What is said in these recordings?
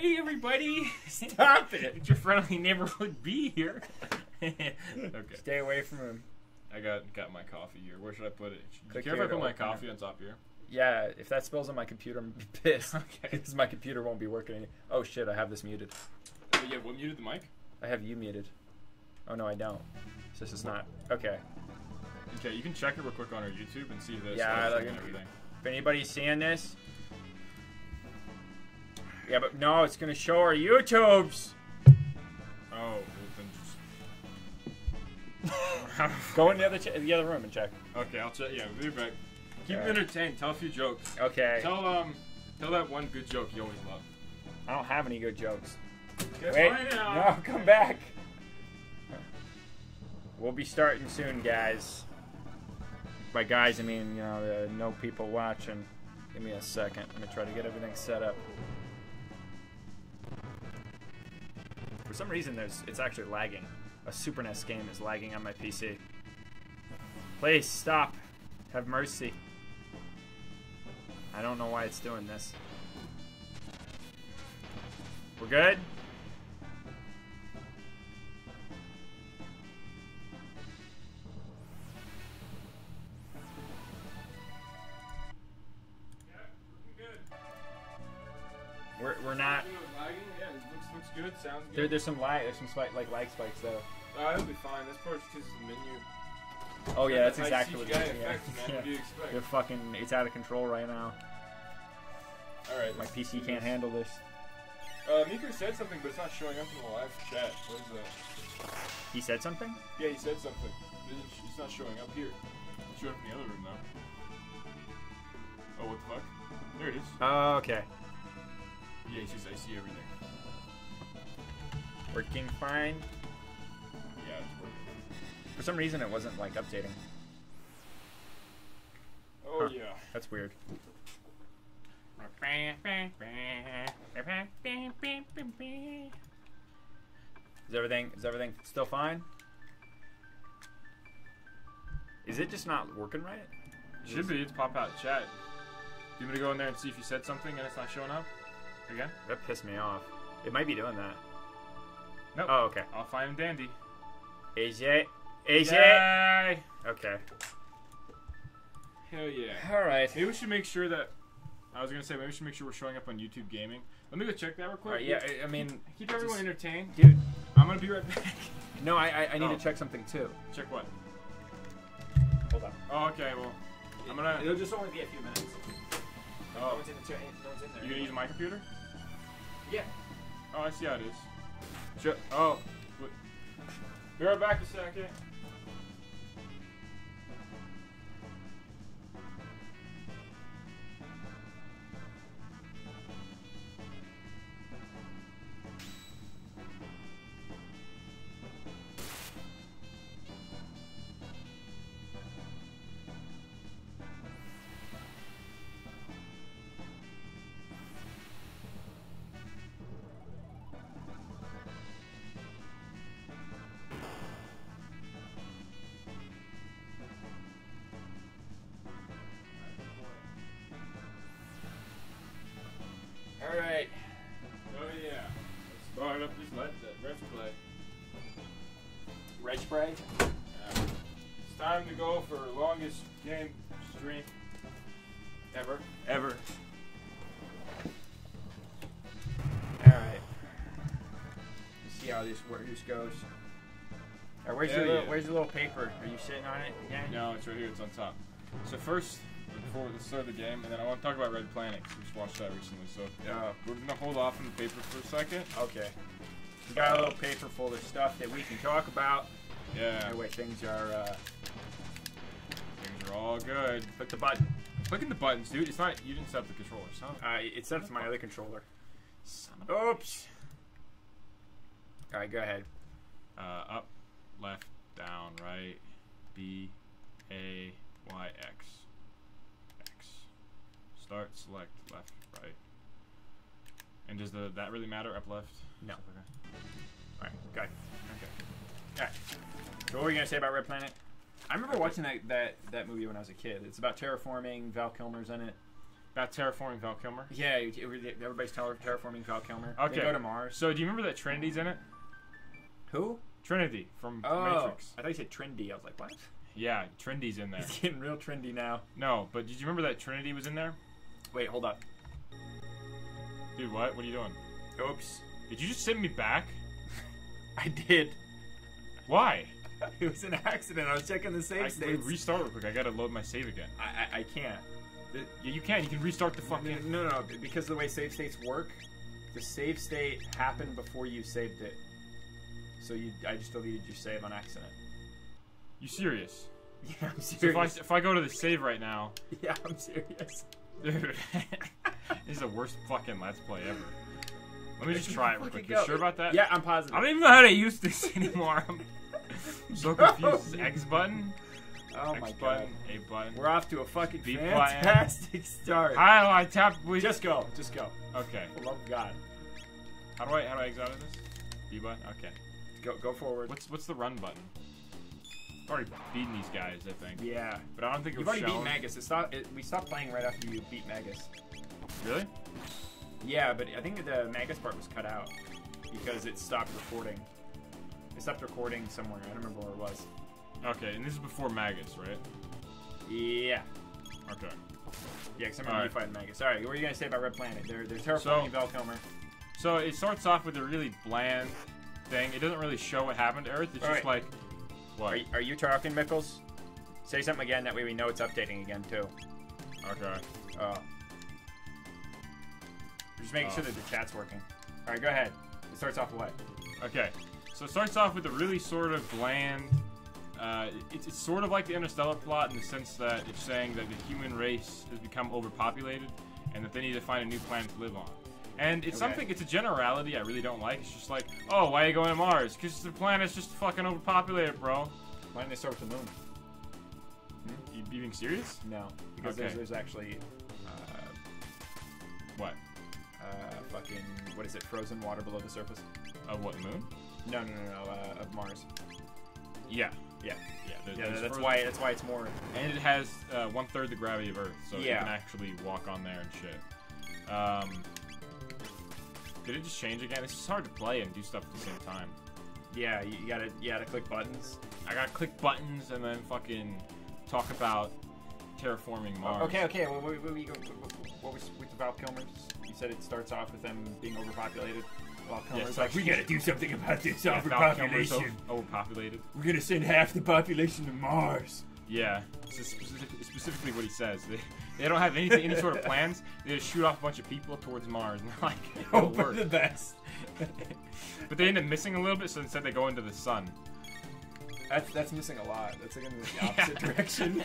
Hey everybody! Stop it! It's your friendly neighborhood bee here. Okay. Stay away from him. I got my coffee here. Where should I put it? Do you Click care if here I put to my open coffee it. on top here? Yeah, if that spills on my computer, I'm gonna be pissed. Okay. Because my computer won't be working. Oh shit, I have this muted. Yeah, what muted the mic? I have you muted. Oh no, I don't. So this is not. Okay. Okay, you can check it real quick on our YouTube and see this. Yeah, and everything. If anybody's seeing this. Yeah, but no, it's gonna show our YouTubes. Oh, well, then just... Go in the other room and check. Okay, I'll check. Yeah, we'll be back. Keep them Alright. entertained. Tell a few jokes. Okay. Tell that one good joke you always love. I don't have any good jokes. Okay, Wait, fine now. no, come back. We'll be starting soon, guys. By guys, I mean, you know, no people watching. Give me a second. Let me try to get everything set up. For some reason, it's actually lagging. A Super NES game is lagging on my PC. Please, stop. Have mercy. I don't know why it's doing this. We're good? We're not. Yeah, it looks good. Sounds good. There's some lag. There's some like lag spikes though. It'll be fine. That's probably because it's the menu. Oh yeah, that's Nice exactly what it CGI is. effects, man. Yeah. What do you expect? They're fucking. It's out of control right now. All right. My PC can't handle this. Meeker said something, but it's not showing up in the live chat. What is that? He said something? Yeah, he said something. It's not showing up here. It's showing up in the other room now. Oh, what the fuck? There it is. Oh, okay. Yeah, he says I see everything. Working fine. Yeah, it's working. For some reason, it wasn't like updating. Oh, Huh. yeah. That's weird. Is everything still fine? Is it just not working right? Should be. It's pop out chat. Do you want me to go in there and see if you said something and it's not showing up? Again? That pissed me off. It might be doing that. Nope. Oh, okay. I'll find him dandy. AJ? AJ? Yay! Okay. Hell yeah. Alright. Maybe we should make sure that... I was going to say, maybe we should make sure we're showing up on YouTube Gaming. Let me go check that real quick. Alright, yeah, I mean... Keep everyone entertained. Dude. I'm going to be right back. No, I need to check something too. Check what? Hold on. Oh, okay, well... I'm going to... It'll just only be a few minutes. Oh. No one's in there. You going to use my computer? Yeah. Oh, I see how it is. Oh. Wait. Be right back a second. Alright. Oh, yeah. Let's start up this Let's Play. Red spray? It's time to go for longest game stream Ever. ever. Alright. Let's see how this goes. Alright, where's your little paper? Are you sitting on it again? No, it's right here. It's on top. So first, before we start the game, and then I want to talk about Red Planet. 'Cause we just watched that recently. So we're gonna hold off on the paper for a second. Okay. We got a little paper full of stuff that we can talk about. Yeah. Anyway, things are all good. click the button. Clicking the buttons, dude. It's not. You didn't set up the controller, son. It's set up to my other controller. Son of a... Oops. Alright, go ahead. Up, left, down, right, B, A, Y, X. X. Start, select, left, right. And does that really matter? Up, left? No. Okay. Alright, go ahead. Okay. Alright. So what were you going to say about Red Planet? I remember watching that movie when I was a kid. It's about terraforming. Val Kilmer's in it. About terraforming Val Kilmer? Yeah, everybody's terraforming Val Kilmer. Okay. They go to Mars. So do you remember that Trinity's in it? Who? Trinity from Oh, Matrix. I thought you said trendy. I was like, what? Yeah, Trinity's in there. It's getting real trendy now. No, but did you remember that Trinity was in there? Wait, hold up. Dude, what? What are you doing? Oops. Did you just send me back? I did. Why? It was an accident. I was checking the save states. Restart real quick. I gotta load my save again. I can't. Yeah, you can. You can restart the fucking... No, because of the way save states work, the save state happened before you saved it. So I just deleted your save on accident. You serious? Yeah, I'm So serious. if I go to the save right now... Yeah, I'm serious. Dude, this is the worst fucking Let's Play ever. Let me just try it real quick. You go. sure about that? Yeah, I'm positive. I don't even know how to use this anymore. I'm so confused. This X button? Oh X my god. button, A button. We're off to a fucking B fantastic start. How do I tap? Just go. Okay. For the love of God. How do I exit out of this? B button. Okay. Go forward. What's the run button? I've already beaten these guys, I think. Yeah. But I don't think it You've was already shown. beat Magus. We stopped playing right after you beat Magus. Really? Yeah, but I think the Magus part was cut out because it stopped recording. It stopped recording somewhere. I don't remember where it was. Okay, and this is before Magus, right? Yeah. Okay. Yeah, because I remember you fighting Magus. Alright, what are you going to say about Red Planet? They're terraforming So- Val Kilmer. So it starts off with a really bland thing. It doesn't really show what happened to Earth. It's just like... What? Are you talking, Mickles? Say something again, that way we know it's updating again, too. Okay. Just making sure that the chat's working. Alright, go ahead. It starts off what? Okay. So it starts off with a really sort of bland... it's sort of like the Interstellar plot in the sense that it's saying that the human race has become overpopulated and that they need to find a new planet to live on. And it's something, it's a generality I really don't like. It's just like, oh, why are you going to Mars? Because the planet's just fucking overpopulated, bro. Why didn't they start with the moon? You being serious? No. Because Okay. there's actually... What? fucking... What is it? Frozen water below the surface? Of what, moon? No. Of Mars. Yeah. Yeah. Yeah, That's why it's more... And it has 1/3 the gravity of Earth, so you Yeah. can actually walk on there and shit. Did it just change again? It's just hard to play and do stuff at the same time. Yeah, you gotta click buttons. I gotta click buttons and then fucking talk about terraforming Mars. Okay. What was with the Val Kilmers? You said it starts off with them being overpopulated. Val Kilmer's like, we gotta do something about this Val Kilmer's overpopulation. Overpopulated. We're gonna send half the population to Mars. Yeah, it's specifically what he says. They don't have any sort of plans. They just shoot off a bunch of people towards Mars, and they're like, it'll Hope for work. the best. But they end up missing a little bit, so instead they go into the sun. That's missing a lot. That's like in the opposite direction.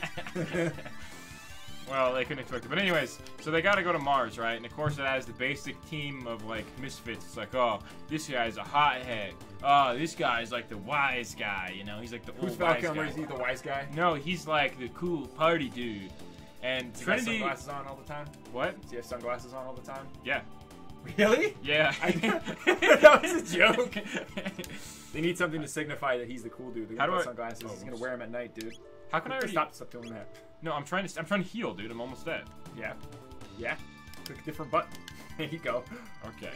Well, they couldn't expect it. But anyways, so they gotta go to Mars, right? And of course it has the basic team of, like, misfits. It's like, oh, this guy's a hothead. Oh, this guy's like the wise guy, you know? He's like the Who's old Val wise Kilmer? guy. Is he the wise guy? No, he's like the cool party dude. And Does he have Trinity... sunglasses on all the time? What? Does he have sunglasses on all the time? Yeah. Really? Yeah. That was a joke. They need something to signify that he's the cool dude. They're gonna put sunglasses. He's gonna wear them at night, dude. How can I already... Stop doing that. No, I'm trying to heal, dude. I'm almost dead. Yeah. Click a different button. There you go. Okay.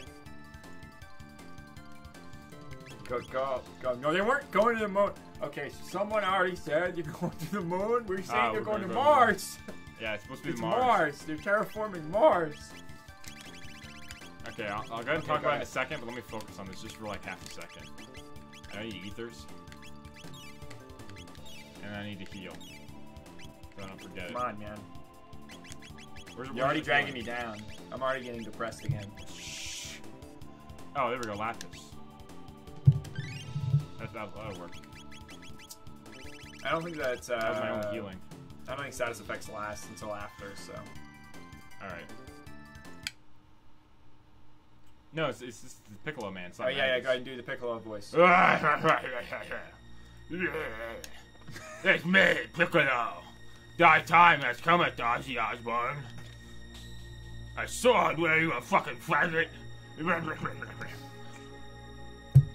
Go. No, they weren't going to the moon. Okay, so someone already said you're going to the moon. We're saying they're going to Mars. Yeah, it's supposed to be It's Mars. Mars. They're terraforming Mars. Okay, I'll go ahead and talk about it in a second, but let me focus on this just for like half a second. I need ethers. And I need to heal. So I don't forget Come on, man. Where's You're already dragging me down. I'm already getting depressed again. Shh. Oh, there we go, Lapis. That'll work. I don't think that's... That was my own healing. I don't think status effects last until after, so... Alright. No, it's just the Piccolo Man. It's Oh, not yeah, Magus. go ahead and do the Piccolo voice. It's me, Piccolo. Thy time has come at Ozzy Osbourne. A sword where you a fucking faggot.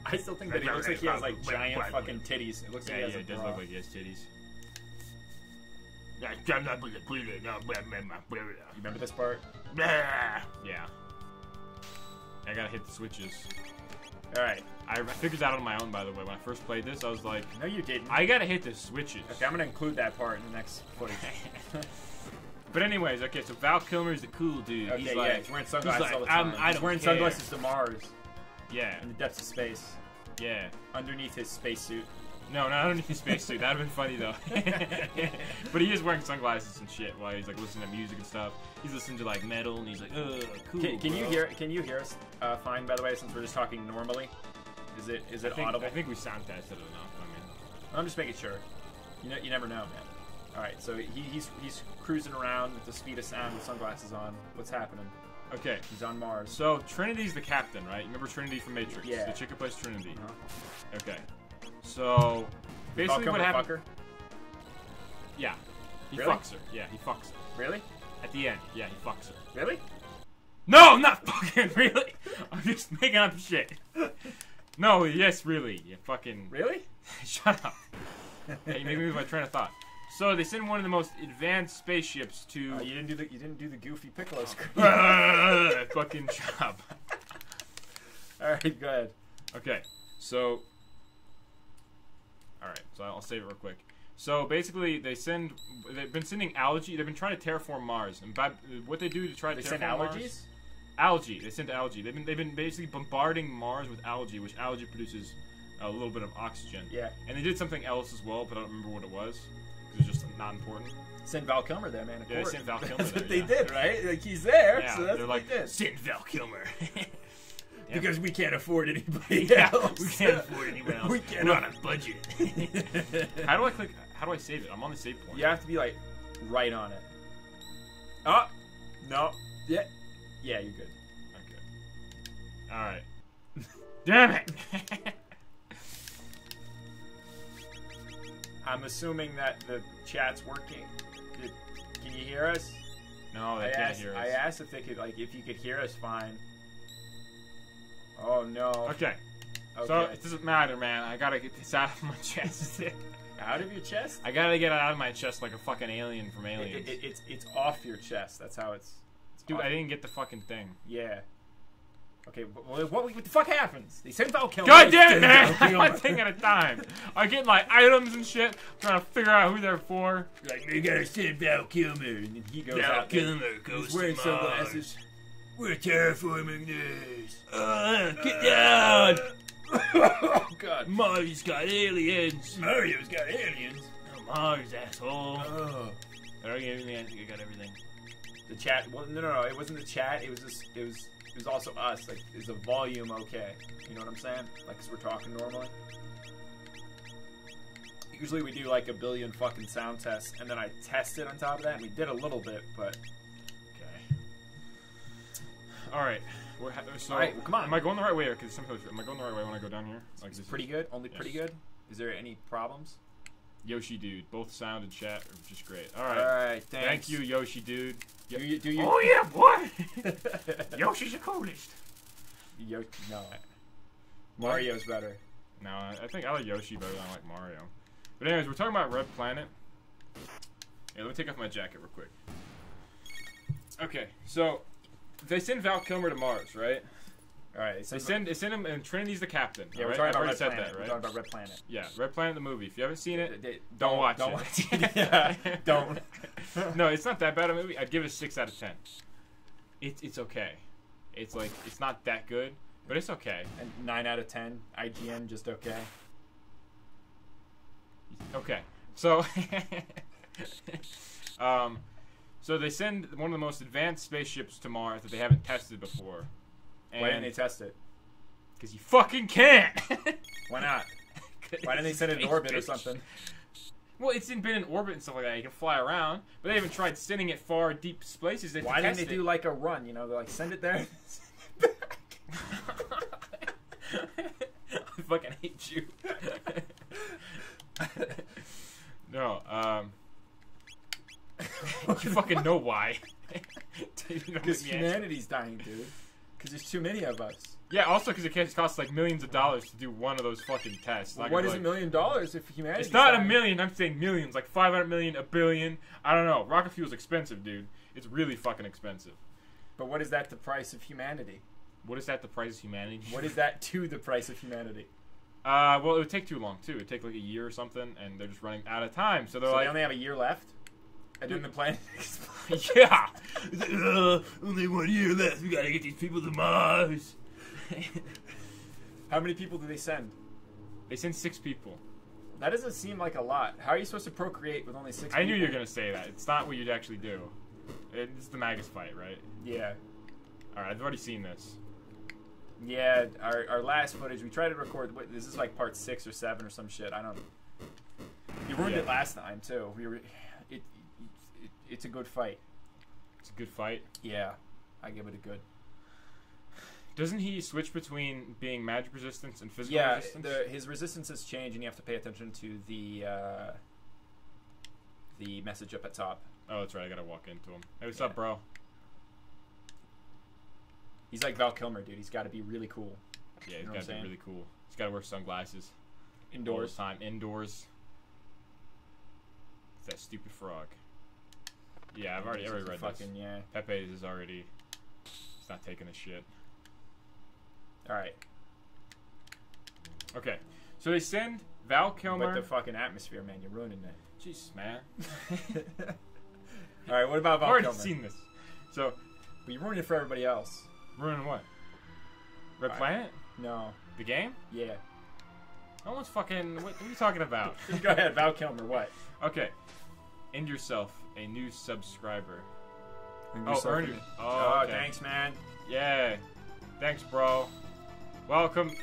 I still think that he looks like he has, like, giant fucking titties. It looks like he has a it does bra. look like he has titties. You remember this part? Yeah. I gotta hit the switches. Alright. I figured that out on my own, by the way. When I first played this, I was like... No, you didn't. I gotta hit the switches. Okay, I'm gonna include that part in the next footage. But anyways, okay, so Val Kilmer's the cool dude. Okay, he's yeah, like, he's wearing sunglasses like, all the time. He's wearing sunglasses to Mars. Yeah. In the depths of space. Yeah. Underneath his spacesuit. No, not underneath his spacesuit. That'd have been funny, though. But he is wearing sunglasses and shit while he's, like, listening to music and stuff. He's listening to, like, metal, and he's like, ugh, cool, Can you hear us fine, by the way, since we're just talking normally? Is it audible? I think we sound tested it enough, I mean. I'm just making sure. You never know, man. Alright, so he's cruising around at the speed of sound with sunglasses on. What's happening? Okay. He's on Mars. So, Trinity's the captain, right? You remember Trinity from Matrix? Yeah. The chick who plays Trinity. Uh-huh. Okay. So, basically what happened... Fuck her? Yeah. He Really? fucks her. Yeah, he fucks her. Really? At the end. Yeah, he fucks her. Really? No, I'm not fucking really. I'm just making up shit. No, yes, really. You fucking... Really? Shut up. Hey, you made me lose my train of thought. So they send one of the most advanced spaceships to... You didn't do the goofy Piccolo screen. Fucking job. Alright, go ahead. Okay, so... Alright, so I'll save it real quick. So basically, they've been sending algae. They've been trying to terraform Mars, and by, what they do to try to terraform Mars... They send allergies? Algae. They sent algae. They've been basically bombarding Mars with algae, which algae produces a little bit of oxygen. Yeah. And they did something else as well, but I don't remember what it was. It was just not important. Send Val Kilmer there, man. Of course. They sent Val Kilmer That's there. what they did, right? Like he's there, yeah, so that's they're what like, they did. Send Val Kilmer. Because we can't afford anybody yeah, else. We can't afford anyone else. We're on a budget. How do I save it? I'm on the save point. You have to be like right on it. Oh, no. Yeah. Yeah, you're good. Okay. Alright. Damn it! I'm assuming that the chat's working. Can you hear us? No, they can't hear us. I asked if they could, like, if you could hear us fine. Oh no. Okay. So it doesn't matter, man. I gotta get this out of my chest. Out of your chest? I gotta get it out of my chest like a fucking alien from Aliens. It's off your chest. That's how it's. Dude, I didn't get the fucking thing. Yeah. Okay, what the fuck happens? They sent Val Kilmer. God damn it, man! One thing at a time. I get my items and shit, trying to figure out who they're for. Like, you gotta send Val Kilmer, and then he goes out. Val Kilmer goes he's wearing sunglasses. We're terraforming this. Get down! Oh god. Mario's got aliens. Mario's got aliens. Oh, Mars, asshole. Oh. I think I got everything. The chat. Well, no. It wasn't the chat. It was just. It was also us. Like, is the volume okay? You know what I'm saying? Like, 'cause we're talking normally. Usually we do like a billion fucking sound tests, and then I test it on top of that. And we did a little bit, but. All right. So, all right, well, come on. Am I going the right way? Because sometimes am I going the right way when I go down here? Like this pretty good. Only pretty good. Is there any problems? Yoshi dude, both sound and chat are just great. All right. All right. Thanks. Thank you, Yoshi dude. Do you? Oh yeah, boy. Yoshi's the coolest. No. Mario's better. No, I think I like Yoshi better than I like Mario. But anyways, we're talking about Red Planet. Yeah, let me take off my jacket real quick. Okay, so. They send Val Kilmer to Mars, right? All right. They send him, and Trinity's the captain. Yeah, we're right? talking about Red Planet. That, right? We're talking about Red Planet. Yeah, Red Planet, the movie. If you haven't seen it, don't watch it. Yeah, don't. No, it's not that bad a movie. I'd give it a 6 out of 10. It's okay. It's like it's not that good, but it's okay. And 9 out of 10. IGN, just okay. Okay, so so they send one of the most advanced spaceships to Mars that they haven't tested before. And why didn't they test it? Because you fucking can't. Why not? Why didn't they send it in orbit or something? Well, it's been in orbit and stuff like that. You can fly around, but they haven't tried sending it far, deep places. Why didn't they do like a run? You know, they're like, send it there. I fucking hate you. No, you fucking know why. Because humanity's dying, dude. Because there's too many of us. Yeah, also because it costs like millions of dollars to do one of those fucking tests. Well, what is $1 million if humanity? It's not a million. I'm saying millions, like 500 million, a billion. I don't know. Rocket fuel's expensive, dude. It's really fucking expensive. But what is that the price of humanity? What is that the price of humanity? What is that to the price of humanity? Well, it would take too long too. It'd take like a year or something, and they're just running out of time. So they're like, they only have a year left. And then the planet explodes. Yeah. Only 1 year left. We gotta get these people to Mars. How many people do they send? They send 6 people. That doesn't seem like a lot. How are you supposed to procreate with only 6 people? I knew you were gonna say that. It's not what you'd actually do. It's the Magus fight, right? Yeah. Alright, I've already seen this. Yeah, our last footage, we tried to record, this is like part 6 or 7 or some shit, I don't know. You ruined it last time, too. It's a good fight. It's a good fight? Yeah, I give it a good. Doesn't he switch between being magic resistance and physical resistance? Yeah, his resistances change, and you have to pay attention to the message up at top. Oh, that's right, I gotta walk into him. Hey, what's up, bro? He's like Val Kilmer, dude. He's got to be really cool. Yeah, he's got to be really cool. He's got to wear sunglasses. Indoors. All the time. Indoors. It's that stupid frog. Yeah, I've already read this. Yeah. Pepe is already... He's not taking a shit. Alright. Okay. So they send Val Kilmer... But the fucking atmosphere, man. You're ruining it. Jesus, man. Alright, what about Val Kilmer? I've already seen this. So... But you ruined it for everybody else. Ruining what? Red Planet? No. The game? Yeah. No one's fucking... What are you talking about? Go ahead, Val Kilmer, what? Okay. End yourself a new subscriber. Earn it. Oh, okay. Thanks, man. Yeah. Thanks, bro. Welcome to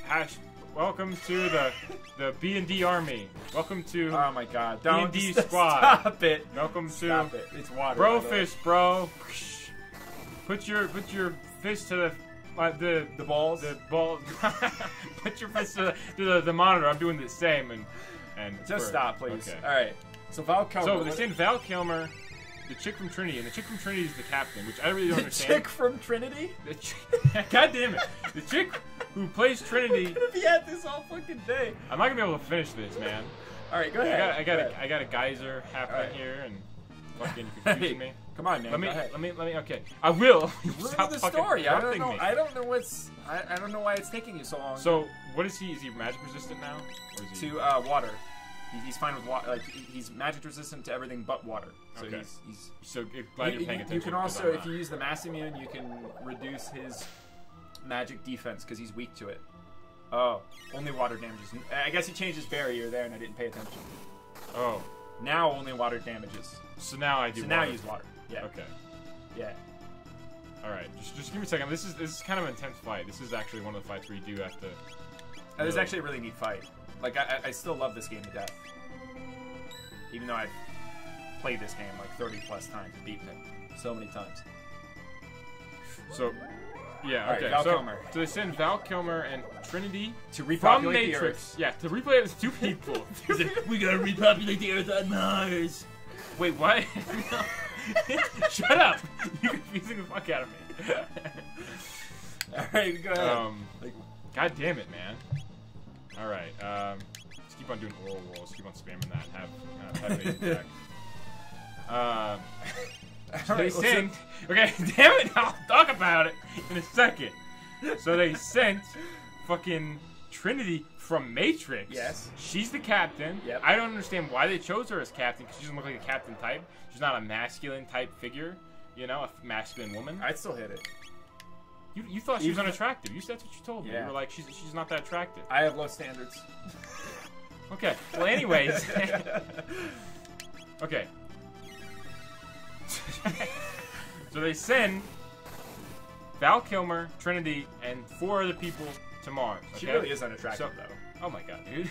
the B&D army. Welcome to oh my god. B&D squad. Stop it. Welcome to Stop it. It's water. Bro fist, bro. Put your fist to the balls. The ball. Put your fist to the monitor. I'm doing the same and just stop, please. Okay. All right. So Val Kilmer. So they send Val Kilmer, the chick from Trinity, and the chick from Trinity is the captain, which I really don't understand. The chick from Trinity? God damn it! The chick who plays Trinity. I'm gonna be at this all fucking day. I'm not gonna be able to finish this, man. All right, go ahead. I got a geyser happening here and fucking confusing me. Come on, man. Let me. Okay, I will. Ruin the story. I don't know. I don't know what's. I don't know why it's taking you so long. So what is he? Is he magic resistant now? Or is he... To water. He's fine with water. Like he's magic resistant to everything but water. So okay. he's so glad you're paying attention. You can also, if you use the mass immune, you can reduce his magic defense because he's weak to it. Oh, only water damages. I guess he changed his barrier there, and I didn't pay attention. Oh. Now only water damages. So now I do. So water. now I use water. Yeah. Okay. Yeah. All right. Just give me a second. This is kind of an intense fight. This is actually one of the fights where you do have to. This is actually a really neat fight. Like I still love this game to death. Even though I've played this game like 30 plus times and beaten it so many times. So, yeah, okay. Val Kilmer. So they send Val Kilmer and Trinity to repopulate from Matrix. the Earth. Yeah, to repopulate with 2 people. We gotta repopulate the Earth on Mars. Wait, what? Shut up! You're confusing the fuck out of me. Alright, go ahead. God damn it, man. Alright, just keep on doing oral rolls, keep on spamming that, have it back. So they sent... Okay, damn it, I'll talk about it in a second. So they sent fucking Trinity from Matrix. Yes. She's the captain. Yep. I don't understand why they chose her as captain, because she doesn't look like a captain type. She's not a masculine type figure, you know, a masculine woman. I'd still hit it. You thought she was unattractive. That's what you told me. Yeah. You were like, she's not that attractive. I have low standards. Okay. Well, anyways. Okay. So they send Val Kilmer, Trinity, and 4 other people to Mars. Okay? She really is unattractive, though. Oh my god, dude.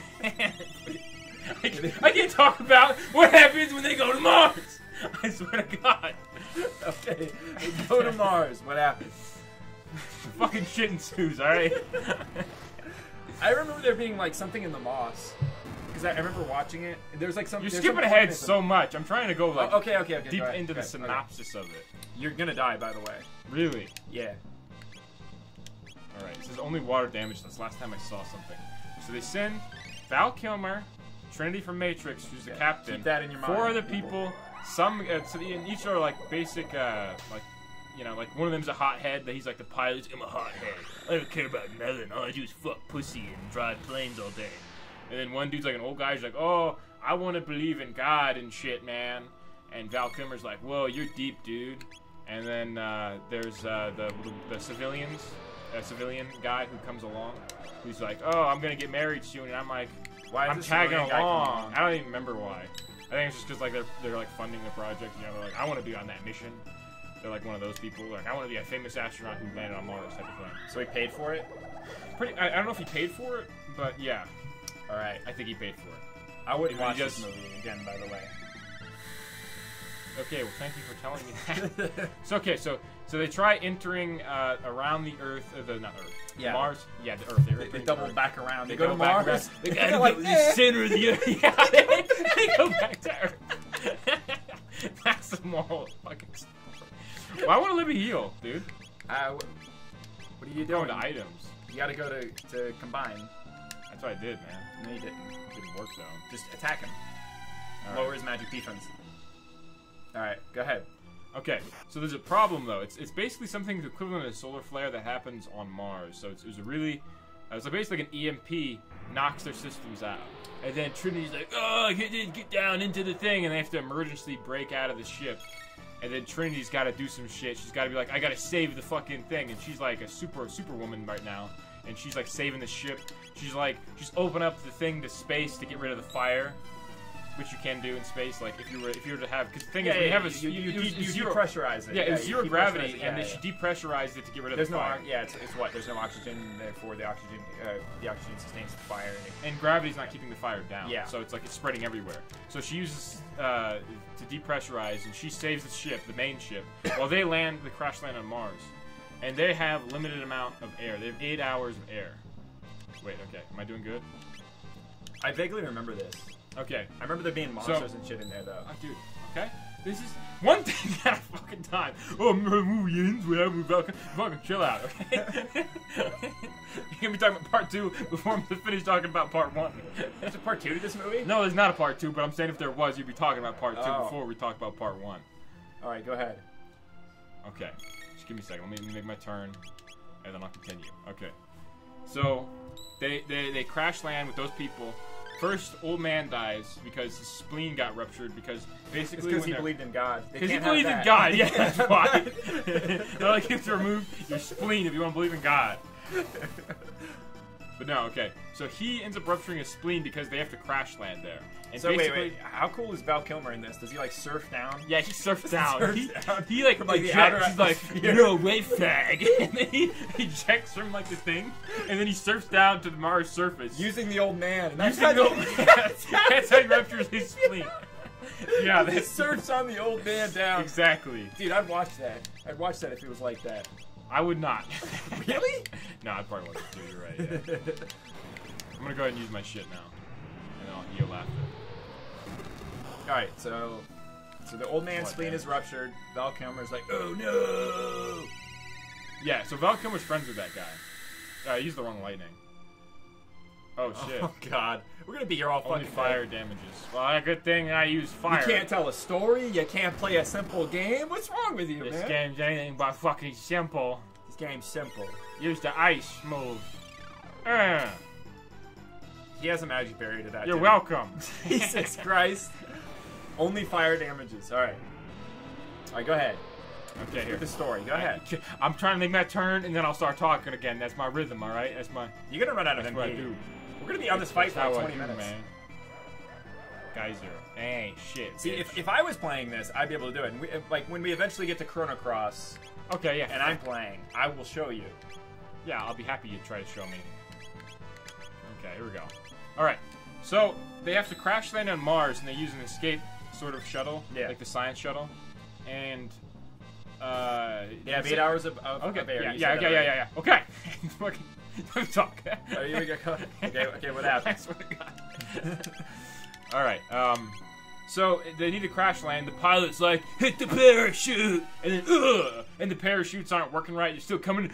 I can't talk about what happens when they go to Mars. I swear to God. Okay. They go to Mars. What happens? Fucking shit ensues, alright? I remember there being like something in the moss. Because I remember watching it. There's like some. You're skipping ahead so much. I'm trying to go like okay, deep into the synopsis of it. You're gonna die, by the way. Really? Yeah. Alright, it says only water damage. That's the last time I saw something. So they send Val Kilmer, Trinity from Matrix, who's the captain. Keep that in your mind. 4 other people. Some, so each are like basic, like, you know, like one of them's a hothead. That he's like the pilot. I'm a hothead. I don't care about nothing. All I do is fuck pussy and drive planes all day. And then one dude's like an old guy. He's like, oh, I want to believe in God and shit, man. And Val Kilmer's like, whoa, you're deep, dude. And then there's the civilian guy who comes along, who's like, oh, I'm gonna get married soon. And I'm like, why I'm tagging along. I don't even remember why. I think it's just because like they're like funding the project. You know, they're like, I want to be on that mission. They're like one of those people. Like, I want to be a famous astronaut who landed on Mars type of thing. So he paid for it? I don't know if he paid for it, but yeah. All right. I think he paid for it. I wouldn't watch this movie again, by the way. Okay, well, thank you for telling me that. So they try entering around the Earth, not Earth, yeah. Mars. Yeah, the Earth. They double back around. They go to Mars. They gotta like the center of the Earth. Yeah, they go back to Earth. That's the moral fucking story. Well, I want to live a heal, dude. What are you doing? Going to items. You gotta go to combine. That's what I did, man. No, you didn't. It didn't work, though. Just attack him. All Lower right. his magic defense. Alright, go ahead. Okay, so there's a problem, though. It's basically something equivalent to a solar flare that happens on Mars. So it was a really... so basically like an EMP knocks their systems out. And then Trinity's like, oh, get down into the thing. And they have to emergency break out of the ship. And then Trinity's got to do some shit. She's got to be like, I got to save the fucking thing. And she's like a superwoman right now. And she's like saving the ship. She's like, just open up the thing to space to get rid of the fire. Which you can do in space, like if you were to have, because the thing is, we have you depressurize it. Yeah, it's zero gravity, and then she depressurized it to get rid of there's the fire. it's what? There's no oxygen, therefore the oxygen sustains the fire. And gravity's not keeping the fire down. Yeah. So it's like it's spreading everywhere. So she uses to depressurize, and she saves the ship, the main ship, while they crash land on Mars, and they have limited amount of air. They have 8 hours of air. Wait, okay, am I doing good? I vaguely remember this. Okay. I remember there being monsters and shit in there, though. Dude, okay? This is one thing at a fucking time. Oh, movie ends whenever we fucking chill out, okay? You're gonna be talking about part 2 before I'm finished talking about part 1. There's a part 2 to this movie? No, there's not a part 2, but I'm saying if there was, you'd be talking about part 2 before we talk about part 1. Alright, go ahead. Okay. Just give me a second. Let me make my turn, and then I'll continue. Okay. So, they crash land with those people. First, old man dies because his spleen got ruptured because basically because he believed in God. Because he believed in God, yeah, that's why. They're like, you have to remove your spleen if you want to believe in God. But no, okay. So he ends up rupturing his spleen because they have to crash land there. And so wait, how cool is Val Kilmer in this? Does he like surf down? Yeah, he surfs down. He like from, like ejects. He's like, no way, fag. And then he ejects from like the thing, and then he surfs down to the Mars surface using the old man. And that's how he ruptures his spleen. Yeah, he surfs on the old man down. Exactly. Dude, I'd watch that. I'd watch that if it was like that. I would not. Really? No, I probably wouldn't. Dude, you're right. Yeah. I'm gonna go ahead and use my shit now, and then I'll heal after. Alright, so the old man's spleen is ruptured. Val Kilmer's like, oh no! Yeah, so Val Kilmer's friends with that guy. I used the wrong lightning. Oh shit. Oh god. We're gonna be here all Only fucking fire damages. Well, a good thing I use fire. You can't tell a story, you can't play a simple game. What's wrong with you, man? This game's anything but fucking simple. This game's simple. Use the ice move. He has a magic barrier to that. You're welcome. Jesus Christ. Only fire damages. Alright. Alright, go ahead. Okay, here. The story. Go ahead. I'm trying to make my turn, and then I'll start talking again. That's my rhythm, alright? That's my... You're gonna run out of That's MP. what I do. We're gonna be on this fight for like 20 minutes. Man. Geyser. Hey, shit. See, if I was playing this, I'd be able to do it. And like, when we eventually get to Chrono Cross... Okay, yeah. And I'm playing, I will show you. Yeah, I'll be happy you try to show me. Okay, here we go. Alright, so they have to crash land on Mars, and they use an escape sort of shuttle, like the science shuttle, and they have 8 hours of air. Yeah. Okay, let me talk. Okay, what happened? All right, So they need to crash land. The pilot's like, hit the parachute, and then and the parachutes aren't working right. You're still coming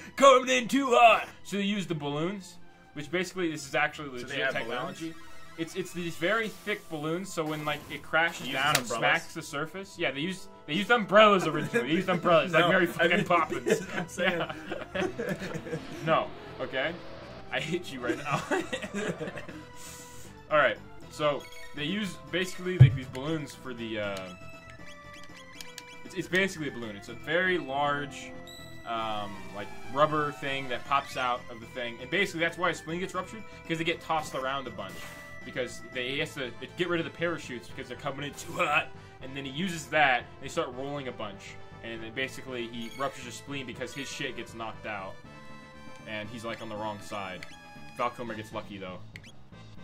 in too hot. So they use the balloons, which basically this is actually legit technology. It's these very thick balloons. So when like it crashes down and smacks the surface, yeah, they used umbrellas originally. They used umbrellas like Mary fucking Poppins. I'm saying. Yeah. No, okay, I hit you right now. All right, so. They use basically like these balloons for the. It's basically a balloon. It's a very large, like rubber thing that pops out of the thing, and basically that's why a spleen gets ruptured because they get tossed around a bunch because he has to get rid of the parachutes because they're coming in too hot, and then he uses that. They start rolling a bunch, and then basically he ruptures his spleen because his shit gets knocked out, and he's like on the wrong side. Val Kilmer gets lucky though.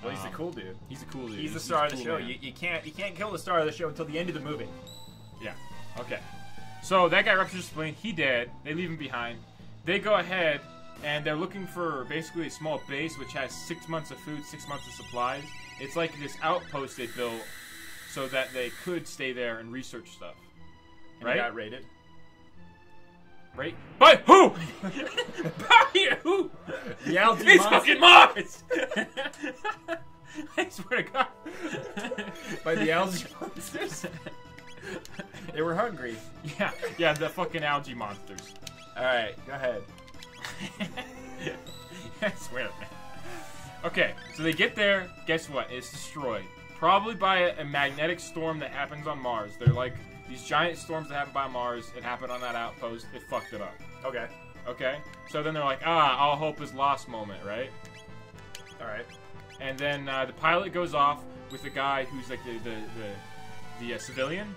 Well, he's the cool dude. He's the cool dude. He's the star of the cool show. Man. You can't kill the star of the show until the end of the movie. Yeah. Okay. So that guy ruptures his spleen. He dead. They leave him behind. They go ahead and they're looking for basically a small base which has 6 months of food, 6 months of supplies. It's like this outpost they built so that they could stay there and research stuff. And he got raided. Right? By who? By who? The algae It's monster. fucking Mars! I swear to God. By the algae monsters. They were hungry. Yeah, the fucking algae monsters. Alright, go ahead. I swear, man. Okay, so they get there, guess what? It's destroyed. Probably by a magnetic storm that happens on Mars. They're like these giant storms that happen by Mars. It happened on that outpost. It fucked it up. Okay. Okay? So then they're like, all hope is lost moment, right? Alright. And then the pilot goes off with the guy who's like the civilian.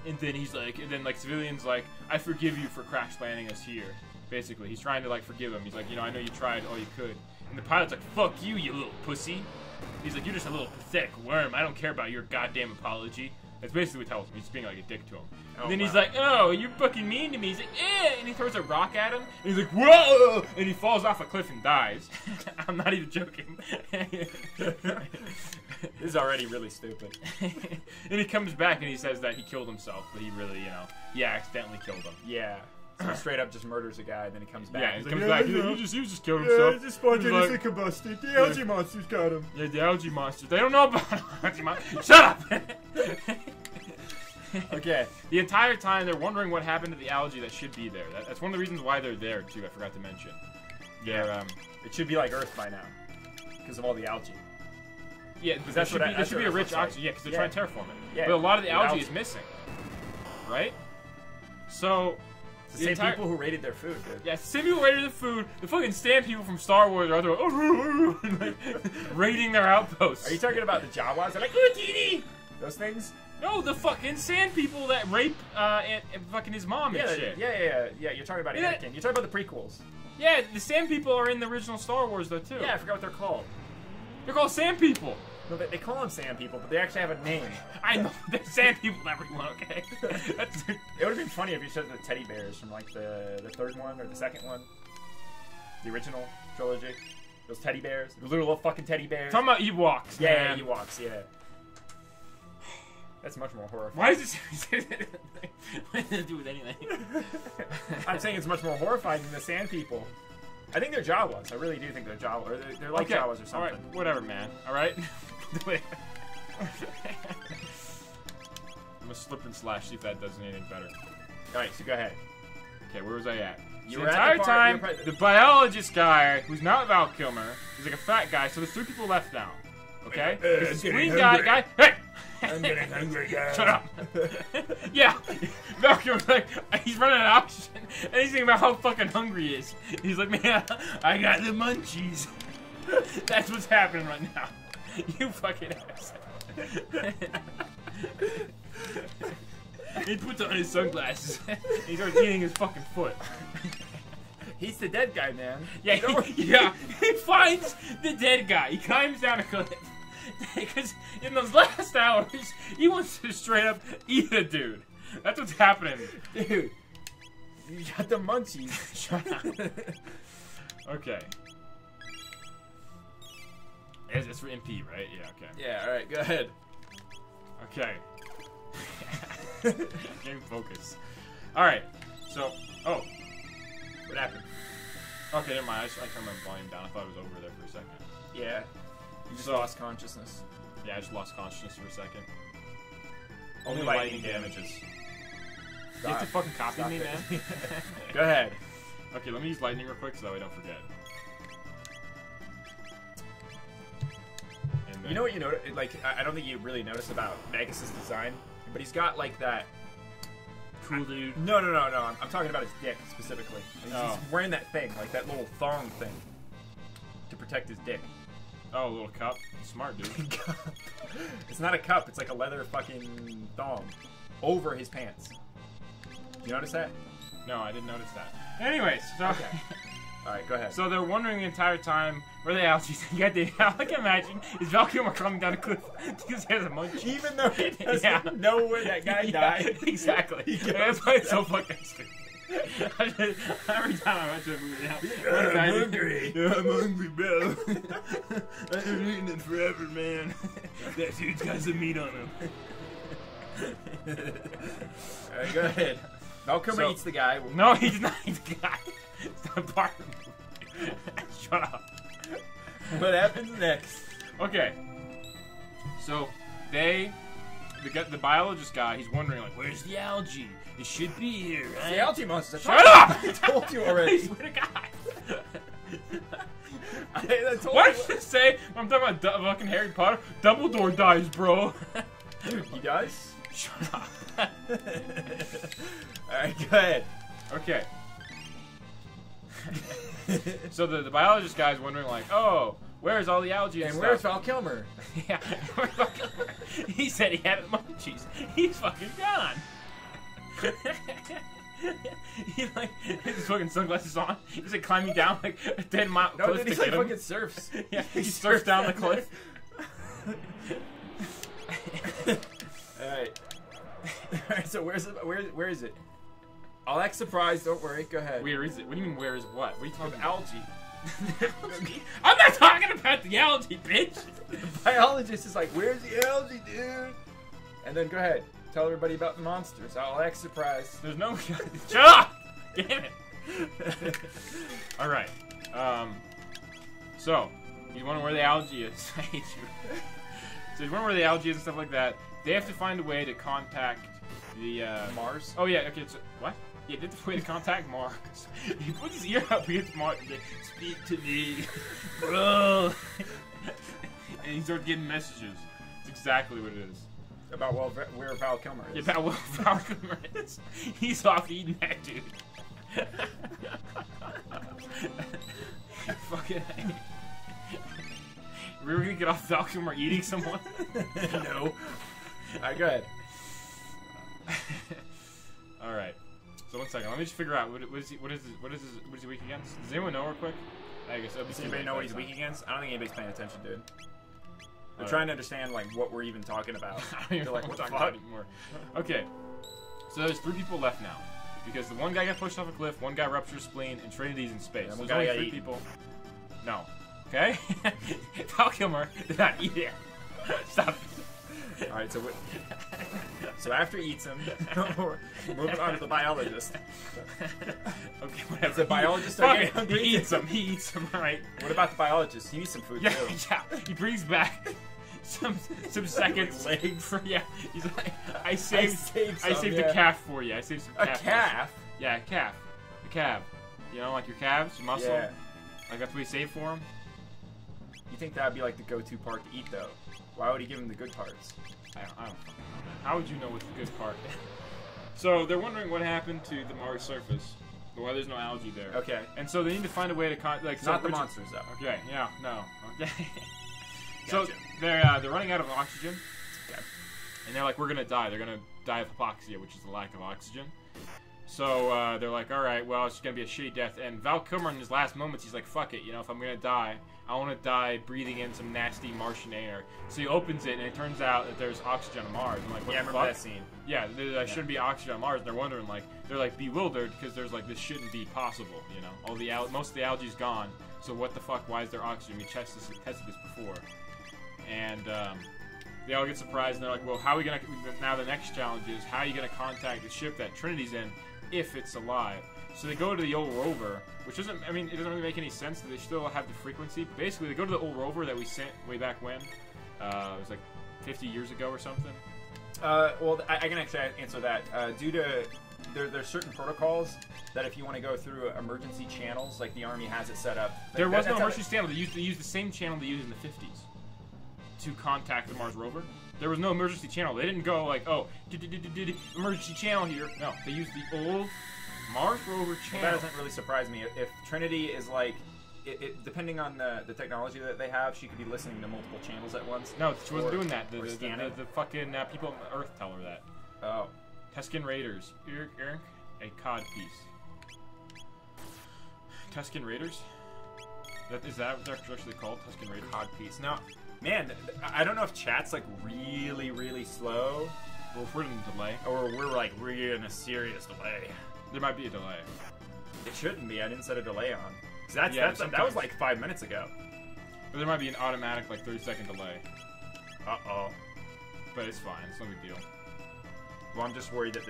And then he's like, civilian's like, I forgive you for crash landing us here. Basically, he's trying to like forgive him. He's like, I know you tried all you could. And the pilot's like, fuck you, you little pussy. He's like, you're just a little pathetic worm. I don't care about your goddamn apology. That's basically what tells him. He's being like a dick to him. And then he's like, oh, you're fucking mean to me. He's like, eh. And he throws a rock at him. And he's like, whoa! And he falls off a cliff and dies. I'm not even joking. This is already really stupid. And he comes back and he says that he killed himself. But he really, he accidentally killed him. Yeah. So he straight up just murders a guy, and then he comes back. Yeah, he's he like, comes back. He just killed himself. Yeah, just spontaneously combusted. The algae monsters got him. Yeah, the algae monsters. They don't know about algae monsters. Shut up! Okay. The entire time they're wondering what happened to the algae that should be there. That's one of the reasons why they're there too. I forgot to mention. Yeah. It should be like Earth by now, because of all the algae. Yeah, because there should be a rich oxygen. Yeah, because they're trying to terraform it. Yeah. But a lot of the algae is missing. Right? So. It's the same people who raided their food, dude. Yeah, same people raided the food. The fucking stand people from Star Wars are out there like, raiding their outposts. Are you talking about the Jawas? They're like, Houdini! Those things? No, the fucking sand people that rape and fucking his mom and shit. Yeah. You're talking about Anakin. You're talking about the prequels. Yeah, the sand people are in the original Star Wars though too. Yeah, I forgot what they're called. They're called sand people. No, they call them sand people, but they actually have a name. I know, they're sand people, everyone, okay? It would have been funny if you showed the teddy bears from like the third one or the second one. The original trilogy. Those teddy bears. Those little fucking teddy bears. Talking about Ewoks, yeah, man. Ewoks, yeah. That's much more horrifying. Why is this... What does it do with anything? I'm saying it's much more horrifying than the sand people. I think they're Jawas. I really do think they're Jawas. Or they're like Jawas or something. Alright, whatever, man. Alright? I'm gonna slip and slash, see if that does anything better. Alright, so go ahead. Okay, where was I at? You the were entire at the time, part, the biologist guy, who's not Val Kilmer, he's like a fat guy, so there's 3 people left now. Okay? Because the green guy, hey! I'm getting hungry, guys. Shut up. Yeah. Val Kilmer's like, he's running out of oxygen, and he's thinking about how fucking hungry he is. He's like, man, I got the munchies. That's what's happening right now. You fucking ass. He puts on his sunglasses. He starts eating his fucking foot. He's the dead guy, man. Yeah, he finds the dead guy. He climbs down a cliff. Because in those last hours, he wants to straight up eat a dude. That's what's happening. Dude, you got the munchies. Shut up. Okay. It's for MP, right? Yeah, okay. Yeah, alright, go ahead. Okay. Game focus. Alright, so, oh. What happened? Okay, never mind. I turned my volume down. I thought it was over there for a second. Yeah. You just lost consciousness. Yeah, I just lost consciousness for a second. Only lightning damages. You have to fucking copy me, man. Go ahead. Okay, let me use lightning real quick so that way I don't forget. And then, You know what you notice? Like, I don't think you really notice about Magus's design, but he's got like that. Cool dude. No. I'm talking about his dick specifically. He's wearing that thing, like that little thong thing, to protect his dick. Oh, a little cup. Smart dude. It's not a cup. It's like a leather fucking thong over his pants. You notice that? No, I didn't notice that. Anyways, so Okay. All right, go ahead. so they're wondering the entire time where the algae. I can imagine is Val Kilmer coming down a cliff because he has a munch. Even though he doesn't know where that guy died. Exactly. That's why it's so fucking stupid. Every time I watch that movie now, I'm hungry. Yeah, I'm hungry, bro. I've been eating it forever, man. That dude's got some meat on him. Alright, go ahead. Val Kilmer eats the guy. No, he did not eat the guy. It's not part of the movie. Shut up. What happens next? Okay. So, the biologist guy, he's wondering, like, where's the algae? It should be here, right? The algae monster. Shut up! I told you already. I swear to God. I told What you. did you say? I'm talking about fucking Harry Potter. Dumbledore dies, bro. Dude, he does? Shut up. Alright, go ahead. Okay. So the biologist guy's wondering, like, oh, where's all the algae and where's stuff? Val Kilmer? Yeah, where's Val Kilmer? He said he had munchies. He's fucking gone. He like his fucking sunglasses on. He's like climbing down like a 10-mile No, cliff dude, to he's get like him. fucking surfs. Yeah, he surfs down the cliff. Alright. Alright, so where is it? I'll act surprised, don't worry, go ahead. Where is it? What do you mean where is what? What are you talking about? Algae. Algae? I'm not talking about the algae, bitch! The biologist is like, where's the algae, dude? And then go ahead. Tell everybody about the monsters. I'll act surprised. There's no... Shut up! Damn it! Alright. So, you wonder where the algae is. I hate you. So you wonder where the algae is and stuff like that. They have to find a way to contact the, Mars? Oh, yeah, okay, so... What? Yeah, they have to way to contact Mars. He puts his ear up against Mars and says, speak to me. Bro! And he starts getting messages. It's exactly what it is. About where Val Kilmer is. Yeah, about where Val Kilmer is. He's off eating that dude. Fucking we were gonna get off Val Kilmer eating someone? No. Alright, go ahead. Alright. So 1 second, let me just figure out what is he weak against? Does anyone know real quick? I guess Does anybody know what he's weak against? I don't think anybody's paying attention, dude. They're trying to understand like what we're even talking about. They're like, what the fuck? Anymore. Okay. So there's 3 people left now. Because the one guy got pushed off a cliff, one guy ruptured his spleen, and Trinity's in space. Yeah, So one there's guy only got 3 people. No. Okay? Val Kilmer did not eat it. Stop. Alright, so after he eats him, moving on to the biologist. Okay, whatever. The biologist Fuck again it. hungry? He eats him. He eats him, alright. What about the biologist? He needs some food Yeah, too. yeah. He brings back some seconds. Legs. For, yeah, he's like, I saved some, the calf for you. I saved some A calf. calf? Yeah, a calf. A calf. You know, like your calves, your muscle. Yeah. Like that's what we saved for him. You think that would be like the go-to part to eat though? Why would he give him the good parts? I don't fucking know. How would you know what's the good part? So they're wondering what happened to the Mars surface. Why there's no algae there. Okay. And so they need to find a way to Not the monsters though. Okay. Yeah. No. Okay. Gotcha. So they're running out of oxygen. Okay. And they're like, we're gonna die. They're gonna die of hypoxia, which is the lack of oxygen. So they're like, all right, well, it's gonna be a shitty death. And Val Kilmer, in his last moments, he's like, fuck it, you know, if I'm gonna die, I want to die breathing in some nasty Martian air. So he opens it, and it turns out that there's oxygen on Mars. I'm like, what Yeah, I the remember fuck? that scene. Yeah, there shouldn't be oxygen on Mars. And they're wondering, like, they're like bewildered because there's like this shouldn't be possible, you know. All the most of the algae's gone. So what the fuck? Why is there oxygen? We tested this before, and they all get surprised, and they're like, well, how are we going to... Now the next challenge is, how are you going to contact the ship that Trinity's in if it's alive? So they go to the old rover, which doesn't... I mean, it doesn't really make any sense that they still have the frequency. But basically, they go to the old rover that we sent way back when. It was like 50 years ago or something. Well, I can actually answer that. Due to... There's certain protocols that if you want to go through emergency channels, like the Army has it set up... There was no emergency channel. They used the same channel they used in the 50s to contact the Mars rover. There was no emergency channel. They didn't go like, oh, emergency channel here. No, they used the old Mars rover channel. Well, that doesn't really surprise me. If Trinity is like, depending on the technology that they have, she could be listening to multiple channels at once. No, she wasn't doing that. The fucking people on Earth tell her that. Oh. Tusken Raiders. A cod piece. Tusken Raiders? Is that what they're actually called? Tusken Raiders? Cod piece. No. Man, I don't know if chat's like really, really slow. Well, if we're in a delay. Or we're like really in a serious delay. There might be a delay. It shouldn't be. I didn't set a delay on. That was like 5 minutes ago. But there might be an automatic like 30-second delay. Uh-oh. But it's fine. It's no big deal. Well, I'm just worried that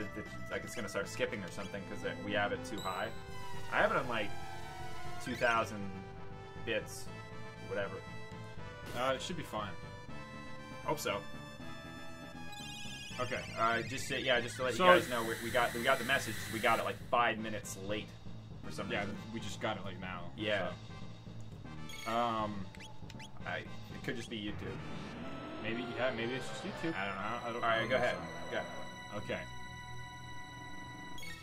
like it's going to start skipping or something because we have it too high. I have it on like 2,000 bits, whatever. It should be fine. Hope so. Okay. Just to let you guys know, we got the message. We got it like 5 minutes late or something. Yeah, we just got it like now. Yeah. So. It could just be YouTube. Maybe it's just YouTube. I don't know. All right, go ahead. Go. Okay.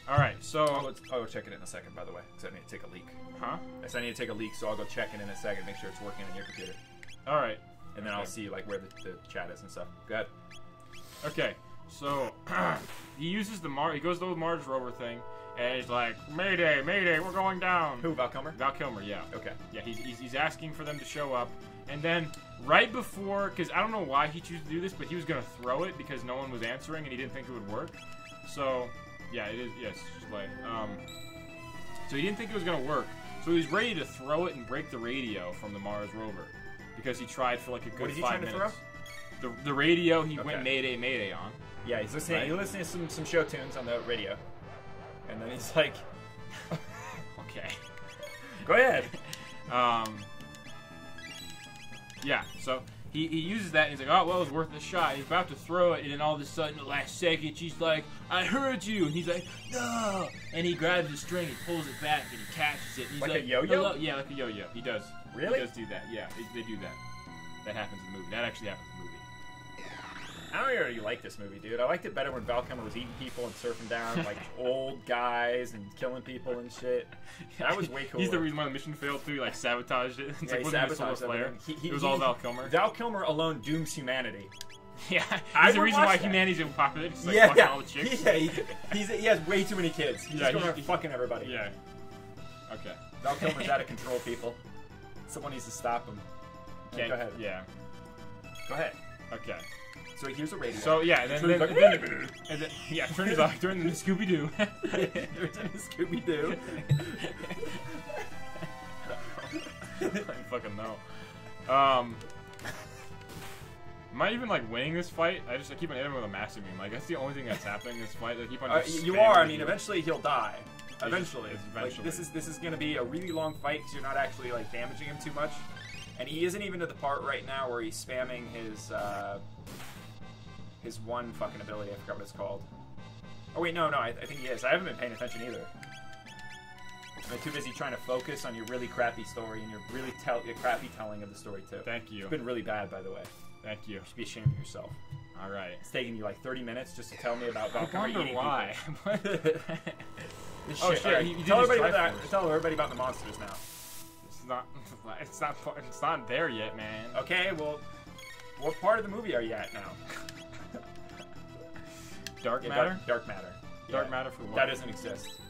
All right, so I'll go check it in a second. By the way, because I need to take a leak. Huh? I need to take a leak, so I'll go check it in a second, make sure it's working on your computer. All right. And then I'll see like where the chat is and stuff. Go ahead. Okay, so he uses he goes to the Mars rover thing, and he's like, Mayday, Mayday, we're going down. Who, Val Kilmer? Val Kilmer, yeah. Okay. Yeah, he's asking for them to show up, and then right before, because I don't know why he chose to do this, but he was going to throw it because no one was answering and he didn't think it would work. So, yeah, it is, yes, just like, so he didn't think it was going to work. So he was ready to throw it and break the radio from the Mars rover because he tried for like a good 5 minutes. What is he trying to throw? The radio he went Mayday, Mayday on. Yeah, he's listening. Right? He's listening to some show tunes on the radio, and then he's like, "Okay, go ahead." Yeah. So he uses that, and he's like, "Oh, well, it was worth a shot." He's about to throw it, and then all of a sudden, the last second, she's like, "I heard you," and he's like, "No!" And he grabs the string, he pulls it back, and he catches it. And he's like a yo-yo? Hello. Yeah, like a yo-yo. He does. Really? He does do that. Yeah, they do that. That happens in the movie. That actually happens in the movie. I don't really like this movie, dude. I liked it better when Val Kilmer was eating people and surfing down like old guys and killing people and shit. That was way cooler. He's the reason why the mission failed too. He like sabotaged it. It's yeah, like, he sabotaged it. It was all Val Kilmer. Val Kilmer alone dooms humanity. Yeah, he's the reason why humanity's unpopular. He's like fucking all the chicks. Yeah, he has way too many kids. He's just going around fucking everybody. Yeah. Okay. Val Kilmer's out of control, people. Someone needs to stop him. Okay. Go ahead. Yeah. Go ahead. Okay. So here's a radio. So yeah, and then yeah, turns off during the Scooby Doo. Scooby Doo. I fucking know. Am I even like winning this fight? I keep on hitting him with a massive beam. Like that's the only thing that's happening in this fight. I keep on. You are. I mean, eventually he'll die. Eventually. Eventually. Like, this is going to be a really long fight because you're not actually like damaging him too much, and he isn't even to the part right now where he's spamming his one fucking ability. I forgot what it's called. Oh wait, no, I think he is. I haven't been paying attention either. I'm too busy trying to focus on your really crappy story and your really crappy telling of the story too. Thank you. It's been really bad, by the way. Thank you. You should be ashamed of yourself. All right. It's taking you like 30 minutes just to tell me about Valkyrie. I wonder why. Oh shit! Right. Tell everybody about the monsters now. It's not there yet, man. Okay, well, what part of the movie are you at now? Dark matter. Dark matter. Dark matter for what? That doesn't exist.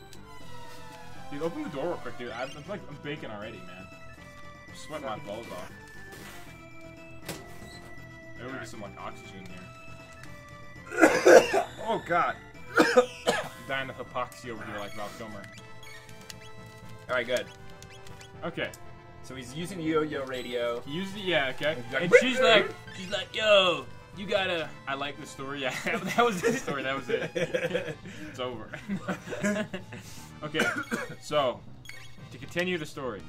Dude, open the door real quick, dude. I'm baking already, man. I'm sweating my balls off. Maybe we get some like oxygen here. Oh god. I'm dying of hypoxia over here like Val Kilmer. Alright, good. Okay. So he's using the yo-yo radio. He used the, yeah, okay. Like, and she's like, yo, you gotta. I like the story. Yeah, that was the story. That was it. It's over. Okay, so to continue the story.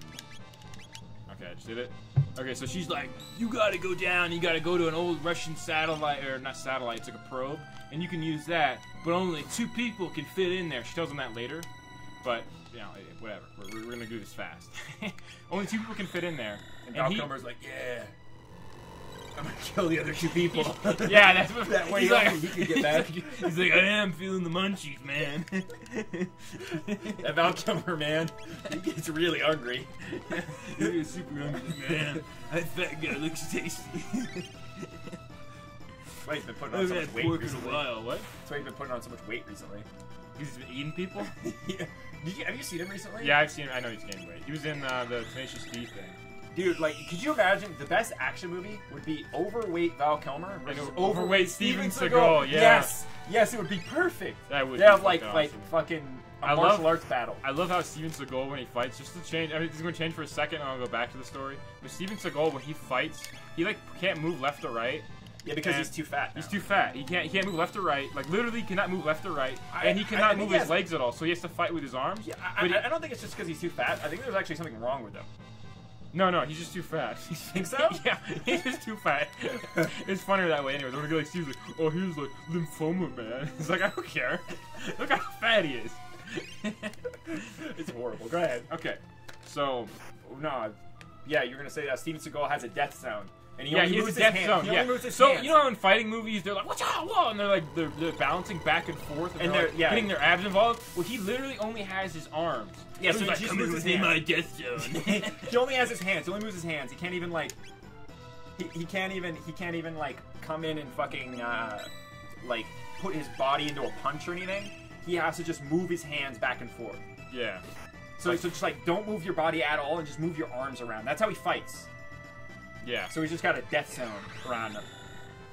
Okay, I just did it. Okay, so she's like, you gotta go down. You gotta go to an old Russian satellite, or not satellite. It's like a probe, and you can use that, but only 2 people can fit in there. She tells them that later, but you know, whatever. We're gonna do this fast. Only 2 people can fit in there, and Val Kilmer's like, yeah. I'm gonna kill the other 2 people. Yeah, that's what that way he can get back. He's like, I am feeling the munchies, man. That Val Kilmer, man, he gets really hungry. You're super hungry, man. That fat guy looks tasty. That's why he's been putting on so much weight recently. In a while. What? That's why he's been putting on so much weight recently. He's been eating people? Yeah. Have you seen him recently? Yeah, I've seen him. I know he's gained weight. He was in the Tenacious D thing. Dude, like, could you imagine the best action movie would be overweight Val Kilmer versus overweight Steven Seagal? Yeah. Yes, it would be perfect. That would. They have like fucking martial arts battle. I love how Steven Seagal when he fights, just to change. I mean, it's going to change for a second, and I'll go back to the story. But Steven Seagal when he fights, he like can't move left or right. Yeah, because he's too fat. He's too fat. He can't move left or right. Like literally, cannot move left or right, and he cannot move his legs at all. So he has to fight with his arms. Yeah, I don't think it's just because he's too fat. I think there's actually something wrong with him. No, he's just too fat. You think so? Yeah, he's just too fat. It's funnier that way anyway. When we like Steve's like, oh, he's like lymphoma, man. It's like, I don't care. Look how fat he is. It's horrible. Go ahead. Okay, so no, yeah, you're gonna say that Steven Seagal has a death zone. And he only moves his hands. He only moves his so hands. You know how in fighting movies they're like, "What's up, whoa?" and they're like they're balancing back and forth, and they're like, getting their abs involved. Well, he literally only has his arms. Yeah, so he's like, he "Come moves in my death zone." He only has his hands. He only moves his hands. He can't even like. He can't even like come in and fucking like put his body into a punch or anything. He has to just move his hands back and forth. Yeah. So just like don't move your body at all and just move your arms around. That's how he fights. Yeah. So he's just got a death zone around him.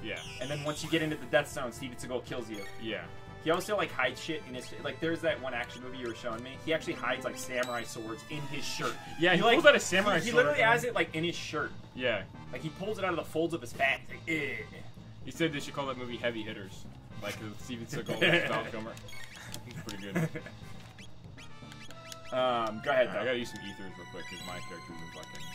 Yeah. And then once you get into the death zone, Steven Seagal kills you. Yeah. He also like hides shit in his like. There's that one action movie you were showing me. He actually hides like samurai swords in his shirt. Yeah, he pulls out a samurai sword. He literally has it like in his shirt. Yeah. Like he pulls it out of the folds of his pants. Like, eh. He said they should call that movie Heavy Hitters, like Steven Seagal and Val Kilmer. It's pretty good. Go ahead. Right, I gotta use some ethers real quick because my character's in fucking.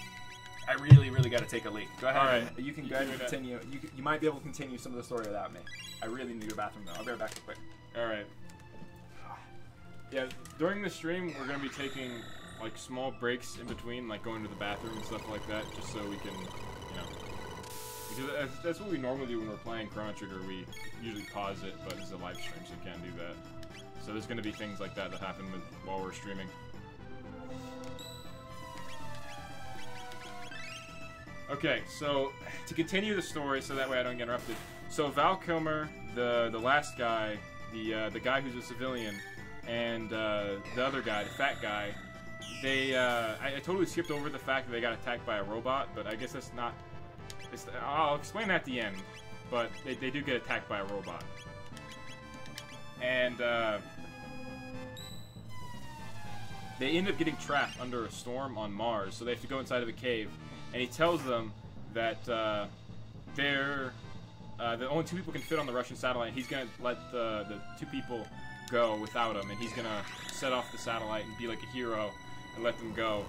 I really got to take a leak. Go ahead. All right. You can go ahead and continue. You might be able to continue some of the story without me. I really need to go to the bathroom though. I'll be right back real quick. All right. Yeah, during the stream we're gonna be taking like small breaks in between, like going to the bathroom and stuff like that, just so we can, you know, because that's what we normally do when we're playing Chrono Trigger. We usually pause it, but it's a live stream, so you can't do that. So there's gonna be things like that happen while we're streaming. Okay, so to continue the story, so that way I don't get interrupted. So Val Kilmer, the last guy, the guy who's a civilian, and the other guy, the fat guy, they I totally skipped over the fact that they got attacked by a robot, but I guess that's not. I'll explain that at the end, but they do get attacked by a robot, and they end up getting trapped under a storm on Mars, so they have to go inside of a cave. And he tells them that they're the only 2 people can fit on the Russian satellite. He's gonna let the 2 people go without him, and he's gonna set off the satellite and be like a hero and let them go.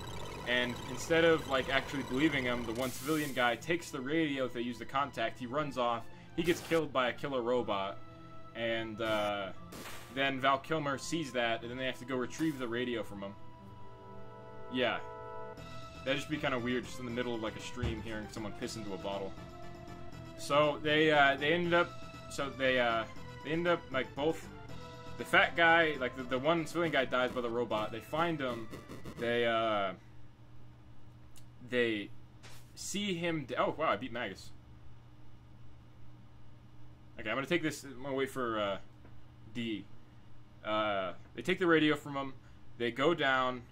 And instead of like actually believing him, the one civilian guy takes the radio if they use the contact. He runs off. He gets killed by a killer robot, and then Val Kilmer sees that, and then they have to go retrieve the radio from him. Yeah. That'd just be kind of weird, just in the middle of like a stream, hearing someone piss into a bottle. So they ended up like both the fat guy, like the one civilian guy dies by the robot. They find him. They see him. Oh wow! I beat Magus. Okay, I'm gonna take this. I'm gonna wait for D. They take the radio from him. They go down.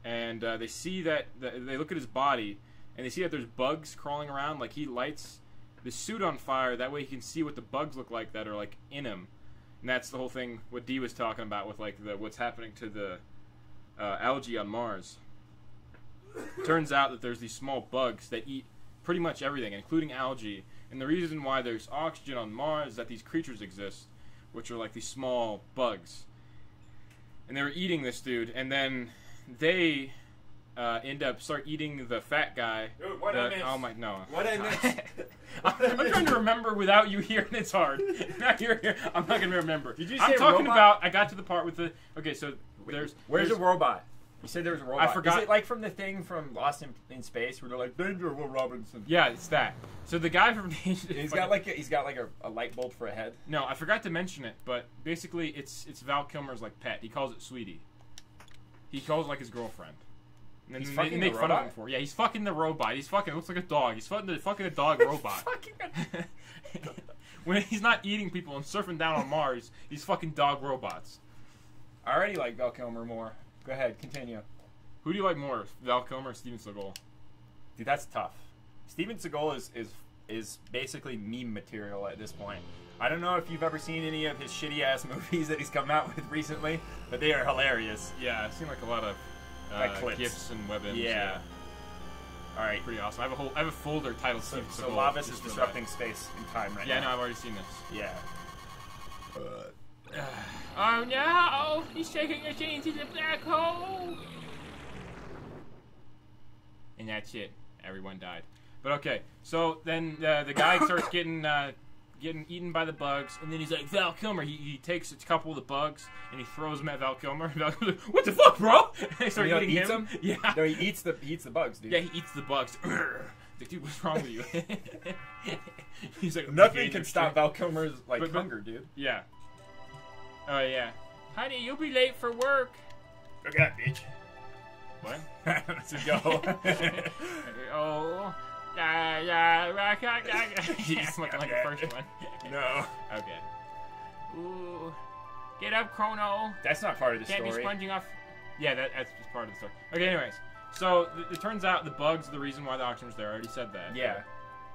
And they see that they look at his body, and they see that there's bugs crawling around. Like he lights the suit on fire, that way he can see what the bugs look like that are like in him. And that's the whole thing what Dee was talking about with like what's happening to the algae on Mars. Turns out that there's these small bugs that eat pretty much everything, including algae. And the reason why there's oxygen on Mars is that these creatures exist, which are like these small bugs. And they were eating this dude, and then they start eating the fat guy. Dude, what I missed? Oh my, no. What I missed? I'm trying to remember without you here, and it's hard. Now you're here, I'm not gonna remember. Did you I'm say talking robot? about. I got to the part with the. Okay, so Where's the robot? You said there was a robot. I forgot. Is it like from the thing from Lost in Space where they're like, Danger, Will Robinson? Yeah, it's that. So the guy from He's got like a light bulb for a head. No, I forgot to mention it, but basically it's Val Kilmer's like pet. He calls it Sweetie. He calls it like his girlfriend. And He's then fucking they make the fun of robot? him for it. Yeah, he's fucking the robot. He's fucking looks like a dog. He's fucking a dog robot. When he's not eating people and surfing down on Mars, he's fucking dog robots. I already like Val Kilmer more. Go ahead, continue. Who do you like more, Val Kilmer or Steven Seagal? Dude, that's tough. Steven Seagal is basically meme material at this point. I don't know if you've ever seen any of his shitty ass movies that he's come out with recently, but they are hilarious. Yeah, I've seen like a lot of clips. GIFs and web-ins. Yeah. All right. Pretty awesome. I have a folder titled So Steven Seagal. Lavis is just for disrupting space and time right that. Yeah, now. no, I've already seen this. Yeah. Oh no! He's taking us into the black hole! And that's it. Everyone died. But okay, so then the guy starts getting eaten by the bugs, and then he's like, Val Kilmer. He takes a couple of the bugs, and he throws them at Val Kilmer. Val Kilmer's like, what the fuck, bro? And they start eating eats him. them? Yeah. No, he eats the bugs, dude. Yeah, he eats the bugs. Like, dude, what's wrong with you? He's like, Nothing can stop Val Kilmer's But- hunger, dude. Yeah. Oh yeah. Honey, you'll be late for work. Look at that, bitch. What? Let's go. Oh. Yeah. He's like the first one. No. Okay. Ooh. Get up, Chrono. That's not part of the Can't be story. sponging off. Yeah, that's just part of the story. Okay, anyways. So, it turns out the bugs are the reason why the oxygen was there. I already said that. Yeah.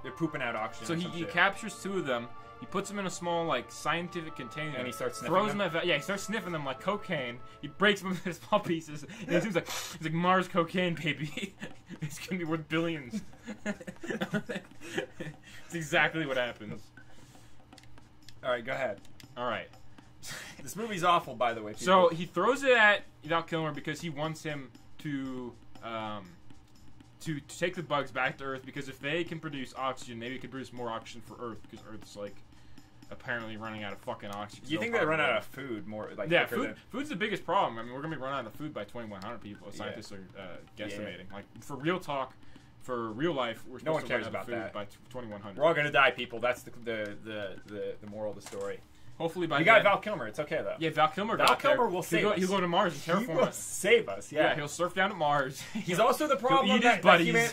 They're pooping out oxygen. So or he some shit. captures 2 of them. He puts them in a small, like, scientific container. And he starts sniffing throws them? them at, yeah, he starts sniffing them like cocaine. He breaks them into small pieces. And he's like Mars cocaine, baby. It's gonna be worth billions. It's exactly what happens. All right, go ahead. All right. This movie's awful, by the way. People. So he throws it at Val Kilmer because he wants him to take the bugs back to Earth, because if they can produce oxygen, maybe it can produce more oxygen for Earth, because Earth's like apparently running out of fucking oxygen. You think they run out of food more? Like Yeah, quicker food's the biggest problem. I mean, we're gonna be running out of food by 2,100 people. Scientists are guesstimating. Like, for real talk, for real life, we're No one supposed to cares run out of about food that. by 2,100. We're all gonna die, people. That's the moral of the story. Hopefully by You then. got Val Kilmer. It's okay though. Yeah, Val Kilmer. Val got there. Kilmer will save us. He'll go to Mars and He terraform will us. save us. Yeah, Yeah. he'll surf down to Mars. He's also the problem. He'll eat his buddies.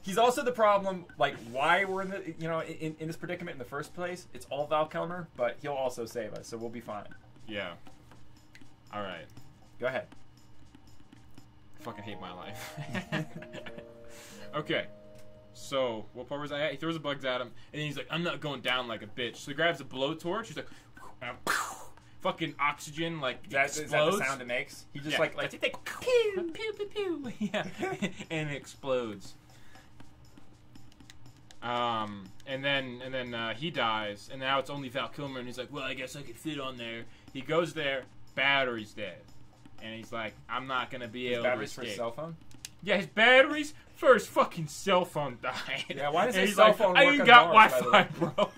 He's also the problem. Like, why we're in the in this predicament in the first place. It's all Val Kilmer, but he'll also save us, so we'll be fine. Yeah. All right. Go ahead. I fucking hate my life. Okay. So, what part was I at? He throws the bugs at him, and then he's like, I'm not going down like a bitch. So he grabs a blowtorch. He's like, fucking oxygen, like, explodes. Is that the sound it makes? He just like pew, pew, pew, pew. Yeah. And it explodes. And then he dies, and now it's only Val Kilmer, and he's like, well, I guess I could fit on there. He goes there, battery's dead. And he's like, I'm not going to be able to batteries for escape. his cell phone. Yeah, his batteries for his fucking cell phone died. Yeah, why does and his he's cell like, phone I work ain't on got Mars, by the Wi-Fi, bro.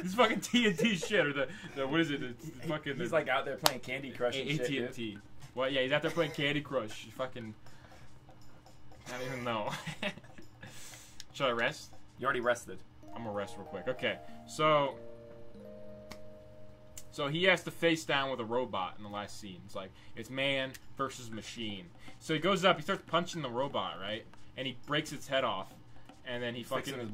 This fucking TNT shit, or the what is it? The fucking. He's like out there playing Candy Crush and shit, dude. AT&T. Well, yeah, he's out there playing Candy Crush. Fucking. I don't even know. Should I rest? You already rested. I'm gonna rest real quick. Okay, so he has to face down with a robot in the last scene. It's like, it's man versus machine. So he goes up, he starts punching the robot, right? And he breaks its head off. And then he Sticks fucking, in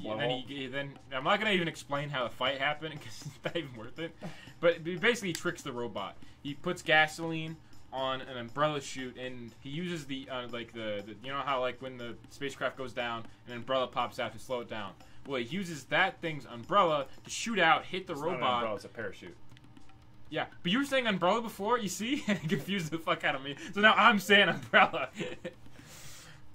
his and then I'm not gonna even explain how the fight happened because it's not even worth it. But basically, he tricks the robot. He puts gasoline on an umbrella chute, and he uses the like the you know how like when the spacecraft goes down, an umbrella pops out to slow it down. Well, he uses that thing's umbrella to shoot out, hit the It's robot. not an umbrella, it's a parachute. Yeah, but you were saying umbrella before, you see? It confused the fuck out of me. So now I'm saying umbrella.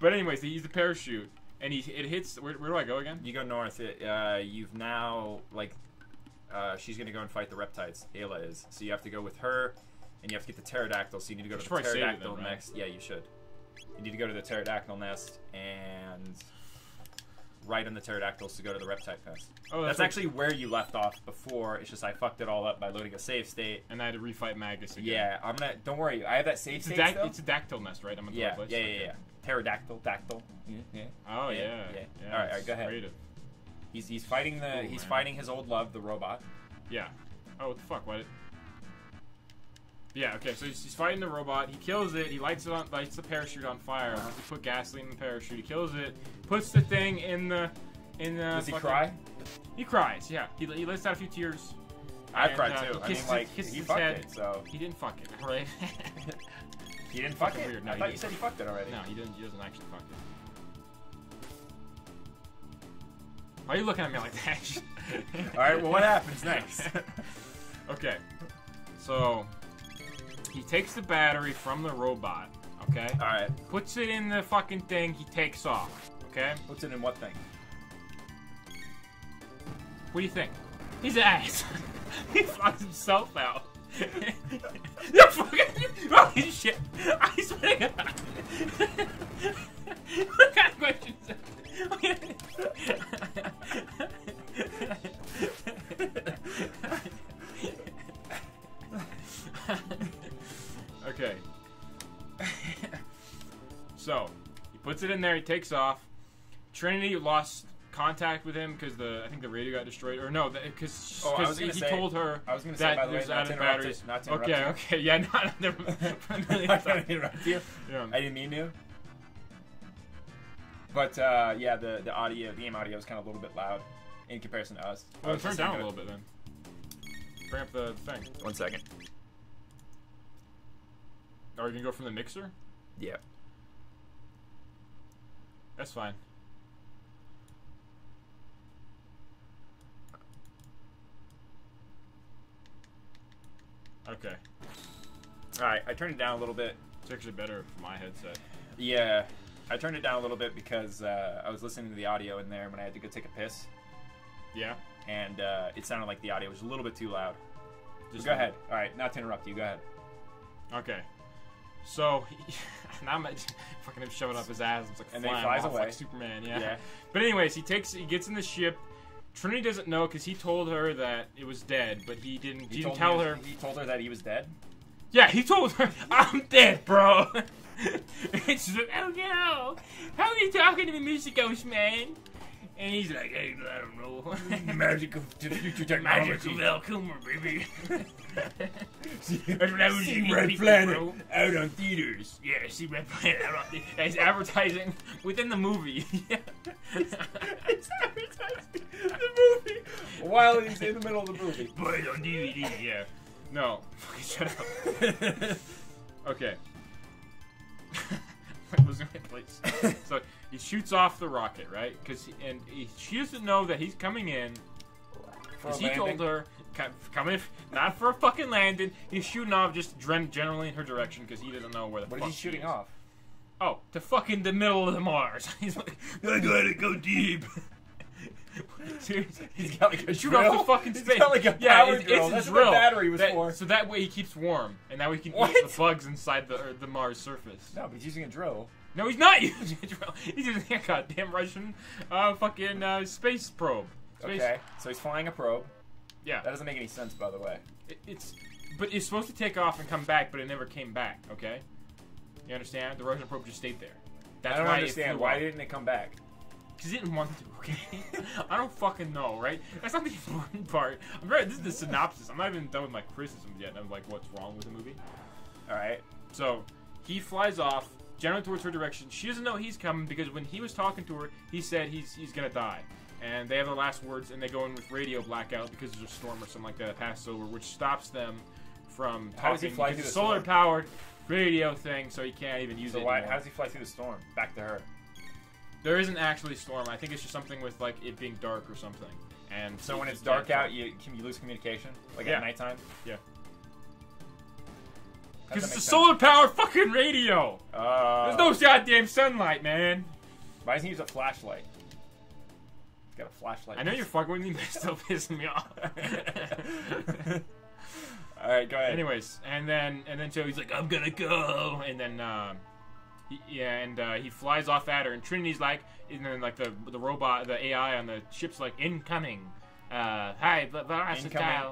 But anyways, he used the parachute. and it hits. Where do I go again? You go north. You've now she's gonna go and fight the Reptides. Ayla is. So you have to go with her, and you have to get the pterodactyl. So you need to go to the pterodactyl nest. Yeah, you should. You need to go to the pterodactyl nest and right on the pterodactyls to go to the Reptide nest. Oh, that's actually where you left off before. It's just I fucked it all up by loading a save state. And I had to refight Magus again. Yeah, I'm gonna. Don't worry, I have that save state still. It's a dactyl nest, right? I'm yeah, yeah. Pterodactyl, dactyl. Yeah. Oh yeah. All right, go ahead. Creative. He's fighting fighting his old love, the robot. Yeah. Oh, what the fuck? What? Yeah. Okay. So he's fighting the robot. He kills it. He lights the parachute on fire. He put gasoline in the parachute. He kills it. Puts the thing in the. Does he cry? He cries. Yeah. He lets out a few tears. I cried too. I mean, like he fucked it. So he didn't fuck it, right? He didn't fuck it? Weird. No, I thought you said he fucked it already. No, he didn't. He doesn't actually fuck it. Why are you looking at me like that? Alright, well, what happens next? Okay. So, he takes the battery from the robot, okay? Alright. Puts it in the fucking thing, he takes off, okay? Puts it in what thing? What do you think? His ass. He fucks himself out. You're fucking holy shit! I swear to God. What kind of question is that? Okay. So he puts it in there. He takes off. Trinity lost contact with him because I think the radio got destroyed, or no, because he told her that there's out of batteries. Okay, yeah, not to interrupt you. Yeah. I didn't mean to. But yeah, the audio, the game audio is kind of a little bit loud in comparison to us. Well, turn down a little bit then. Bring up the thing. 1 second. Are you gonna go from the mixer? Yeah. That's fine. Okay. Alright, I turned it down a little bit. It's actually better for my headset. Yeah. I turned it down a little bit because I was listening to the audio in there when I had to go take a piss. Yeah? And it sounded like the audio was a little bit too loud. Go ahead. Alright, not to interrupt you. Go ahead. Okay. So, now I'm fucking him shoving up his ass. It's like and then he flies away. Like Superman, yeah. But anyways, he gets in the ship. Trinity doesn't know because he told her that it was dead, but he didn't tell her. He told her that he was dead? Yeah, he told her, I'm dead, bro. It's like, oh no, how are you talking to me, Mr. Ghost Man? And he's like, hey, I don't know. Magical future technology. Magical Valcoomer, baby. That's what I was seeing Red Planet out on theaters. Yeah, see Red Planet out on theaters. It's advertising within the movie. It's advertising the movie while he's in the middle of the movie. But on DVD, yeah. No. Shut up. Okay. I'm losing my place. So he shoots off the rocket, right? She doesn't know that he's coming in. Because he told her, coming not for a fucking landing. He's shooting off just generally in her direction because he doesn't know where the fuck What is he shooting off? Oh, to fucking the middle of the Mars. He's like, I gotta go deep. Seriously, he's got like a shoot drill? off the fucking space. He's got like a power drill. It's That's a drill. what the battery was for. So that way he keeps warm, and that way he can eat the bugs inside the Mars surface. No, but he's using a drill. No, he's not using a drill. He's using a goddamn Russian fucking space probe. Okay, so he's flying a probe. Yeah. That doesn't make any sense, by the way. But it's supposed to take off and come back, but it never came back, okay? You understand? The Russian probe just stayed there. That's I don't understand. Why didn't it come back? Because he didn't want to, okay? I don't fucking know, right? That's not the important part. This is the synopsis. I'm not even done with my criticism yet of like what's wrong with the movie. Alright. So, he flies off, generally towards her direction. She doesn't know he's coming because when he was talking to her, he said he's gonna die. And they have the last words, and they go in with radio blackout because there's a storm or something like that passes over, which stops them from talking. How does he fly through the storm? Solar-powered radio thing, so he can't even use it anymore. How does he fly through the storm? Back to her. There isn't actually a storm. I think it's just something with like it being dark or something. And so when it's dark out, you lose communication, like at nighttime. Yeah. Because it's a solar-powered fucking radio. There's no goddamn sunlight, man. Why doesn't he use a flashlight? He's got a flashlight. I know you're fucking with me, but it's still pissing me off. All right, go ahead. Anyways, and then Joey's like, I'm gonna go, and then he flies off at her, and Trinity's like, and then like the robot, the AI on the ship's like, incoming. Hi,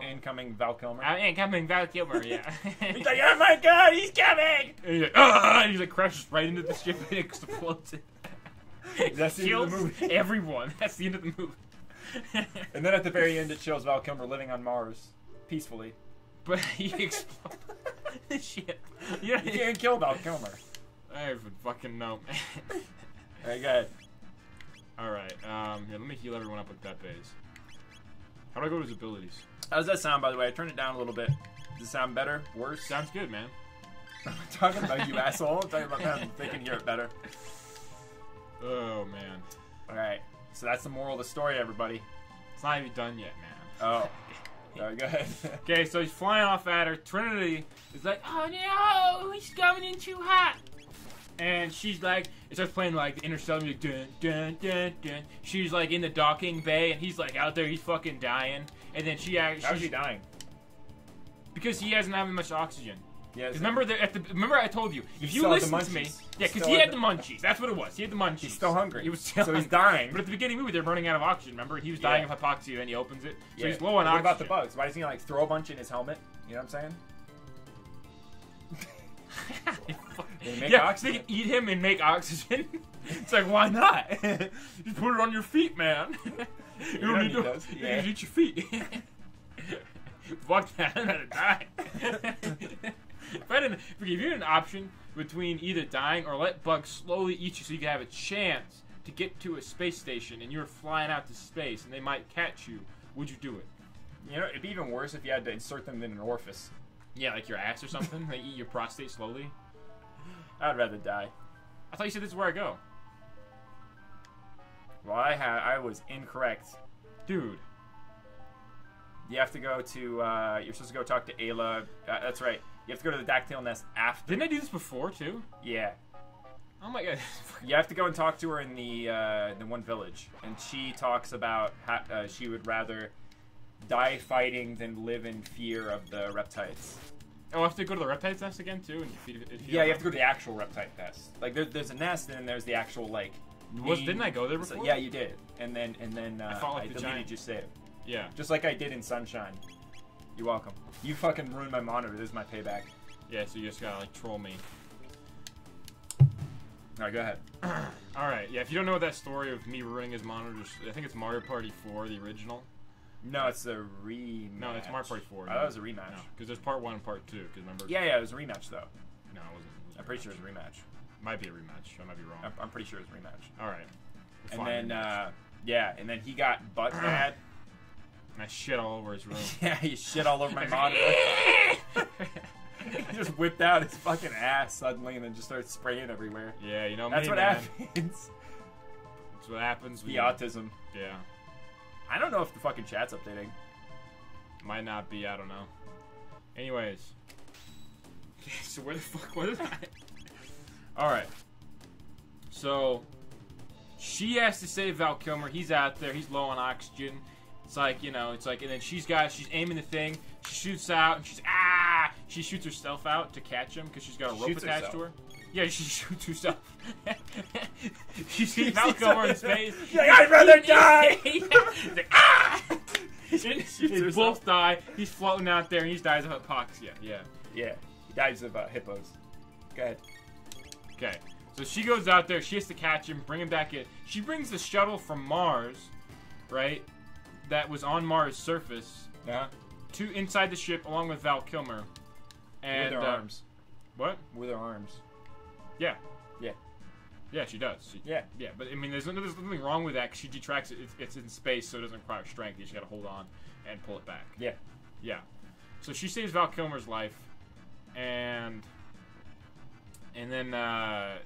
incoming Val Kilmer. Incoming Val Kilmer, yeah. He's like, oh my god, he's coming! And he's like, ah! And he's like, crashes right into the ship and explodes it. That's the end of the movie. Everyone. That's the end of the movie. And then at the very end, it shows Val Kilmer living on Mars peacefully. But he explodes the ship. You can't kill Val Kilmer. I would fucking know. Alright, go ahead. Alright, here, let me heal everyone up with that base. How do I go to his abilities? How does that sound, by the way? I turned it down a little bit. Does it sound better? Worse? Sounds good, man. I'm not talking about you, asshole. I'm talking about them. They can hear it better. Oh, man. Alright, so that's the moral of the story, everybody. It's not even done yet, man. Oh. Sorry, go ahead. Okay, so he's flying off at her. Trinity is like, oh no, he's coming in too hot. And she's like, it starts playing like the Interstellar music, dun dun dun dun. She's like in the docking bay, and he's like out there, he's fucking dying. And then she actually, how's he dying? Because he hasn't having much oxygen. Yeah. Remember remember I told you, if you listen to me, yeah, because he had the munchies. That's what it was. He had the munchies. He's still hungry. He was still so he's dying. But at the beginning of the movie, they're running out of oxygen. Remember, he was dying of hypoxia. Then he opens it, so he's low on what oxygen. What about the bugs? Why doesn't he like throw a bunch in his helmet? You know what I'm saying? They can eat him and make oxygen. It's like, why not? Just put it on your feet, man. You don't need to eat your feet. Fuck that, I'm gonna die. If we give you an option between either dying or let bugs slowly eat you so you can have a chance to get to a space station and you're flying out to space and they might catch you, would you do it? You know, it'd be even worse if you had to insert them in an orifice. Yeah, like your ass or something. They eat your prostate slowly. I'd rather die. I thought you said this is where I go. Well, I was incorrect. Dude. You have to go to, you're supposed to go talk to Ayla. That's right. You have to go to the Dactyl Nest after. Didn't I do this before, too? Yeah. Oh my god. You have to go and talk to her in the one village. And she talks about how she would rather die fighting than live in fear of the reptiles. Oh, I have to go to the reptile nest again, too? And yeah, you have to go to the actual reptile nest. Like, there's a nest, and then there's the actual, like... Didn't I go there before? Yeah, you did. And then I deleted your save. Yeah. Just like I did in Sunshine. You're welcome. You fucking ruined my monitor. This is my payback. Yeah, so you just gotta, like, troll me. Alright, go ahead. Alright, yeah, if you don't know that story of me ruining his monitor, I think it's Mario Party 4, the original. No, it's a rematch. No, it's Mario Party 4. I thought it was a rematch. No, because there's part 1 and part 2, because remember... Yeah, it was a rematch, though. No, it wasn't. I'm pretty sure it was a rematch. Might be a rematch. I might be wrong. I'm pretty sure it was a rematch. Alright. And then, yeah, and then he got butt mad. And I shit all over his room. Yeah, he shit all over my monitor. He just whipped out his fucking ass suddenly and then just started spraying everywhere. Yeah, you know That's what happens. That's what happens. The autism. Yeah. I don't know if the fucking chat's updating. Might not be, I don't know. Anyways. So where the fuck was I? Alright. So, she has to save Val Kilmer. He's out there. He's low on oxygen. It's like, you know, it's like, and then she's aiming the thing. She shoots out, and she shoots herself out to catch him because she's got a rope attached to her. Yeah, she shoots herself. She sees Val Kilmer in space. She's like, I'd rather die! He's like, They both die. He's floating out there, and he dies of hypoxia. Yeah. Yeah. He dies of hippos. Go ahead. Okay. So she goes out there. She has to catch him, bring him back in. She brings the shuttle from Mars, right? That was on Mars' surface. Yeah. To inside the ship, along with Val Kilmer. And with their arms. What? With their arms. Yeah. Yeah. Yeah, she does. Yeah. Yeah, but I mean, there's nothing wrong with that because she detracts it. It's in space, so it doesn't require strength. You just gotta hold on and pull it back. Yeah. Yeah. So she saves Val Kilmer's life, and then yeah.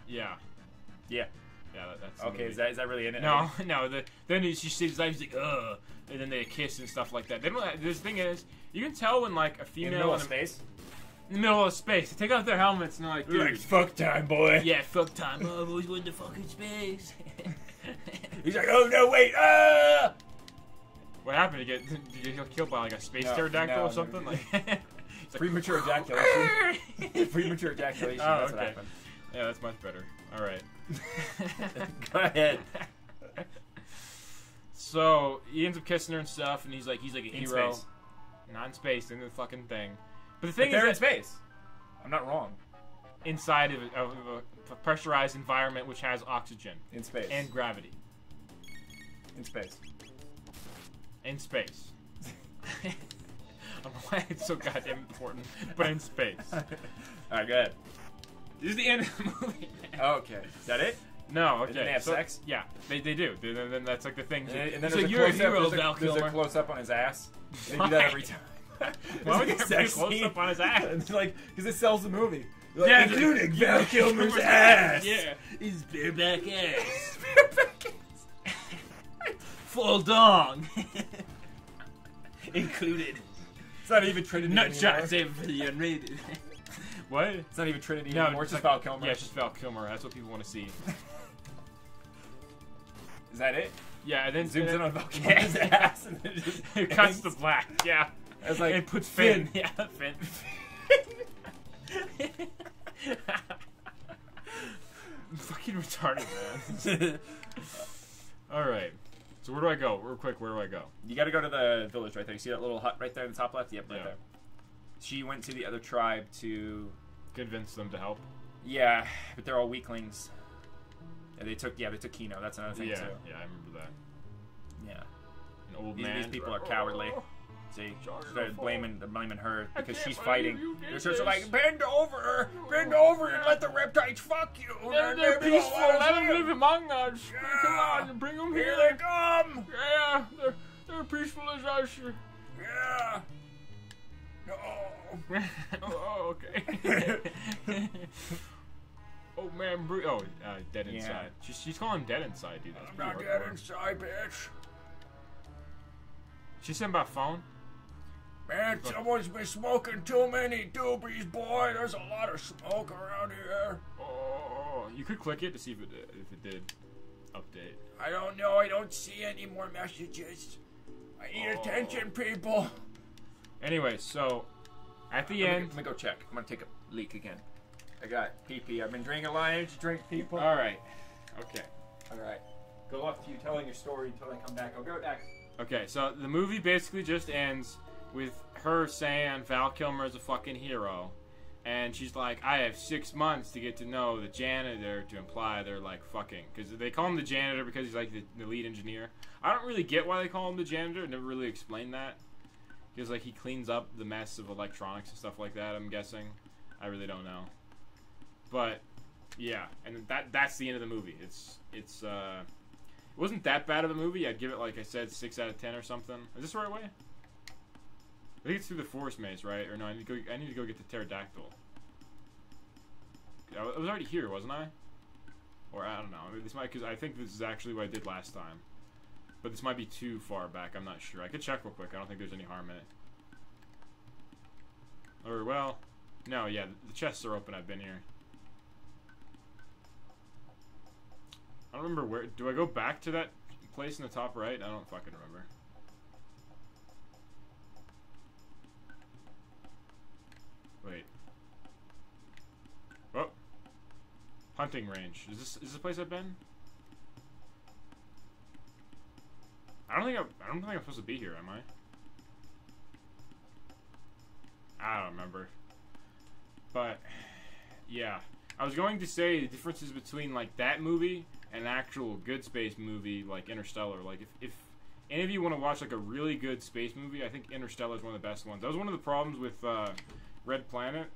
Yeah. Yeah, that's okay. Is that really in it? No, no. Then she saves his life. He's like, ugh, and then they kiss and stuff like that. They don't. This thing is, you can tell when like a female in space. in the middle of space. They take off their helmets and they're like, dude. Like, fuck time, boy. Yeah, fuck time. Oh, I've always wanted to fucking space. He's like, oh no, wait, What happened? Did you get killed by like a space pterodactyl or something? No. Like, premature ejaculation. Premature ejaculation. Oh, That's okay. what happened. Yeah, that's much better. All right. Go ahead. So he ends up kissing her and stuff, and he's like a hero. Space. Not in space, in the fucking thing. But the thing They're in is, space. I'm not wrong. inside of a pressurized environment which has oxygen In space. and gravity. In space. In space. I don't know why it's so goddamn important, but in space. Alright, go ahead. This is the end of the movie. Okay. Is that it? No, okay. And then they have sex? Yeah, they do. Then that's like the thing. And then so there's a you're a close-up, hero, there's Val a, there's a Kilmer. close-up on his ass. They do Why? that every time. Why would you It's have to sex close scene. up on his ass? It's like, because it sells the movie. Like, Yeah, including Val Kilmer's ass. Yeah, his bareback ass. Full dong. Included. It's not even Trinity Nut anymore. shots in for the unrated. What? It's not even Trinity No, anymore. It's just Val Kilmer. Yeah, it's just Val Kilmer. That's what people want to see. Is that it? Yeah, and then Zooms in on Val Yeah. Kilmer's ass and then it just it cuts to hangs. black. Yeah. It's like, it puts Finn. Finn. Yeah, Finn. Fucking retarded, man. Alright. So where do I go? Real quick, where do I go? You gotta go to the village right there. You see that little hut right there in the top left? Yep, right Yeah. there. She went to the other tribe to... Convince them to help. Yeah, but they're all weaklings. Yeah, they took Kino. That's another thing, Yeah, too. yeah, I remember that. Yeah. An old These man. people are cowardly. See? Sorry, They're no blaming her I because can't she's believe fighting. you did They're just this. like, bend over and let the reptiles fuck you. They're Maybe they'll peaceful. let us Let them live." live among us. Yeah. Come on, bring them Here here. they come. Yeah, they're peaceful as us. Yeah. No. Oh, okay. Oh man, dead Yeah. inside. She's calling him dead inside, dude. That's I'm pretty not hardcore. dead inside, bitch. She said about phone. Man, someone's been smoking too many doobies, boy. There's a lot of smoke around here. Oh, you could click it to see if it did update. I don't know. I don't see any more messages. I need attention, people. Anyway, so at the end. Let me go check. I'm gonna take a leak again. I got pee-pee. I've been drinking a lot of energy drink, people. All right. Okay. All right. Go off to you telling your story until I come back. I'll go back. Okay, so the movie basically just ends with her saying Val Kilmer is a fucking hero. And she's like, I have 6 months to get to know the janitor, to imply they're like fucking. Because they call him the janitor because he's like the lead engineer. I don't really get why they call him the janitor. Never really explained that. Because like he cleans up the mess of electronics and stuff like that, I'm guessing. I really don't know. But yeah, and that's the end of the movie. It wasn't that bad of a movie. I'd give it, like I said, 6 out of 10 or something. Is this the right way? I think it's through the forest maze, right? Or no, I need to go get the pterodactyl. I was already here, wasn't I? Or I don't know. This might, because I think this is actually what I did last time. But this might be too far back. I'm not sure. I could check real quick. I don't think there's any harm in it. Or well, no, yeah, the chests are open. I've been here. I don't remember where. Do I go back to that place in the top right? I don't fucking remember. Wait. Oh. Hunting range. Is this a place I've been? I don't think I'm supposed to be here, am I? I don't remember. But yeah. I was going to say the differences between like that movie and an actual good space movie like Interstellar. Like if any of you want to watch like a really good space movie, I think Interstellar is one of the best ones. That was one of the problems with Red Planet,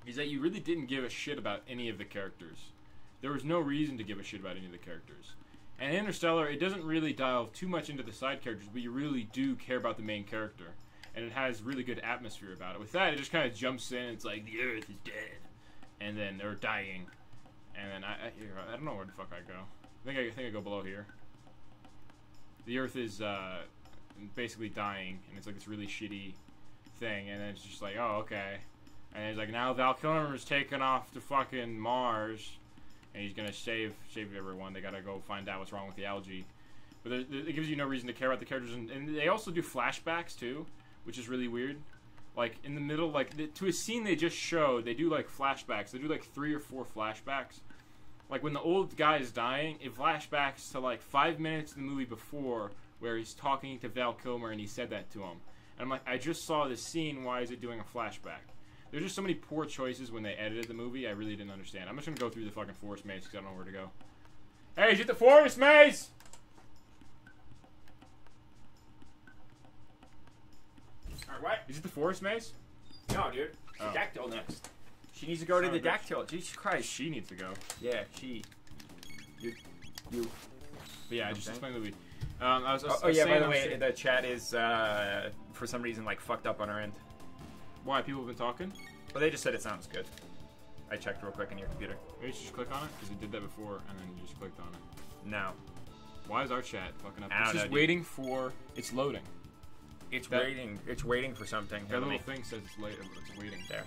is that you really didn't give a shit about any of the characters. There was no reason to give a shit about any of the characters. And Interstellar, it doesn't really dive too much into the side characters, but you really do care about the main character. And it has really good atmosphere about it. With that, it just kind of jumps in. It's like, the Earth is dead. And then they're dying. And then I don't know where the fuck I go. I think I go below here. The Earth is basically dying. And it's like this really shitty thing. And then it's just like, oh, okay. And he's like, now Val Kilmer's taken off to fucking Mars, and he's gonna save everyone. They gotta go find out what's wrong with the algae. But it gives you no reason to care about the characters, and they also do flashbacks too, which is really weird. Like in the middle, like to a scene they just showed, they do like flashbacks. They do like 3 or 4 flashbacks. Like when the old guy is dying, it flashbacks to like 5 minutes in the movie before, where he's talking to Val Kilmer and he said that to him. And I'm like, I just saw this scene. Why is it doing a flashback? There's just so many poor choices when they edited the movie. I really didn't understand. I'm just gonna go through the fucking forest maze because I don't know where to go. Hey, is it the forest maze? Alright, what? Is it the forest maze? No, dude. It's the dactyl next. She needs to go to the dactyl. Jesus Christ. She needs to go. Yeah, she. You. But yeah, I just explained the movie. I was by the way, the chat is for some reason like fucked up on our end. Why? People have been talking? Well, they just said it sounds good. I checked real quick on your computer. Maybe you should just click on it because you did that before and then you just clicked on it. No. Why is our chat fucking up? It's just waiting for it's loading. It's waiting. It's waiting for something. That little thing says it's late. It's waiting. There.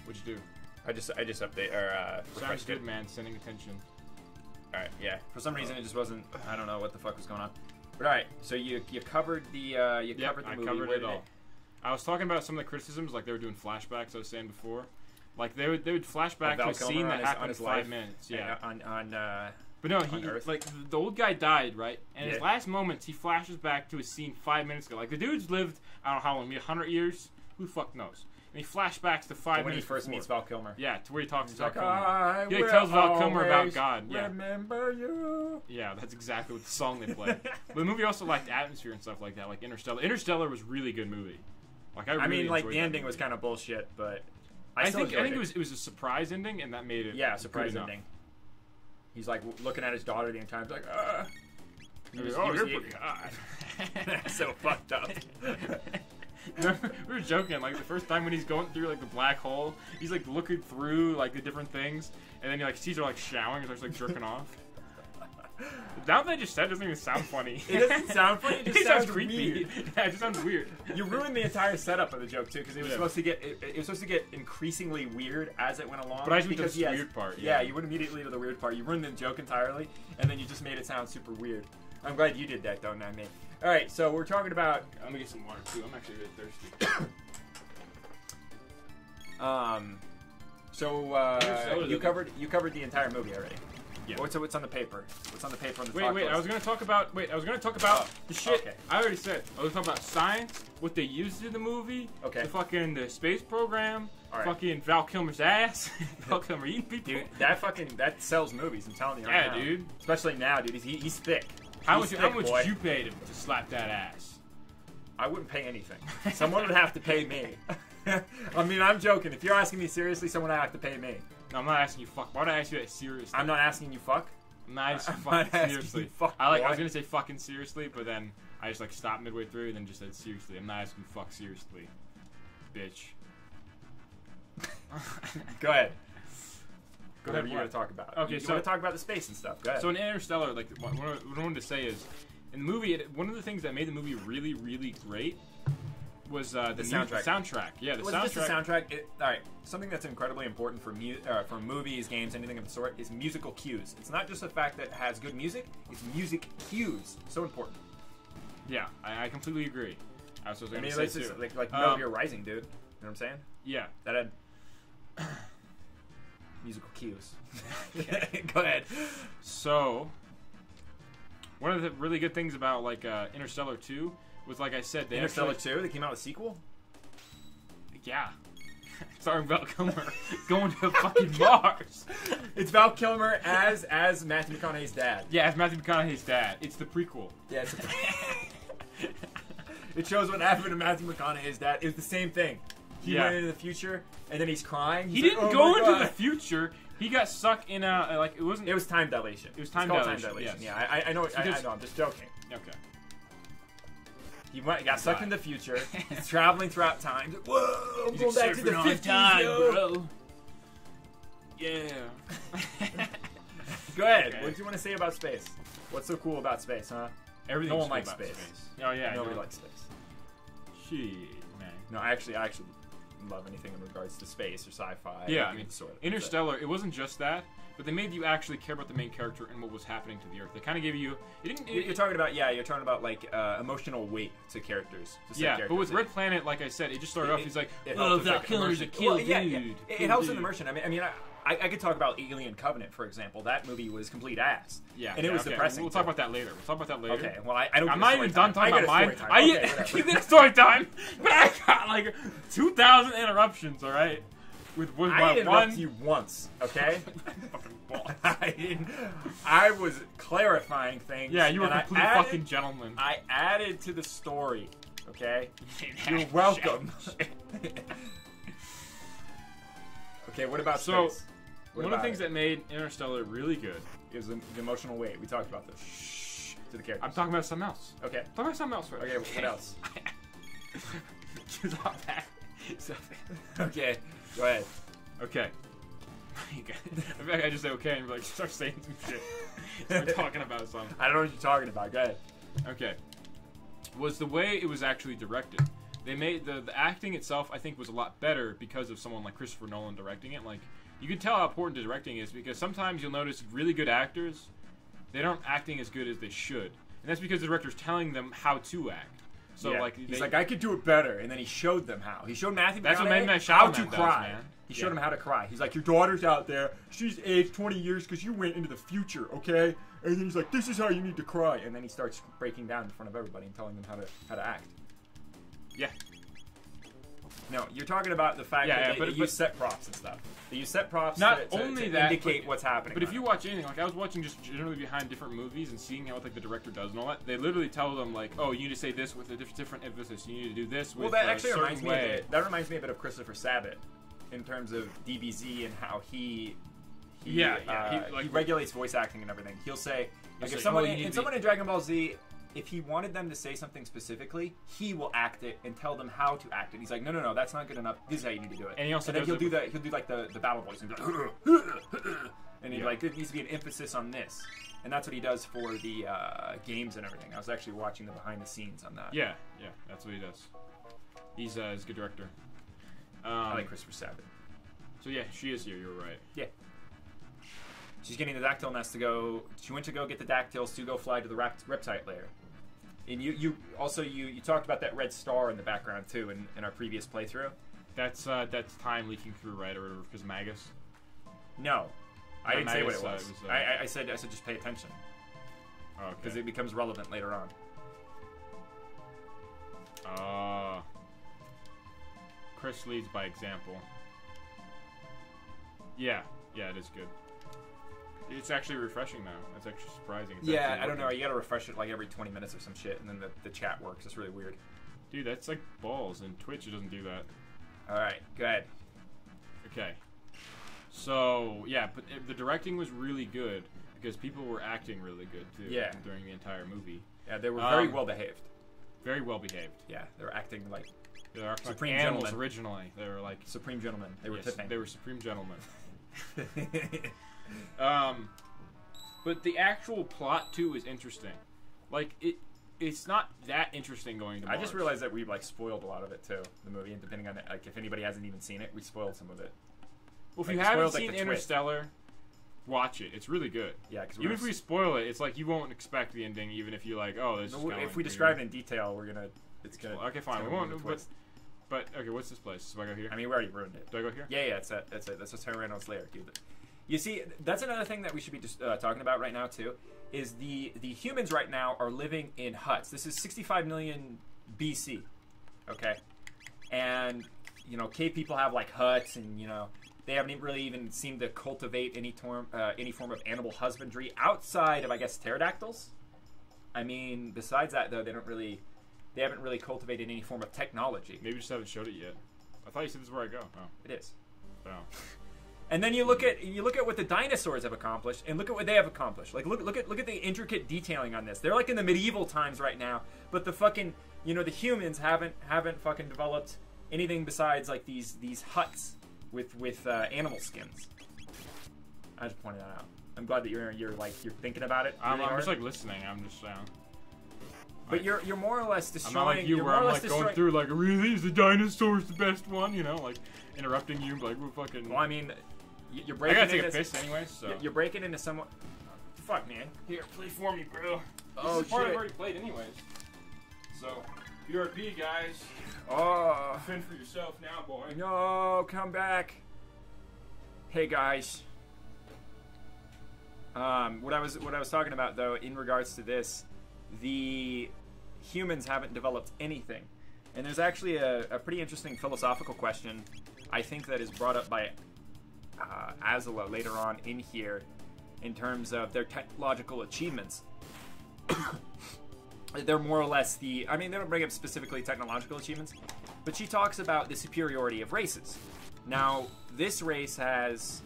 What'd you do? I just update or sounds good, man. Sending attention. All right. Yeah. For some reason, it just wasn't. I don't know what the fuck was going on. But all right. So you covered the covered the movie. I covered it all. I was talking about some of the criticisms, like they were doing flashbacks. I was saying before, like they would flashback to a scene that happened in 5 minutes. Yeah. But no, he like the old guy died, right? And his last moments, he flashes back to a scene 5 minutes ago. Like the dude's lived, I don't know how long, maybe 100 years. Who the fuck knows? And he flashbacks to 5 minutes when he first meets Val Kilmer. Yeah, to where he talks to Val like, Kilmer. He tells Val Kilmer about God. Yeah. Remember you. Yeah, that's exactly what the song they play. But the movie also lacked atmosphere and stuff like that, like Interstellar. Interstellar was a really good movie. Like I mean, like the ending was kind of bullshit, but I think it was a surprise ending, and that made it surprise ending. He's like looking at his daughter the entire time, like, you're pretty hot. That's so fucked up. We were joking, like the first time when he's going through like the black hole, he's like looking through like the different things, and then he like sees her like showering and starts like jerking off. Now that I just said, it doesn't even sound funny. It doesn't sound funny. It just sounds creepy. Weird. Yeah, it just sounds weird. You ruined the entire setup of the joke too, because it was supposed to get it was supposed to get increasingly weird as it went along. But I just went to the weird part. Yeah, you went immediately to the weird part. You ruined the joke entirely, and then you just made it sound super weird. I'm glad you did that, though, not me. All right, so we're talking about. Let me get some water too. I'm actually really thirsty. So you covered the entire movie already. Yeah. What's on the paper? What's on the paper on the top? Wait. I was gonna talk about the shit. Okay. I already said. I was talking about science, what they used in the movie. Okay. The space program. All right. Fucking Val Kilmer's ass. Val Kilmer eating people. Dude, that sells movies. I'm telling you right now. Yeah, dude. Especially now, dude. He's thick. How much would you pay to slap that ass? I wouldn't pay anything. Someone would have to pay me. I mean, I'm joking. If you're asking me seriously, someone would have to pay me. No, I'm not asking you fuck. Why would I ask you that seriously? I'm not asking you fuck. I'm not asking fucking seriously. I was gonna say fucking seriously, but then I just like stopped midway through and then just said seriously. I'm not asking you fuck seriously, bitch. Go ahead. Whatever you want to talk about. Okay, you want to talk about the space and stuff. Go ahead. So in Interstellar, like what I wanted to say is, in the movie, one of the things that made the movie really, really great was the soundtrack. Yeah, the soundtrack. Just the soundtrack. All right, something that's incredibly important for movies, games, anything of the sort is musical cues. It's not just the fact that it has good music; it's music cues. So important. Yeah, I completely agree. I was going to say too. Like Metal Gear Rising, dude. You know what I'm saying? Yeah. That had musical cues. Go ahead. So, one of the really good things about like Interstellar 2 was, like I said, Interstellar 2. They came out with a sequel. Yeah. Starring Val Kilmer going to fucking Mars. It's Val Kilmer as Matthew McConaughey's dad. Yeah, as Matthew McConaughey's dad. It's the prequel. Yeah, it's it shows what happened to Matthew McConaughey's dad. It was the same thing. He went into the future, and then he's crying. He didn't go into the future. He got stuck in a like it wasn't. It was time dilation. It was time dilation. Yes. Yeah, I know. I know. I'm just joking. Okay. He got sucked in the future. He's traveling throughout time. Like, whoa! I'm going back to the 50s, time, bro. Yeah. Go ahead. Okay. What do you want to say about space? What's so cool about space, huh? Everything. No one likes space. Oh yeah. Nobody likes space. Shit, man. No, actually, love anything in regards to space or sci-fi. Yeah, I mean, sort of. Interstellar, it wasn't just that, but they made you actually care about the main character and what was happening to the Earth. They kind of gave you... You're talking about like emotional weight to characters. Yeah, but with Red Planet, like I said, it just started off, he's like, oh, that killer's a kill dude. Yeah. It helps in immersion. I mean, I could talk about Alien Covenant, for example. That movie was complete ass. Yeah, and it was depressing. We'll talk about that later. Okay, well, I don't. I'm not even done talking about mine. Okay, you get a story time, but I got like 2,000 interruptions. All right, with I interrupted you once. Okay. I was clarifying things. Yeah, you were a complete fucking gentleman. I added to the story. Okay. You're welcome. Okay, what about space? One of the things that made Interstellar really good is the emotional weight. We talked about this. Shh. To the characters. I'm talking about something else. Okay. Talk about something else first. Okay, what else? Stop that. Okay, go ahead. Okay. I feel like I just say okay and like start saying some shit. Start talking about something. I don't know what you're talking about. Go ahead. Okay. Was the way it was actually directed. They made the acting itself, I think, was a lot better because of someone like Christopher Nolan directing it. Like, you can tell how important the directing is because sometimes you'll notice really good actors, they aren't acting as good as they should, and that's because the director's telling them how to act. So yeah. like he's like, I could do it better, and then he showed them how. He showed Matthew That's what McConaughey how to cry. Man. He showed him how to cry. He's like, your daughter's out there. She's aged 20 years because you went into the future, okay? And then he's like, this is how you need to cry. And then he starts breaking down in front of everybody and telling them how to act. Yeah. No, you're talking about the fact that they use set props and stuff. They use set props to indicate what's happening. But if you watch anything, like I was watching just generally behind different movies and seeing how like the director does and all that, they literally tell them like, oh, you need to say this with a different emphasis. You need to do this with that actually reminds me a bit of Christopher Sabat in terms of DBZ and how he regulates voice acting and everything. He'll say, like, if someone in Dragon Ball Z, if he wanted them to say something specifically, he will act it and tell them how to act it. He's like, no, that's not good enough. This is how you need to do it. And he also he'll do like the battle voice and he's like, there needs to be an emphasis on this. And that's what he does for the games and everything. I was actually watching the behind the scenes on that. Yeah, that's what he does. He's a good director. I like Christopher Sabat. So yeah, she is here. You're right. Yeah. She's getting the dactyl nest to go. She went to go get the dactyls to go fly to the reptile lair. And you talked about that red star in the background too in our previous playthrough. That's time leaking through, right, or because Magus? No, I didn't say what it was. I said just pay attention. Oh, okay. Because it becomes relevant later on. Chris leads by example. Yeah, it is good. It's actually refreshing now. That's actually surprising. I don't know. You gotta refresh it like every 20 minutes or some shit, and then the chat works. It's really weird. Dude, that's like balls, and Twitch doesn't do that. Alright, go ahead. Okay. So, yeah, but the directing was really good, because people were acting really good, too, during the entire movie. Yeah, they were very well behaved. Very well behaved. Yeah, they were acting like supreme animals gentlemen. Originally. They were like... Supreme gentlemen. They were tipping. They were supreme gentlemen. But the actual plot too is interesting. Like it's not that interesting going to Mars. I just realized that we like spoiled a lot of it too, the movie, and depending on like if anybody hasn't even seen it, we spoiled some of it. Well, if you haven't seen Interstellar, watch it. It's really good. Yeah, because even if we spoil it, it's like you won't expect the ending, even if you like, oh, this is going. If we describe it in detail, it's gonna. Okay, fine. We won't. But okay, what's this place? Do I go here? I mean, we already ruined it. Do I go here? Yeah, that's it. That's a Tyranno's lair, dude. You see, that's another thing that we should be just talking about right now too. Is the humans right now are living in huts. This is 65 million BC, okay, and cave people have like huts, and they haven't really even seemed to cultivate any form of animal husbandry outside of, I guess, pterodactyls. I mean, besides that though, they haven't really cultivated any form of technology. Maybe we just haven't showed it yet. I thought you said this is where I go. Oh, it is. Oh. And then you look at what the dinosaurs have accomplished, and look at what they have accomplished. Like look at the intricate detailing on this. They're like in the medieval times right now, but the fucking the humans haven't fucking developed anything besides like these huts with animal skins. I just pointed that out. I'm glad that you're thinking about it. I'm just like listening. I'm just But you're more or less destroying. I'm not like you, where I'm like going through like, really, is the dinosaur's the best one? You know, like interrupting you, like we're fucking. Well, I mean, you're breaking. I gotta take a piss anyway, so. You're breaking into someone. Fuck, man. Here, play for me, bro. Oh, this is part I've already played anyways. So, BRP, guys. Oh. Fend for yourself now, boy. No, come back. Hey, guys. What I was talking about, though, in regards to this, the humans haven't developed anything. And there's actually a pretty interesting philosophical question, I think, that is brought up by Azula later on in here, in terms of their technological achievements. They're more or less the... I mean, they don't bring up specifically technological achievements, but she talks about the superiority of races. Now, this race has...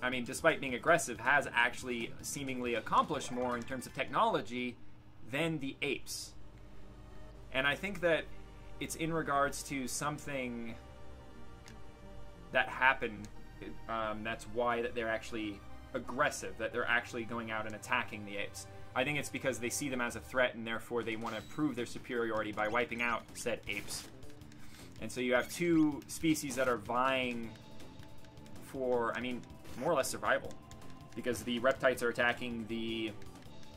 I mean, despite being aggressive, has actually seemingly accomplished more in terms of technology than the apes. And I think that it's in regards to something that happened. That's why that they're actually aggressive, that they're actually going out and attacking the apes. I think it's because they see them as a threat, and therefore they want to prove their superiority by wiping out said apes. And so you have two species that are vying for, I mean, more or less survival, because the reptites are attacking the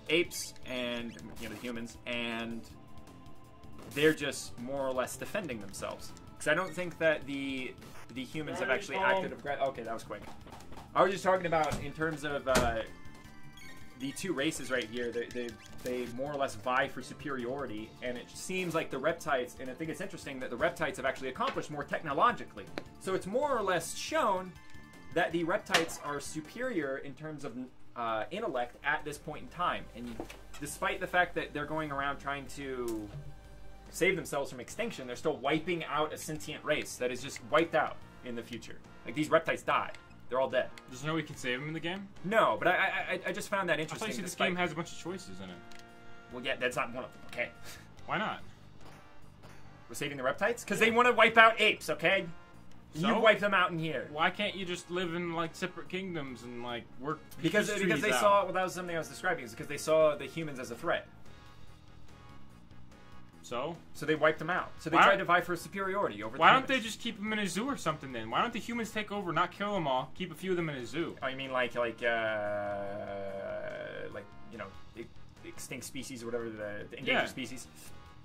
apes and, you know, the humans, and they're just more or less defending themselves. Because I don't think that the humans have actually acted aggressive. Okay, that was quick. I was just talking about in terms of the two races right here. They more or less vie for superiority, and it seems like the reptites, and I think it's interesting that the reptites have actually accomplished more technologically. So it's more or less shown that the reptites are superior in terms of intellect at this point in time. And despite the fact that they're going around trying to save themselves from extinction, they're still wiping out a sentient race that is just wiped out in the future. Like, these reptites die. They're all dead. There's no way you can save them in the game? No, but I just found that interesting. I thought you said this game has a bunch of choices in it. Well, yeah, that's not one of them, okay? Why not? We're saving the reptites? Because they want to wipe out apes, okay? So? You wipe them out in here. Why can't you just live in, like, separate kingdoms and, like, work because they out? saw, well, that was something I was describing, is because they saw the humans as a threat. So they wiped them out. So they tried to vie for superiority over the Why humans. don't they just keep them in a zoo or something then? Why don't the humans take over, not kill them all, keep a few of them in a zoo? Oh, you mean like you know, extinct species or whatever, the endangered species?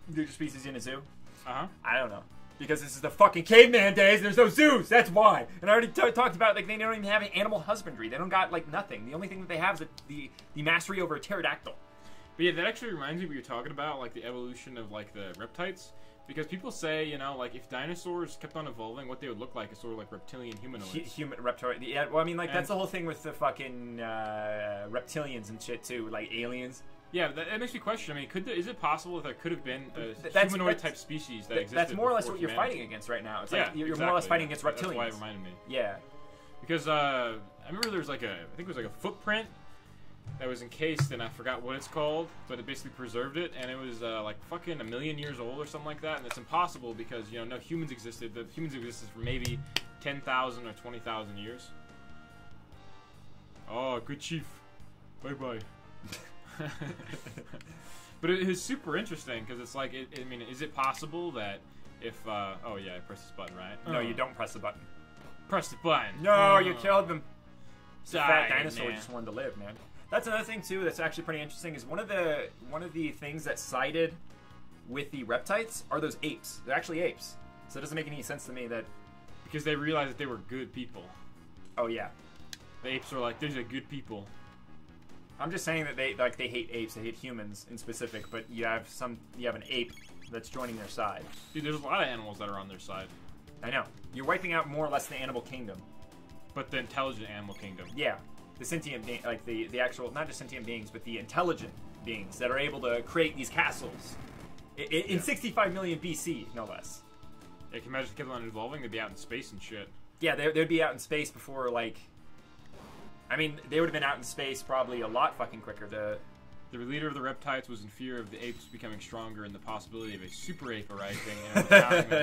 Endangered species in a zoo? Uh-huh. I don't know. Because this is the fucking caveman days, and there's no zoos. That's why. And I already talked about, like, they don't even have animal husbandry. They don't got, like, nothing. The only thing that they have is the mastery over a pterodactyl. But yeah, that actually reminds me of what you're talking about, like the evolution of like the reptites. Because people say, you know, like if dinosaurs kept on evolving, what they would look like is sort of like reptilian humanoids. Reptile. Yeah, well, I mean, like, that's the whole thing with the fucking reptilians and shit, too. Like, aliens. Yeah, that makes me question. I mean, is it possible that there could have been a humanoid-type species that existed? That's more or less what humanity? you're fighting against right now. It's yeah, like you're exactly. more or less fighting against reptilians. That's why it reminded me. Yeah. Because I remember there was like I think it was like a footprint that was encased, and I forgot what it's called, but it basically preserved it, and it was like fucking 1 million years old or something like that, and it's impossible because, you know, no humans existed. The humans existed for maybe 10,000 or 20,000 years. Oh, good chief. Bye-bye. But it is super interesting because it's like, I mean, is it possible that if, oh yeah, I pressed this button, right? No, you don't press the button. Press the button. No, you killed them. The fat Die, dinosaur man. just wanted to live, man. That's another thing too. That's actually pretty interesting. Is one of the things that sided with the reptites are those apes. They're actually apes. So it doesn't make any sense to me that because they realized that they were good people. Oh yeah. The apes are like, these are good people. I'm just saying that they hate apes. They hate humans in specific. But you have an ape that's joining their side. Dude, there's a lot of animals that are on their side. I know. You're wiping out more or less the animal kingdom. But the intelligent animal kingdom. Yeah. The sentient being, like the actual, not just sentient beings, but the intelligent beings that are able to create these castles in 65 million BC, no less. Yeah, can you imagine if they kept on evolving? They'd be out in space and shit. Yeah, they'd be out in space before, like, I mean, they would have been out in space probably a lot fucking quicker. The leader of the reptiles was in fear of the apes becoming stronger and the possibility of a super ape arriving.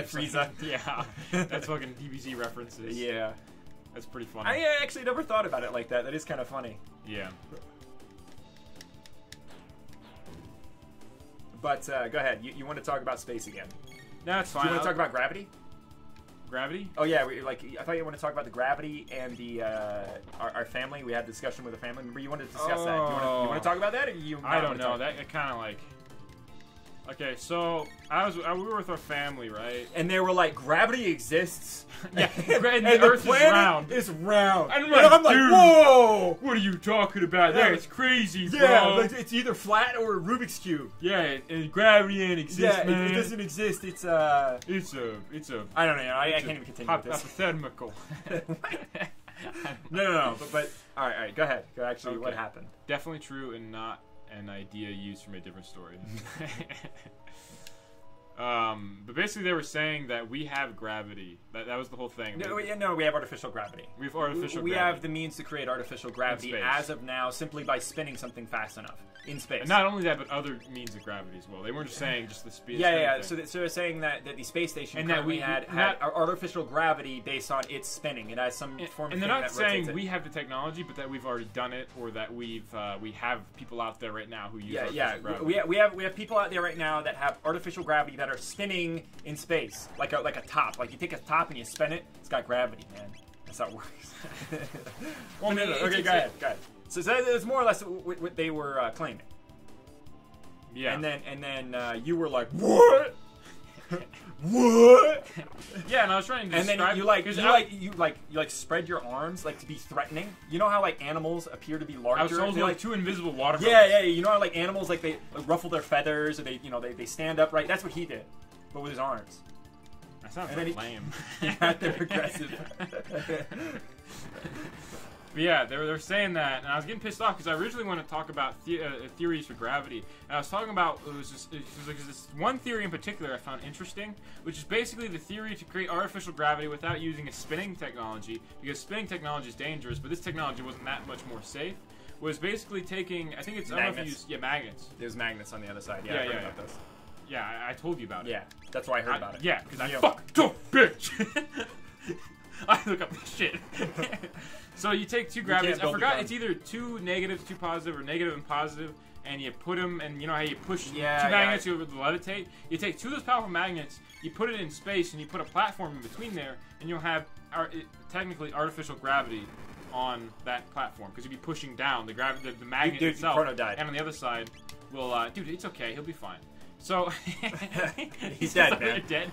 Frieza. Yeah, that's fucking DBZ references. Yeah. That's pretty funny. I actually never thought about it like that. That is kind of funny. Yeah. But go ahead. You want to talk about space again? That's Do fine. you want to talk about gravity? Gravity? Oh yeah, I thought you want to talk about the gravity and the our family. We had a discussion with a family member. You wanted to discuss that. You want to talk about that, or you? I don't know. That kind of like. Okay, so we were with our family, right? And they were like, gravity exists. Yeah, and the Earth planet is round. And I'm like, dude, whoa! What are you talking about? Yeah. That's crazy, bro. Yeah, like, it's either flat or a Rubik's cube. Yeah, and gravity ain't exist, Yeah, man. it doesn't exist. It's It's a. I don't know. I can't even continue with this. Hypothetical. No. But all right. Go ahead. Actually, Okay. what happened? Definitely true, and not an idea used from a different story. But basically, they were saying that we have gravity. That was the whole thing. No, we have artificial gravity. We have artificial We gravity. have the means to create artificial gravity space. as of now simply by spinning something fast enough in space. And not only that, but other means of gravity as well. They weren't just saying just the speed. Yeah. So they're saying that the space station And that currently we- had not- artificial gravity based on its spinning. It has some form of And thing they're not that saying rotates it. we have the technology, but that we've already done it, or that we have people out there right now who use Yeah. artificial gravity. We have people out there right now that have artificial gravity that are spinning in space, like a top. Like you take a top and you spin it, it's got gravity, man. That's how it works. Well, no, Okay, go ahead. So that's more or less what they were claiming. Yeah. And then you were like, what? What? Yeah, and I was trying to And describe. then you spread your arms like to be threatening. You know how like animals appear to be larger. I was They, like two invisible water. yeah. You know how like animals like they ruffle their feathers or they stand upright. That's what he did, but with his arms. That sounds And then like lame. They're aggressive. But yeah, they were saying that, and I was getting pissed off because I originally wanted to talk about theories for gravity. And I was talking about it was this one theory in particular I found interesting, which is basically the theory to create artificial gravity without using a spinning technology, because spinning technology is dangerous, but this technology wasn't that much more safe. Was basically taking, I think it's Magnets. magnets. There's magnets on the other side. Yeah, Yeah, I heard yeah, about yeah. those. Yeah, I told you about it. Yeah, that's why I heard about it. Yeah, because I You know. fucking bitch. I look up this shit. So you take two gravities. can't I build a forgot gun. it's either two negatives, two positive, or negative and positive, and you put them, and you know how you push two Yeah, magnets, you levitate. You take two of those powerful magnets, you put it in space, and you put a platform in between there, and you'll have technically artificial gravity on that platform because you'll be pushing down the magnet Dude, itself. Chrono died. And on the other side, will dude, it's okay, he'll be fine. So He's dead, man. Dead.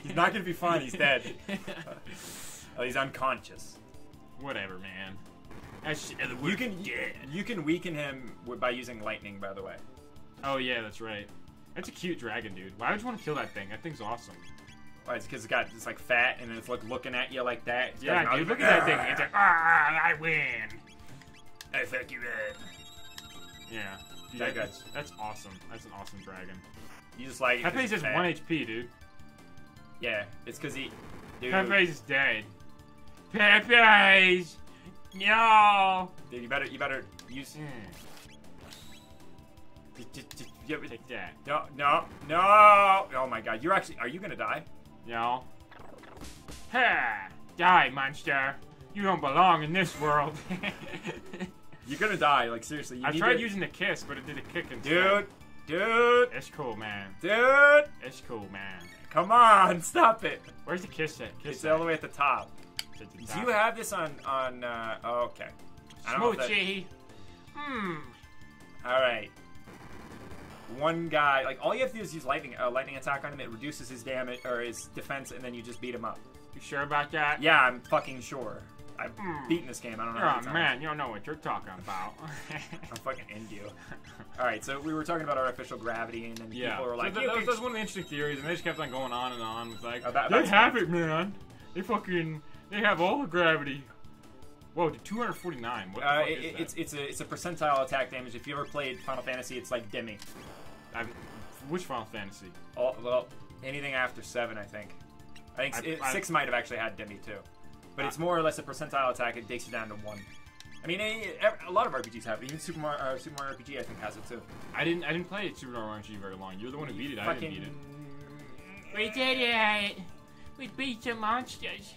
He's not gonna be fine. He's dead. Oh, he's unconscious. Whatever, man. You can weaken him by using lightning. By the way. Oh yeah, that's right. That's a cute dragon, dude. Why would you want to kill that thing? That thing's awesome. Why? It's because it's like fat and it's like looking at you like that. It's got Yeah, his dude. mouth Look at that like, thing. It's like, I win. I fuck you up. Yeah. Dude, That that's awesome. That's an awesome dragon. You just like. That thing's just fat. 1 HP, dude. Yeah, it's because he. Dude, Pepe's dead. Pepe's. No. dude, you better use. Take that. No. Oh my God, are you gonna die? No. Ha! Die, monster. You don't belong in this world. You're gonna die, like seriously. I tried using the kiss, but it did a kick instead. Dude, It's cool, man. dude, It's cool, man. come on, stop it. Where's the kiss at? Kiss It's all the way at the top. at the Do top. you have this on? Oh, okay. I don't know if that- Smoochie. All right. One guy, like all you have to do is use lightning attack on him. It reduces his damage or his defense, and then you just beat him up. You sure about that? Yeah, I'm fucking sure. I've beaten this game. I don't know. how Oh many times. man, you don't know what you're talking about. I'm fucking into you. All right, so we were talking about artificial gravity, and then Yeah. people were like, so that was one of the interesting theories, and they just kept on going on and on. It's like, About they have space. it, man. They have all the gravity. Whoa, dude, 249. What the fuck is that? it's a percentile attack damage. If you ever played Final Fantasy, it's like Demi. Which Final Fantasy? Well, anything after 7, I think. I think 6 might have actually had Demi too. But it's more or less a percentile attack. It takes you down to 1. I mean, a lot of RPGs have it. Even Super Mario RPG, I think, has it too. I didn't play Super Mario RPG very long. You're the one who beat it. I didn't beat it. We did it! We beat the monsters.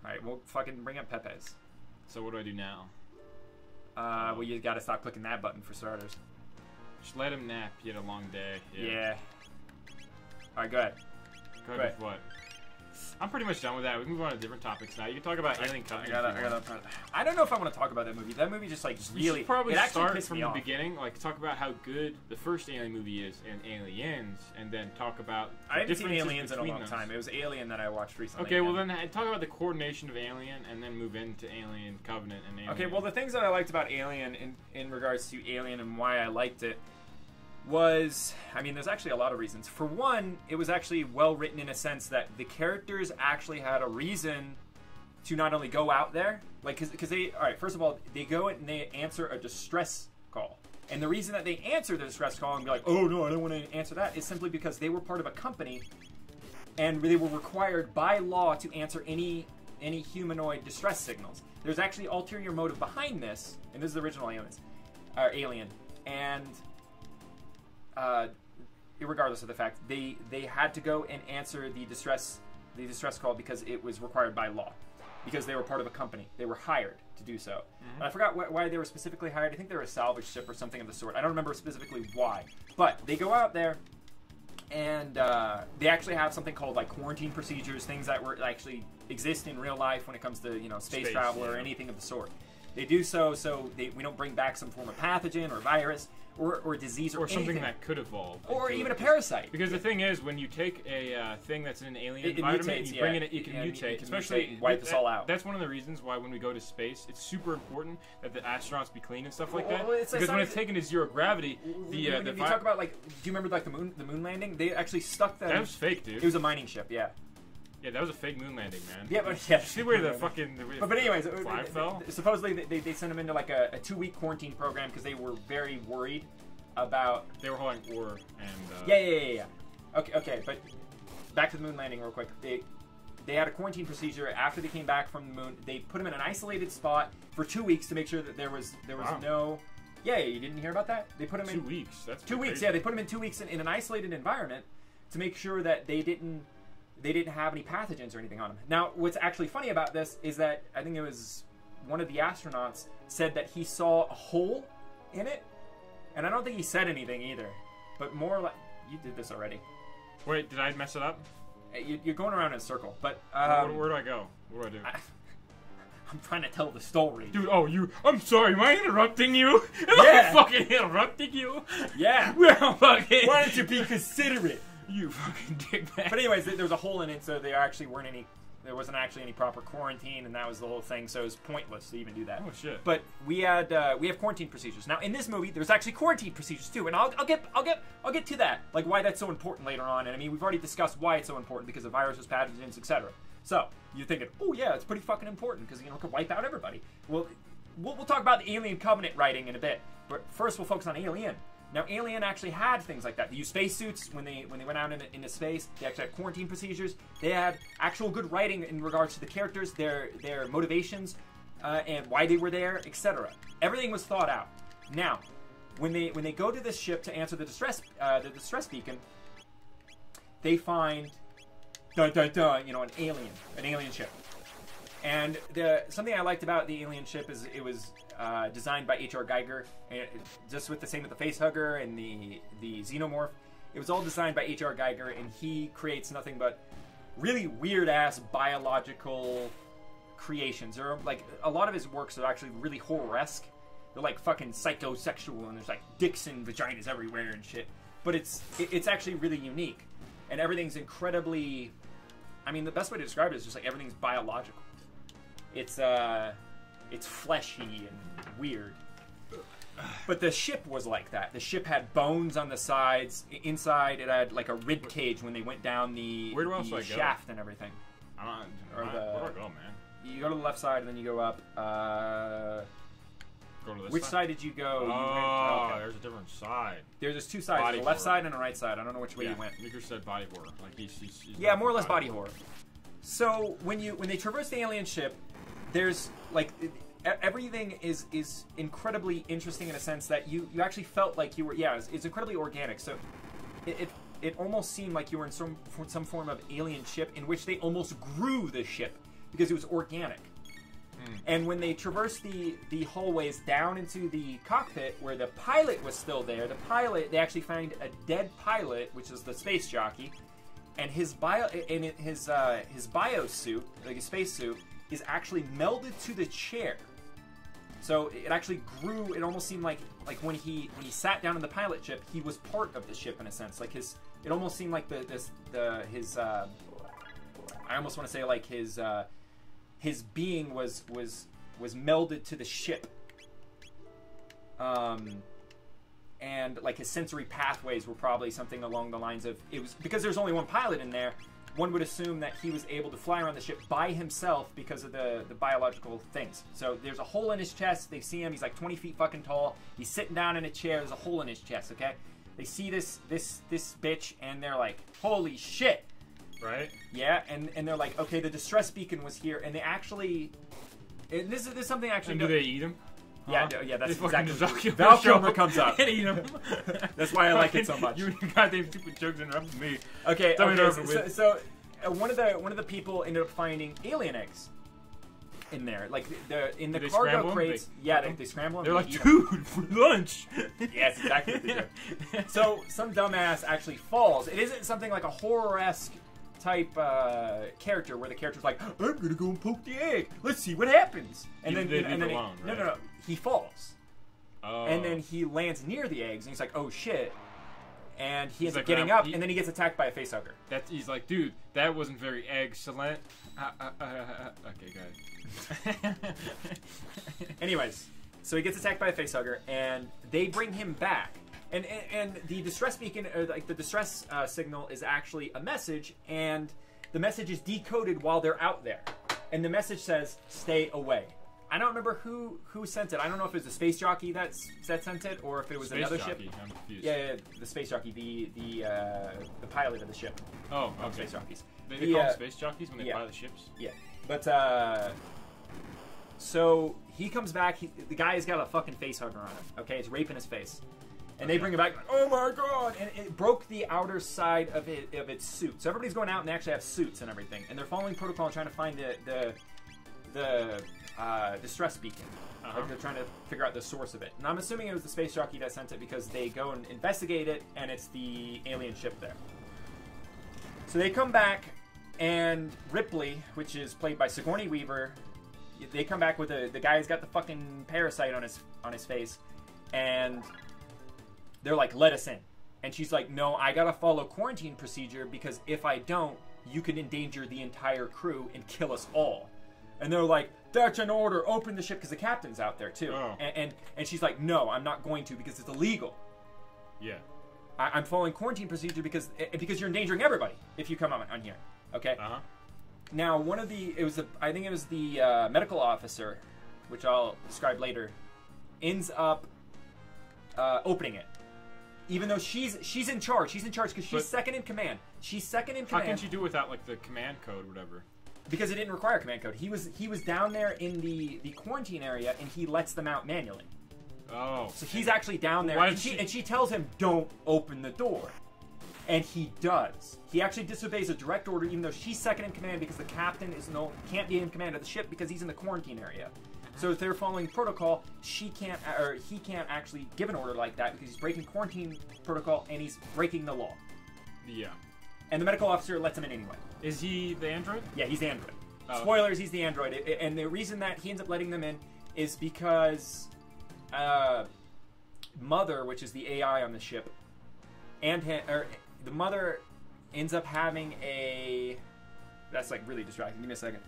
Alright, we'll fucking bring up Pepe's. So what do I do now? Well, you gotta stop clicking that button for starters. Just let him nap. He had a long day. Yeah. All right, go ahead. Go ahead with what? I'm pretty much done with that. We can move on to different topics now. You can talk about Alien Covenant. I don't know if I want to talk about that movie. That movie just like You really. should probably it actually start pissed from me the off. beginning. Like talk about how good the first Alien movie is and Aliens, and then talk about the I haven't seen differences Aliens in a between long those. time. It was Alien that I watched recently. Okay, well then talk about the coordination of Alien, and then move into Alien Covenant and Alien. Okay, well the things that I liked about Alien in regards to Alien and why I liked it was, I mean, there's actually a lot of reasons. For one, it was actually well written in a sense that the characters actually had a reason to not only go out there, like, because they, all right, first of all, they go and they answer a distress call. And the reason that they answer the distress call and be like, oh no, I don't want to answer that, is simply because they were part of a company and they were required by law to answer any humanoid distress signals. There's actually ulterior motive behind this, and this is the original Alien, and regardless of the fact, they had to go and answer the distress call because it was required by law, because they were part of a company. They were hired to do so. And I forgot why they were specifically hired. I think they were a salvage ship or something of the sort. I don't remember specifically why, but they go out there and they actually have something called like quarantine procedures, things that were actually exist in real life when it comes to space travel or anything of the sort. They do so we don't bring back some form of pathogen or virus or disease or something anything. that could evolve, Or even a parasite. Because the thing is, when you take a thing that's in an alien It environment, mutates, and you bring it, it can mutate. Especially mutate and wipe us all out. That's one of the reasons why when we go to space, it's super important that the astronauts be clean and stuff like that. Well, it's because when not- it's taken to zero gravity, when you talk about like, do you remember like the moon landing? They actually stuck them. that was fake, dude. It was a mining ship, yeah. Yeah, that was a fake moon landing, man. Yeah, but yeah. See where the fucking But anyways, flag fell? supposedly they sent them into like a 2-week quarantine program because they were very worried about. They were holding ore and. Yeah. Okay, but back to the moon landing real quick. They had a quarantine procedure after they came back from the moon. They put them in an isolated spot for 2 weeks to make sure that there was Wow. no. Yeah, you didn't hear about that? They put them 2 in weeks. That's 2 weeks. crazy. Yeah, they put them in 2 weeks in an isolated environment to make sure that they didn't have any pathogens or anything on them. Now, what's actually funny about this is that I think it was one of the astronauts said that he saw a hole in it, and I don't think he said anything either. But more like, you did this already. Wait, did I mess it up? You're going around in a circle, but Where do I go? What do I do? I'm trying to tell the story. Dude, I'm sorry, am I interrupting you? Am Yeah. I fucking interrupting you? Yeah. Well, fucking. Why don't you be considerate? You fucking dickbag. But anyways, there was a hole in it, so there wasn't actually any proper quarantine, and that was the whole thing. So it was pointless to even do that. Oh shit. But we have quarantine procedures now. In this movie, there's actually quarantine procedures too, and I'll get to that, like why that's so important later on. And I mean, we've already discussed why it's so important because of viruses, pathogens, etc. So you're thinking, oh yeah, it's pretty fucking important because it could wipe out everybody. Well, we'll talk about the Alien Covenant writing in a bit, but first we'll focus on Alien. Now, Alien actually had things like that. They used spacesuits when they went out into space. They actually had quarantine procedures. They had actual good writing in regards to the characters, their motivations, and why they were there, etc. Everything was thought out. Now, when they go to this ship to answer the distress beacon, they find an alien ship. And something I liked about the alien ship is it was designed by H.R. Geiger, and just with the same with the facehugger and the xenomorph. It was all designed by H.R. Geiger, and he creates nothing but really weird-ass biological creations. Or like a lot of his works are actually really horror-esque. They're like fucking psychosexual, and there's like dicks and vaginas everywhere and shit. But it's actually really unique, and everything's incredibly. I mean, the best way to describe it is just like everything's biological. It's fleshy and weird. But the ship was like that. The ship had bones on the sides. Inside, it had like a rib cage when they went down the shaft and everything. Where do I go, man? You go to the left side and then you go up. Go to this Which side? side did you go? Oh, there's a different side. There's two sides. Body There's a left horror. side and a right side. I don't know which way you went. Nicker said body horror. Like he's Yeah, more or less body horror. So when they traverse the alien ship, there's like everything is incredibly interesting in a sense that you actually felt like you were it's incredibly organic. So it almost seemed like you were in some form of alien ship in which they almost grew the ship because it was organic. And when they traverse the hallways down into the cockpit where the pilot was still there, they actually find a dead pilot, which is the space jockey, and his bio suit, like his space suit, is actually melded to the chair. So it actually grew. It almost seemed like when he sat down in the pilot ship, he was part of the ship in a sense. Like it almost seemed like his I almost want to say like his being was melded to the ship. And like his sensory pathways were probably something along the lines of, it was because there's only one pilot in there. One would assume that he was able to fly around the ship by himself because of the biological things. So there's a hole in his chest. They see him. He's like 20 feet fucking tall. He's sitting down in a chair. There's a hole in his chest. Okay. They see this bitch and they're like, holy shit. Right. Yeah. And they're like, okay, the distress beacon was here, and they actually. And this is something actually. And do they eat him? Yeah, yeah, that's exactly. Val Val Kilmer comes up. And eat him. That's why I like it so much. You goddamn stupid jokes interrupting me. Okay, so one of the people ended up finding alien eggs in there, like in the cargo crates. They scramble them. They're like, dude, for lunch. Yes, exactly what they do. So some dumbass actually falls. It isn't something like a horror-esque type character where the character's like, I'm gonna go and poke the egg. Let's see what happens. And then no, he falls. Oh. And then he lands near the eggs, and he's like, oh shit. And he ends up like, getting up, and then he gets attacked by a facehugger. He's like, dude, that wasn't very excellent. Okay, go ahead. Anyways, so he gets attacked by a facehugger, and they bring him back. And the distress beacon, or like the distress signal, is actually a message, and the message is decoded while they're out there. And the message says, "Stay away." I don't remember who sent it. I don't know if it was the space jockey that sent it, or if it was space another jockey. ship. I'm confused. Yeah, the space jockey, the pilot of the ship. Oh, okay. Space jockeys. They call them space jockeys when they pilot ships. Yeah, but so he comes back. The guy's got a fucking face hugger on him. Okay, it's raping his face. And they bring it back, like, oh my god! And it broke the outer side of its suit. So everybody's going out and they actually have suits and everything. And they're following protocol and trying to find the distress beacon. Like they're trying to figure out the source of it. And I'm assuming it was the space jockey that sent it because they go and investigate it, and it's the alien ship there. So they come back, and Ripley, which is played by Sigourney Weaver, they come back with the guy's got the fucking parasite on his face, and they're like, let us in. And she's like, no, I gotta follow quarantine procedure because if I don't, you could endanger the entire crew and kill us all. And they're like, that's an order, open the ship, because the captain's out there too. Oh. And she's like, no, I'm not going to because it's illegal. Yeah. I'm following quarantine procedure because you're endangering everybody if you come on here. Okay? Now, I think it was the medical officer, which I'll describe later, ends up opening it. Even though she's in charge. She's in charge because she's second in command. She's second in command. How can she do it without like the command code, whatever? Because it didn't require a command code. He was down there in the quarantine area, and he lets them out manually. Oh. So he's actually down there, and she tells him, don't open the door. And he does. He actually disobeys a direct order, even though she's second in command, because the captain can't be in command of the ship because he's in the quarantine area. So if they're following protocol, he can't actually give an order like that because he's breaking quarantine protocol and he's breaking the law. Yeah. And the medical officer lets him in anyway. Is he the android? Yeah, he's the android. Oh. Spoilers, he's the android. And the reason that he ends up letting them in is because Mother, which is the AI on the ship, and the Mother ends up having a... That's like really distracting. Give me a second.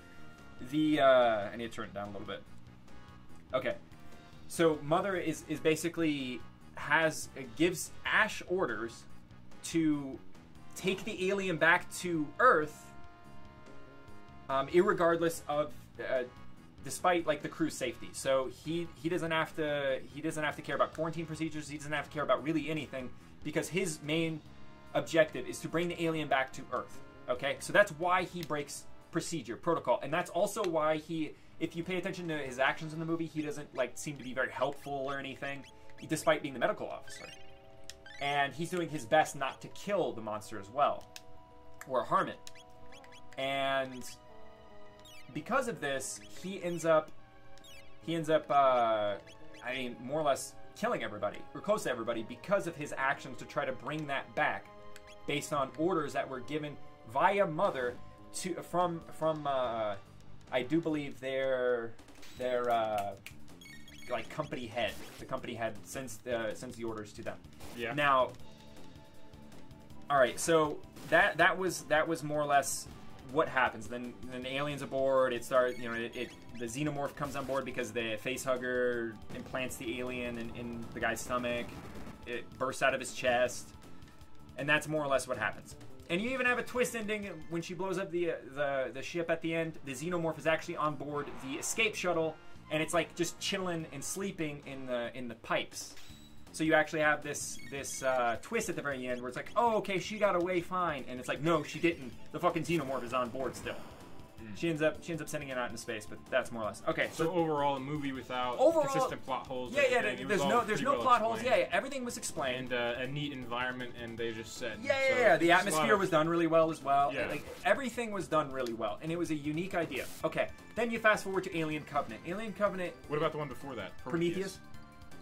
I need to turn it down a little bit. Okay. So Mother is basically gives Ash orders to take the alien back to Earth, irregardless of, despite like the crew's safety. So he doesn't have to care about quarantine procedures. He doesn't have to care about really anything because his main objective is to bring the alien back to Earth. Okay, so that's why he breaks protocol, and that's also why if you pay attention to his actions in the movie, he doesn't like seem to be very helpful or anything, despite being the medical officer. And he's doing his best not to kill the monster as well, or harm it. And because of this, he ends up he ends up, more or less killing everybody, or close to everybody, because of his actions to try to bring that back, based on orders that were given via Mother from I do believe their like company head. The company head sends the orders to them. Yeah. Now, all right. So that was more or less what happens. Then the aliens aboard. It starts. The xenomorph comes on board because the facehugger implants the alien in the guy's stomach. It bursts out of his chest, and that's more or less what happens. And you even have a twist ending when she blows up the ship at the end. The xenomorph is actually on board the escape shuttle, and it's like just chilling and sleeping in the pipes. So you actually have this twist at the very end where it's like, oh, okay, she got away fine, and it's like, no, she didn't. The fucking xenomorph is on board still. She ends up sending it out into space, but that's more or less okay. So overall, a movie without consistent plot holes. Yeah. There's no plot holes. Yeah, everything was explained. And a neat environment, and they just said. Yeah. The atmosphere was done really well as well. Yeah. Like everything was done really well, and it was a unique idea. Okay, then you fast forward to Alien Covenant. Alien Covenant. What about the one before that? Prometheus.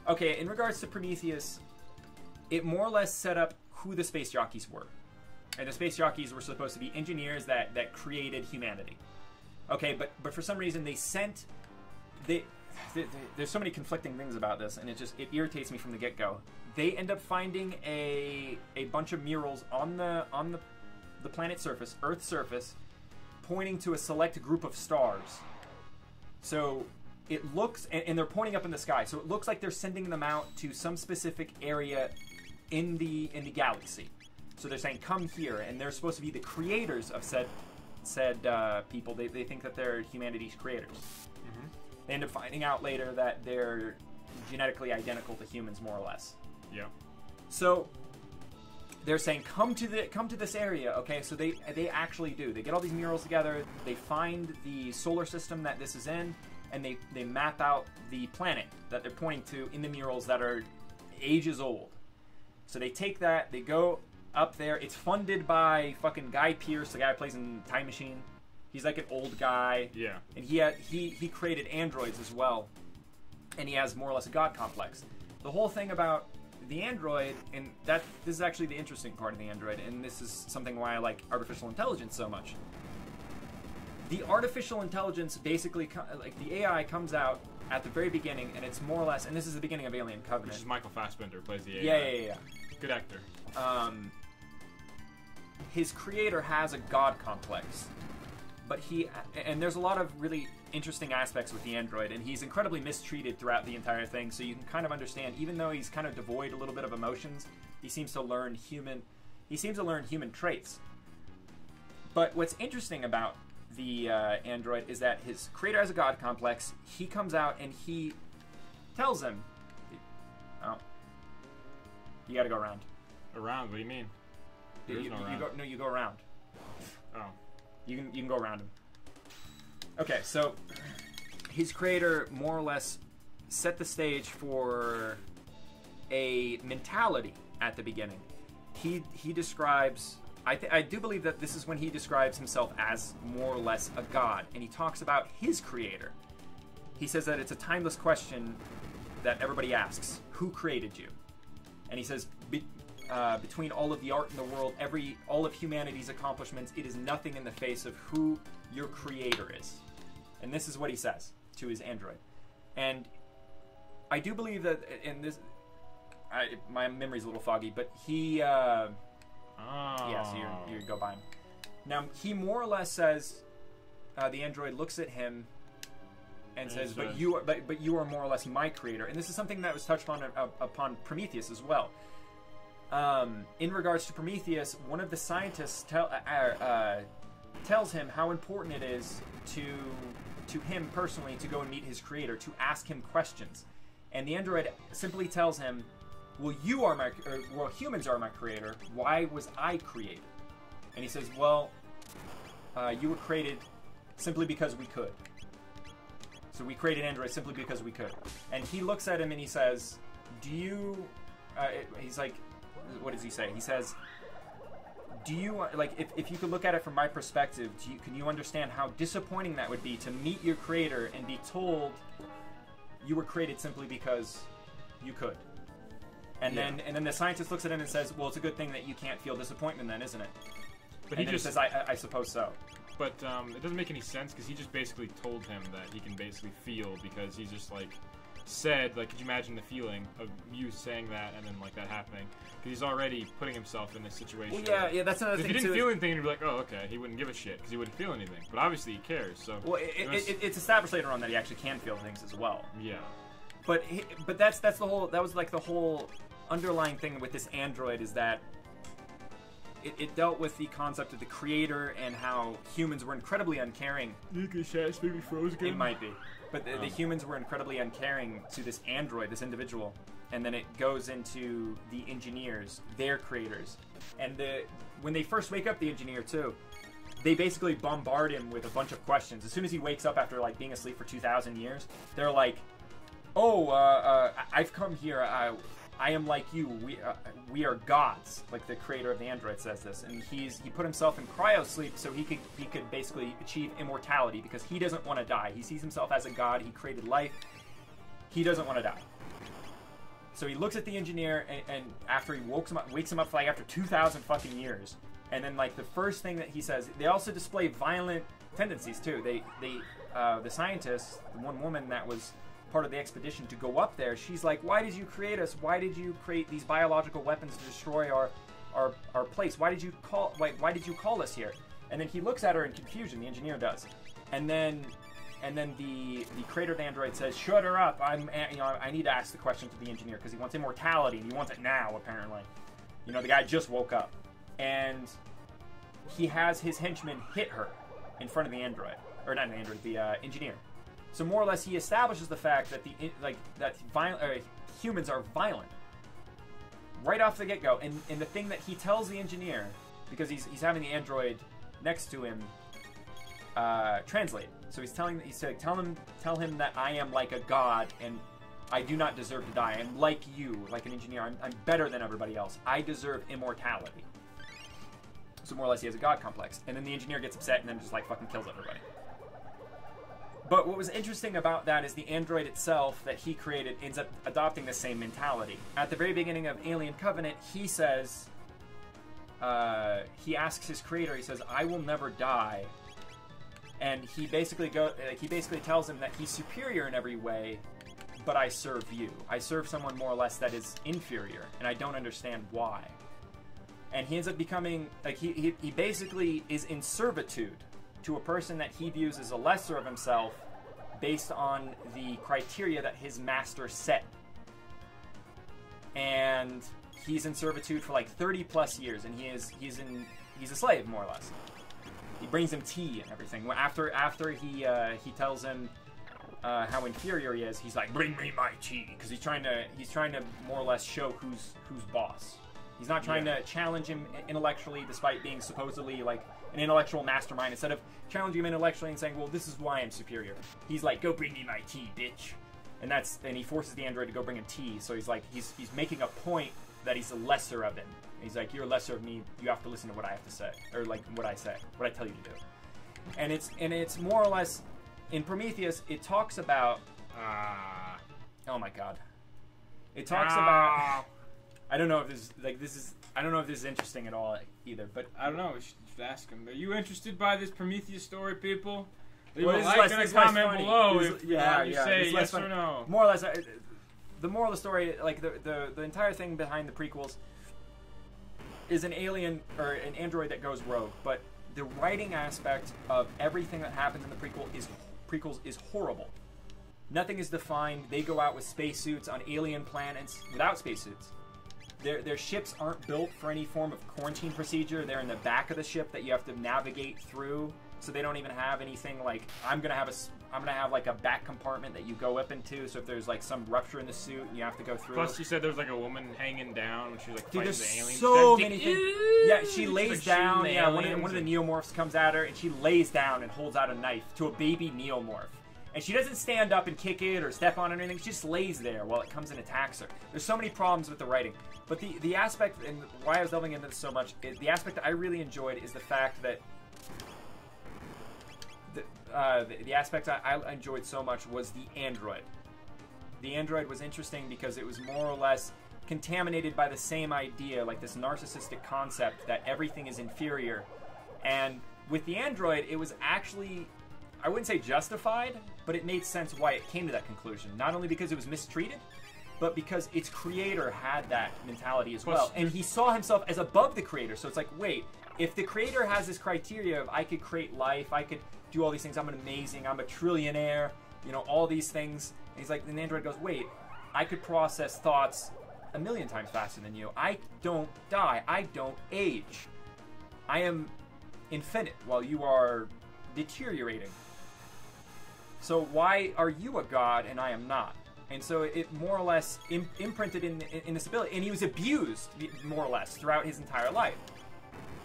Okay, in regards to Prometheus, it more or less set up who the space jockeys were, and the space jockeys were supposed to be engineers that created humanity. Okay, but for some reason there's so many conflicting things about this, and it irritates me from the get-go. They end up finding a bunch of murals on the planet's surface, Earth's surface, pointing to a select group of stars. So it looks, and they're pointing up in the sky, so it looks like they're sending them out to some specific area in the galaxy. So they're saying, come here, and they're supposed to be the creators of said people. They think that they're humanity's creators. Mm-hmm. They end up finding out later that they're genetically identical to humans, more or less. Yeah. So they're saying, come to this area. Okay, so they actually do. They get all these murals together. They find the solar system that this is in, and they map out the planet that they're pointing to in the murals that are ages old. So they take that. They go up there. It's funded by fucking Guy Pearce, the guy who plays in Time Machine. He's like an old guy. Yeah. And he created androids as well. And he has more or less a god complex. The whole thing about the android, and this is actually the interesting part of the android, and this is something why I like artificial intelligence so much. The artificial intelligence basically, like the AI comes out at the very beginning, and it's more or less, and this is the beginning of Alien Covenant. Which is Michael Fassbender plays the AI. Yeah. Good actor. His creator has a god complex, but and there's a lot of really interesting aspects with the android, and he's incredibly mistreated throughout the entire thing, so you can kind of understand, even though he's kind of devoid a little bit of emotions, he seems to learn human traits. But what's interesting about the android is that his creator has a god complex. He comes out and he tells him, oh, you gotta go around. Around? What do you mean? You go around. Oh. You can go around him. Okay, so his creator more or less set the stage for a mentality at the beginning. He describes, I do believe that this is when he describes himself as more or less a god, and he talks about his creator. He says that it's a timeless question that everybody asks: who created you? And he says, between all of the art in the world, all of humanity's accomplishments, it is nothing in the face of who your creator is. And this is what he says to his android. And I do believe that, in this, my memory's a little foggy, but he, yeah, so you go by him. Now, he more or less says, the android looks at him and says, but you are more or less my creator. And this is something that was touched upon Prometheus as well. In regards to Prometheus, one of the scientists tells him how important it is to him personally to go and meet his creator, to ask him questions. And the android simply tells him, well, humans are my creator. Why was I created? And he says, well, you were created simply because we could. So we created androids simply because we could. And he looks at him and he says, he's like, what does he say? He says, do you, like, if you could look at it from my perspective, can you understand how disappointing that would be to meet your creator and be told you were created simply because you could. And Yeah. then the scientist looks at him and says, well, it's a good thing that you can't feel disappointment then, isn't it? But And he then just says, I suppose so. But it doesn't make any sense because he just basically told him that he can basically feel because he's just like said, like, could you imagine the feeling of you saying that and then like that happening? Because he's already putting himself in this situation. Well, yeah, that's another If thing he didn't too. feel anything, he'd be like, oh, okay, he wouldn't give a shit because he wouldn't feel anything. But obviously he cares. So Well, it's established later on that he actually can feel things as well. yeah, But that's the whole. That was like the whole underlying thing with this android is that it dealt with the concept of the creator and how humans were incredibly uncaring. It might be, but the humans were incredibly uncaring to this android, this individual, and then it goes into the engineers, their creators, and when they first wake up, the engineer too. They basically bombard him with a bunch of questions. As soon as he wakes up after like being asleep for 2,000 years, they're like, "Oh, I've come here. I am like you. We are gods." Like the creator of the android says this, and he put himself in cryo sleep so he could basically achieve immortality because he doesn't want to die. He sees himself as a god. He created life. He doesn't want to die. So he looks at the engineer, and after he wakes him up like after 2,000 fucking years. And then, like, the first thing that he says, they also display violent tendencies, too. The scientist, the one woman that was part of the expedition to go up there, she's like, why did you create us? Why did you create these biological weapons to destroy our place? Why did you call us here? And then he looks at her in confusion, the engineer does. And then the creator of the android says, shut her up. I need to ask the question to the engineer because he wants immortality, and he wants it now, apparently. You know, the guy just woke up. And he has his henchman hit her in front of the android, or not the android, the engineer. So more or less, he establishes the fact that humans are violent right off the get-go. And the thing that he tells the engineer, because he's having the android next to him translate. So he said, tell him that I am like a god and I do not deserve to die. I'm like you, like an engineer. I'm better than everybody else. I deserve immortality. So more or less he has a god complex. And then the engineer gets upset and then just like fucking kills everybody. But what was interesting about that is the android itself that he created ends up adopting the same mentality. At the very beginning of Alien Covenant, he says, he asks his creator, he says, I will never die. And he basically tells him that he's superior in every way, but I serve you. I serve someone more or less that is inferior, and I don't understand why. And he ends up becoming, like, he basically is in servitude to a person that he views as a lesser of himself based on the criteria that his master set. And he's in servitude for like 30 plus years, and he's a slave, more or less. He brings him tea and everything. After he tells him how inferior he is, he's like, bring me my tea, because he's trying to more or less show who's boss. He's not trying to challenge him intellectually, despite being supposedly like an intellectual mastermind. Instead of challenging him intellectually and saying, well, this is why I'm superior, he's like, go bring me my tea, bitch. And he forces the android to go bring him tea. So he's like, he's making a point that he's a lesser of him. He's like, you're lesser of me. You have to listen to what I have to say, or like what I say, what I tell you to do. And it's more or less in Prometheus. It talks about. Oh my god. It talks about. I don't know if I don't know if this is interesting at all either, but I don't know. We should ask him. Are you interested by this Prometheus story, people? Leave Well, a this like is and a less comment funny. below This- if yeah, you yeah, say this is less yes or funny. no. More or less, the moral of the story, like the entire thing behind the prequels, is an alien or an android that goes rogue. But the writing aspect of everything that happens in the prequels is horrible. Nothing is defined. They go out with spacesuits on alien planets without spacesuits. Their ships aren't built for any form of quarantine procedure. They're in the back of the ship that you have to navigate through. So they don't even have anything like I'm gonna have like a back compartment that you go up into. So if there's like some rupture in the suit and you have to go through. Plus, you said there's like a woman hanging down when she was like Dude, fighting there's the aliens. so That many dick- things. Yeah, she lays like down. shooting the Yeah, one aliens of the and- neomorphs comes at her and she lays down and holds out a knife to a baby neomorph. And she doesn't stand up and kick it or step on it or anything. She just lays there while it comes and attacks her. There's so many problems with the writing. But the aspect, and why I was delving into this so much, the aspect that I really enjoyed is the fact that the aspect I enjoyed so much was the android. the android was interesting because it was more or less contaminated by the same idea, like this narcissistic concept that everything is inferior. And with the android, it was actually, I wouldn't say justified, but it made sense why it came to that conclusion. Not only because it was mistreated, but because its creator had that mentality as well. And he saw himself as above the creator. So it's like, wait, if the creator has this criteria of I could create life, I could do all these things, I'm a trillionaire, you know, all these things. And he's like, and the android goes, wait, I could process thoughts 1,000,000 times faster than you. I don't die. I don't age. I am infinite while you are deteriorating. So why are you a god and I am not? And so it more or less imprinted in this ability. And he was abused, more or less, throughout his entire life.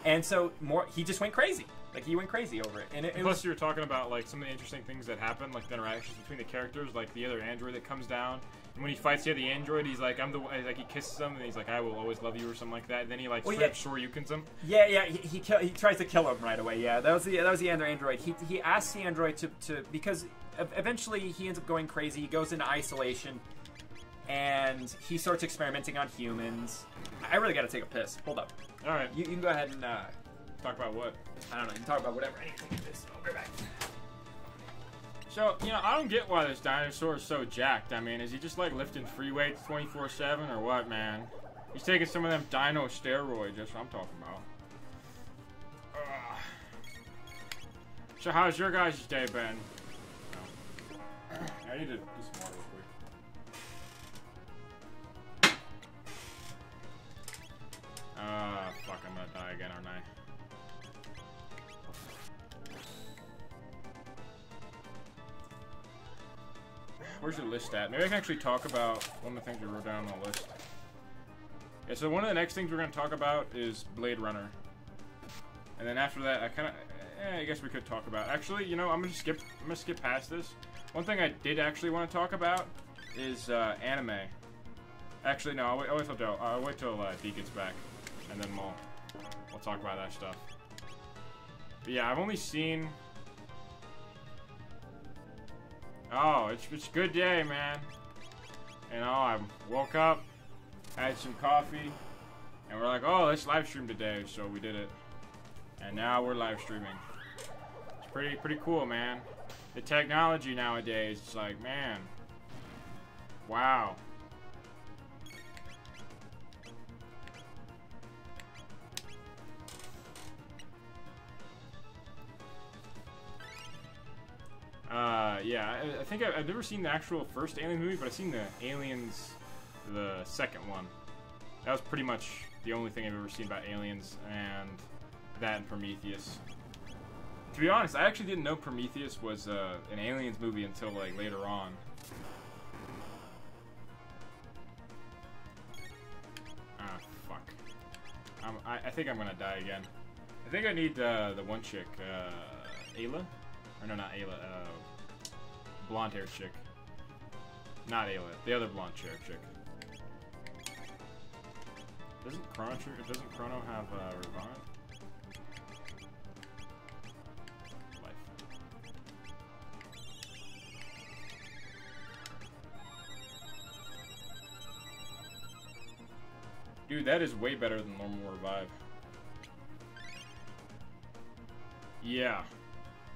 And so he just went crazy. Like, he went crazy over it. And plus, you were talking about, like, some of the interesting things that happen, like the interactions between the characters, like the other android that comes down. And when he fights the other android, he's like, he kisses him, and he's like, I will always love you, or something like that. And then he, like, shoryukens him. Yeah, he tries to kill him right away, yeah. That was the other android. He asks the android to because eventually he ends up going crazy. He goes into isolation, and he starts experimenting on humans. I really gotta take a piss. Hold up. All right. You can go ahead and... talk about what? I don't know. You can talk about whatever. Anything in this. I'll be back. So, you know, I don't get why this dinosaur is so jacked. I mean, is he just, like, lifting free weights 24/7 or what, man? He's taking some of them dino steroids. That's what I'm talking about. So, how's your guys' day been? No. I need to do some water real quick. Fuck, I'm gonna die again, aren't I? Where's your list at? Maybe I can actually talk about one of the things we wrote down on the list. Yeah, so one of the next things we're going to talk about is Blade Runner. And then after that, I guess we could talk about... Actually, you know, I'm going to skip past this. One thing I did actually want to talk about is anime. Actually, no, I'll wait till D gets back. And then we'll talk about that stuff. But yeah, I've only seen... Oh, it's a good day, man. You know, I woke up, had some coffee, and we're like, oh, let's live stream today. So we did it. And now we're live streaming. It's pretty cool, man. The technology nowadays, it's like, man. Wow. Yeah, I think I've never seen the actual first Alien movie, but I've seen the Aliens, the second one. That was pretty much the only thing I've ever seen about aliens, and that and Prometheus. To be honest, I actually didn't know Prometheus was an Aliens movie until, like, later on. Ah, fuck. I think I'm gonna die again. I think I need the one chick, Ayla? Or no, not Ayla, blonde-haired chick. Not Ayla, the other blonde-haired chick. Doesn't Chrono have Revive? Life. Dude, that is way better than normal Revive. Yeah.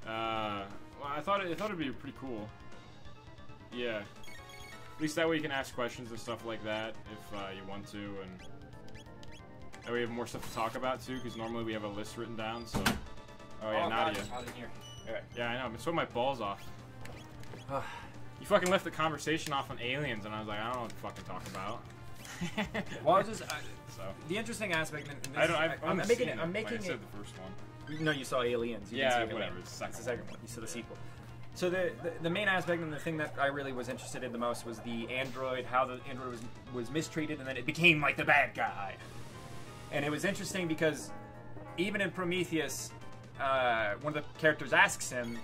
Well, I thought it'd be pretty cool. Yeah. At least that way you can ask questions and stuff like that if you want to, and that way we have more stuff to talk about too. Because normally we have a list written down. So. Oh yeah, Nadia. Okay. Yeah, I know. I'm sweating my balls off. You fucking left the conversation off on aliens, and I was like, I don't know what to fucking talk about. Well, I just the interesting aspect. I'm making it. I said the first one. No, you saw Aliens. Yeah, whatever. It's the second one. You saw the sequel. So the main aspect and the thing that I really was interested in the most was the android, how the android was mistreated, and then it became like the bad guy. And it was interesting because even in Prometheus, one of the characters asks him,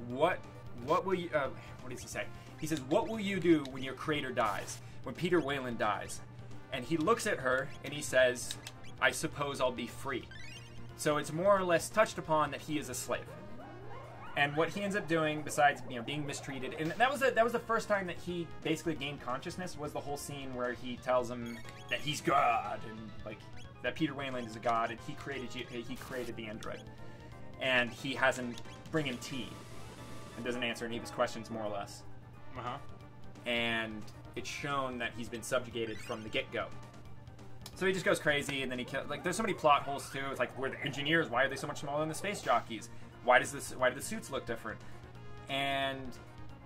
"What will you?" What does he say? He says, "What will you do when your creator dies? When Peter Whalen dies?" And he looks at her and he says, "I suppose I'll be free." So it's more or less touched upon that he is a slave. And what he ends up doing, besides being mistreated, and that was the first time that he basically gained consciousness, was the whole scene where he tells him that he's God and like that Peter Wayland is a god and he created the android, and he has him bring him tea and doesn't answer any of his questions more or less. And it's shown that he's been subjugated from the get-go. So he just goes crazy, and then there's so many plot holes too. It's like, we're the engineers. Why are they so much smaller than the space jockeys? Why do the suits look different? And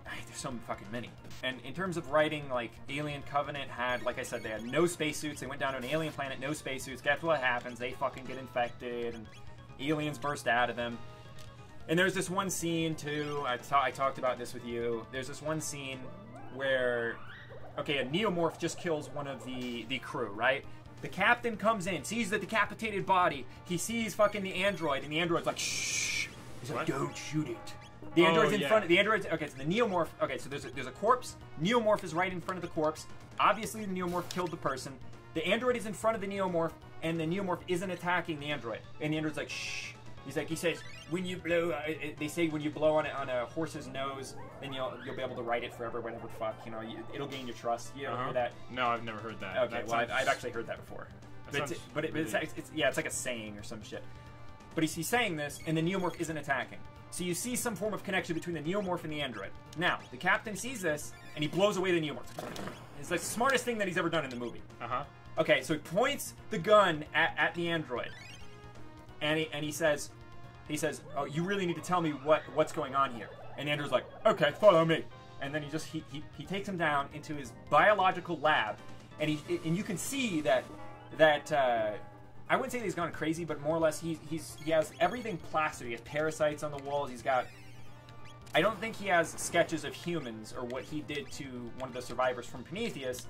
there's so fucking many. And in terms of writing, like, Alien Covenant had, like I said, they had no spacesuits. They went down to an alien planet, no spacesuits. Guess what happens? They fucking get infected, and aliens burst out of them. And there's this one scene too. I talked about this with you. There's this one scene where, okay, a neomorph just kills one of the crew, right? The captain comes in, sees the decapitated body. He sees fucking the android, and the android's like, shh. He's like, don't shoot it. The android's in front of the android's. Okay, so the neomorph. Okay, so there's a corpse. Neomorph is right in front of the corpse. Obviously, the neomorph killed the person. The android is in front of the neomorph, and the neomorph isn't attacking the android. And the android's like, shh. He says, when you blow, they say when you blow on a horse's nose, then you'll be able to ride it forever, whatever the fuck, it'll gain your trust. You ever hear that? No, I've never heard that. Okay, well, I've actually heard that before. It's like a saying or some shit. But he's saying this, and the neomorph isn't attacking. So you see some form of connection between the neomorph and the android. Now, the captain sees this, and he blows away the neomorph. It's like the smartest thing that he's ever done in the movie. Okay, so he points the gun at the android. And he says, oh, you really need to tell me what's going on here. And Andrew's like, okay, follow me. And then he takes him down into his biological lab, and you can see that I wouldn't say that he's gone crazy, but more or less he has everything plastered. He has parasites on the walls. He's got, I don't think he has sketches of humans or what he did to one of the survivors from Prometheus,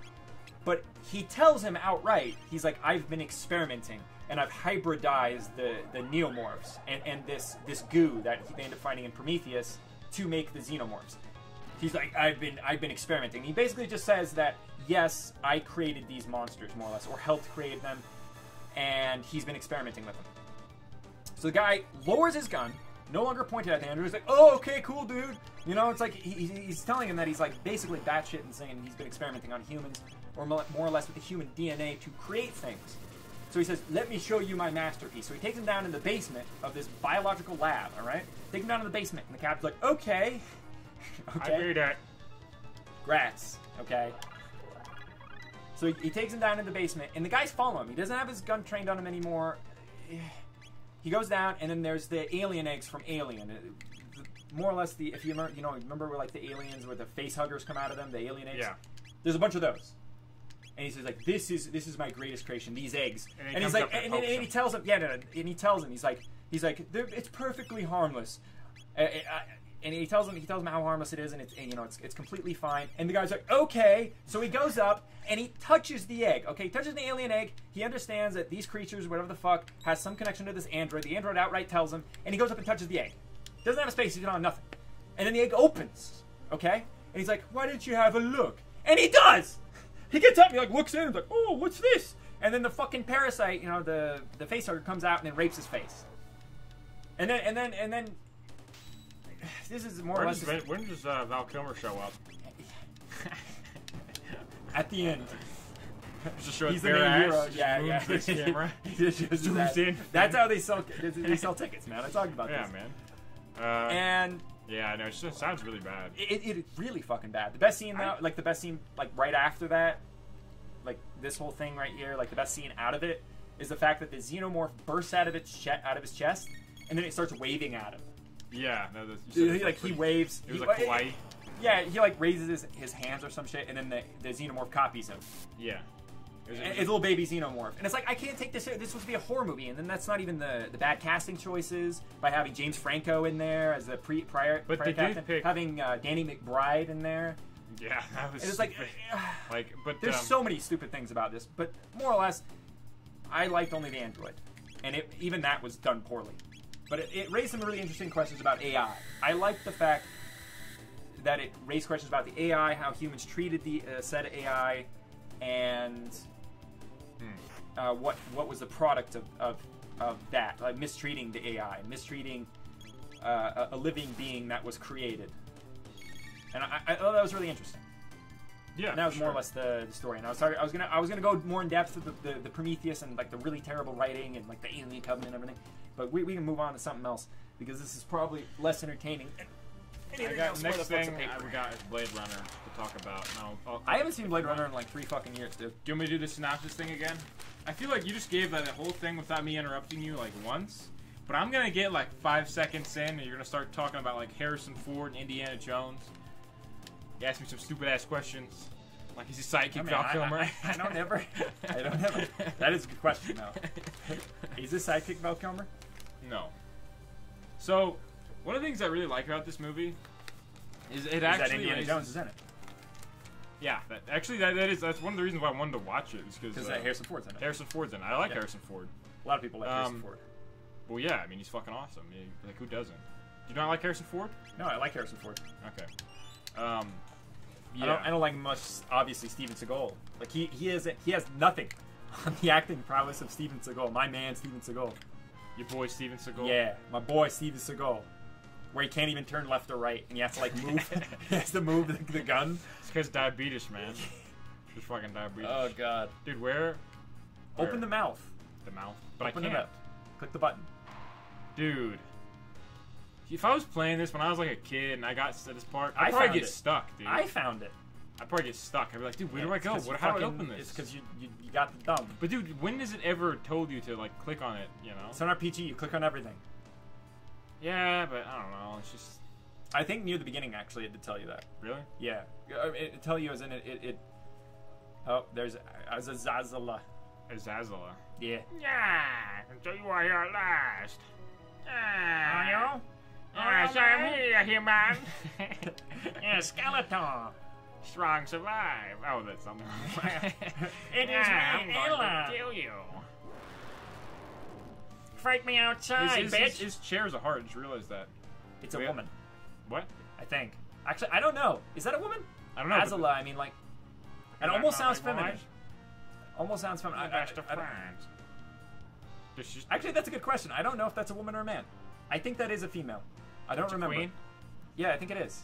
but he tells him outright, he's like, I've been experimenting. And I've hybridized the neomorphs and this goo that they end up finding in Prometheus to make the xenomorphs. He's like, I've been experimenting. He basically just says that, yes, I created these monsters, more or less, or helped create them, and he's been experimenting with them. So the guy lowers his gun, no longer pointed at Andrew. He's like, oh, okay, cool, dude. It's like he's telling him that he's like basically batshit insane, and he's been experimenting on humans, or more or less with the human DNA to create things. So he says, let me show you my masterpiece. So he takes him down in the basement of this biological lab, all right? Take him down in the basement. And the captain's like, okay. I hear that. Grats, okay? So he takes him down in the basement, and the guy's following him. He doesn't have his gun trained on him anymore. He goes down, and then there's the alien eggs from Alien. More or less, if you remember where like the aliens where the face huggers come out of them, the alien eggs? Yeah. There's a bunch of those. And he says, like, this is my greatest creation, these eggs. And he's like, and he tells him, and he tells him, he's like, it's perfectly harmless. And he tells him how harmless it is, and it's completely fine. And the guy's like, okay. So he goes up and he touches the egg. Okay, he touches the alien egg. He understands that these creatures, whatever the fuck, has some connection to this android. The android outright tells him, and he goes up and touches the egg. Doesn't have a space. He's on nothing. And then the egg opens. Okay, and he's like, why didn't you have a look? And he does. He gets up, he like looks in, and like, oh, what's this? And then the fucking parasite, the facehugger comes out and then rapes his face. And then this is more or less. When does Val Kilmer show up? At the end. Just show he's the main hero. Yeah. Camera. That's how they sell tickets, man. I talked about this. Yeah, man. And. Yeah, I know. It just sounds really bad. It's really fucking bad. The best scene, though, like the best scene, like right after that, like this whole thing right here, like the best scene out of it is the fact that the xenomorph bursts out of his chest, and then it starts waving at him. Yeah, no, he waves. It was like Hawaii. Yeah, he like raises his hands or some shit, and then the xenomorph copies him. Yeah. It's a little baby xenomorph. And it's like, I can't take this. This is supposed to be a horror movie. And then that's not even the bad casting choices by having James Franco in there as the prior captain. Having Danny McBride in there. Yeah, that was. It's like, but there's so many stupid things about this. But more or less, I liked only the android. And even that was done poorly. But it raised some really interesting questions about AI. I liked the fact that it raised questions about the AI, how humans treated the said AI, and what was the product of that, like mistreating the AI, mistreating a living being that was created. And I thought that was really interesting. Yeah, And that was more or less the story. And I was gonna go more in depth with the Prometheus and like the really terrible writing and like the alien covenant and everything. But we can move on to something else because this is probably less entertaining. Next thing we got is Blade Runner to talk about. No, I haven't seen Blade Runner in like 3 fucking years, dude. Do you want me to do the synopsis thing again? I feel like you just gave that whole thing without me interrupting you like once. But I'm gonna get like 5 seconds in, and you're gonna start talking about like Harrison Ford and Indiana Jones. You ask me some stupid ass questions, like he's a sidekick Val Kilmer. I don't ever. That is a good question, though. He's a sidekick Val Kilmer? No. So, one of the things I really like about this movie is it that actually Indiana Jones is in it. Yeah, that's one of the reasons why I wanted to watch it is because Harrison Ford's in it. Harrison Ford's in it. I like Harrison Ford. A lot of people like Harrison Ford. Well, yeah, I mean he's fucking awesome. Like who doesn't? Do you not like Harrison Ford? No, I like Harrison Ford. Okay. I don't like much. Obviously, Steven Seagal. Like he has nothing on the acting prowess of Steven Seagal. My man, Steven Seagal. Your boy Steven Seagal. Yeah, my boy Steven Seagal. Where he can't even turn left or right, and he has to like move. He has to move the gun. It's because diabetes, man. Just fucking diabetes. Oh god, dude, where? Open the mouth. The mouth, but Open I can't. Click the button. Dude, if I was playing this when I was like a kid and I got to this part, I'd probably get stuck, dude. I found it. I'd probably get stuck. I'd be like, dude, where do I go? How do I open this? It's because you got the thumb. But dude, when does it ever told you to like click on it? You know? It's on RPG. You click on everything. Yeah, but I don't know. It's just. I think near the beginning actually it did tell you that. Really? Yeah. It tell you as in it. Oh, there's Azazala. Azazala. Yeah. Yeah, so you are here at last. Are you? Yes, I'm here, human. Yeah, skeleton. Strong survive. Oh, that's something. It is I'm me, going Ella. to kill you. Fight me outside, bitch. His chair's a heart. I just realized that. It's a woman. What? I think. Actually, I don't know. Is that a woman? I don't know. Azala, I mean, like. It almost sounds feminine. Almost sounds feminine. Best of friends. Actually, that's a good question. I don't know if that's a woman or a man. I think that is a female. I don't remember. Queen? Yeah, I think it is.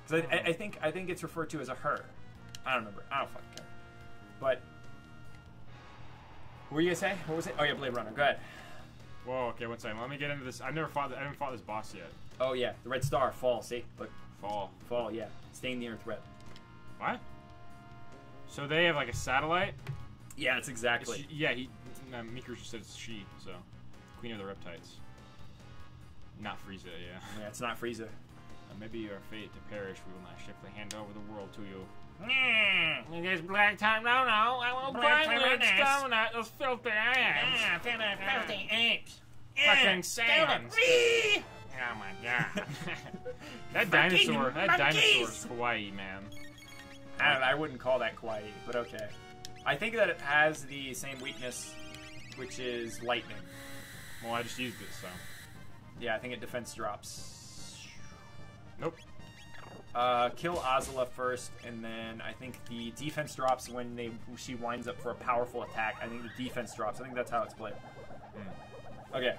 Because I think it's referred to as a her. I don't remember. I don't fucking care. But what were you gonna say? What was it? Oh yeah, Blade Runner. Go ahead. Whoa. Okay. One second. Let me get into this. I haven't fought this boss yet. Oh yeah, the red star. Fall. See? Look. Fall. Fall. Yeah. Stain the earth red. What? So they have like a satellite. Yeah, that's exactly. Miku just said it's she. So, Queen of the Reptiles. Not Frieza. Yeah. Yeah, it's not Frieza. Maybe you are fated to perish. We will not shift the hand over the world to you. It is black time. No, I won't Black find time you. it is. Stone at those filthy ants. Filthy apes. Fucking sands. Me. Oh my god. That dinosaur's kawaii, man. I wouldn't call that kawaii, but okay. I think that it has the same weakness, which is lightning. Well, I just used it, so. Yeah, I think it defense drops. Nope. Kill Azala first, and then I think the defense drops when she winds up for a powerful attack. I think the defense drops. I think that's how it's played. Okay.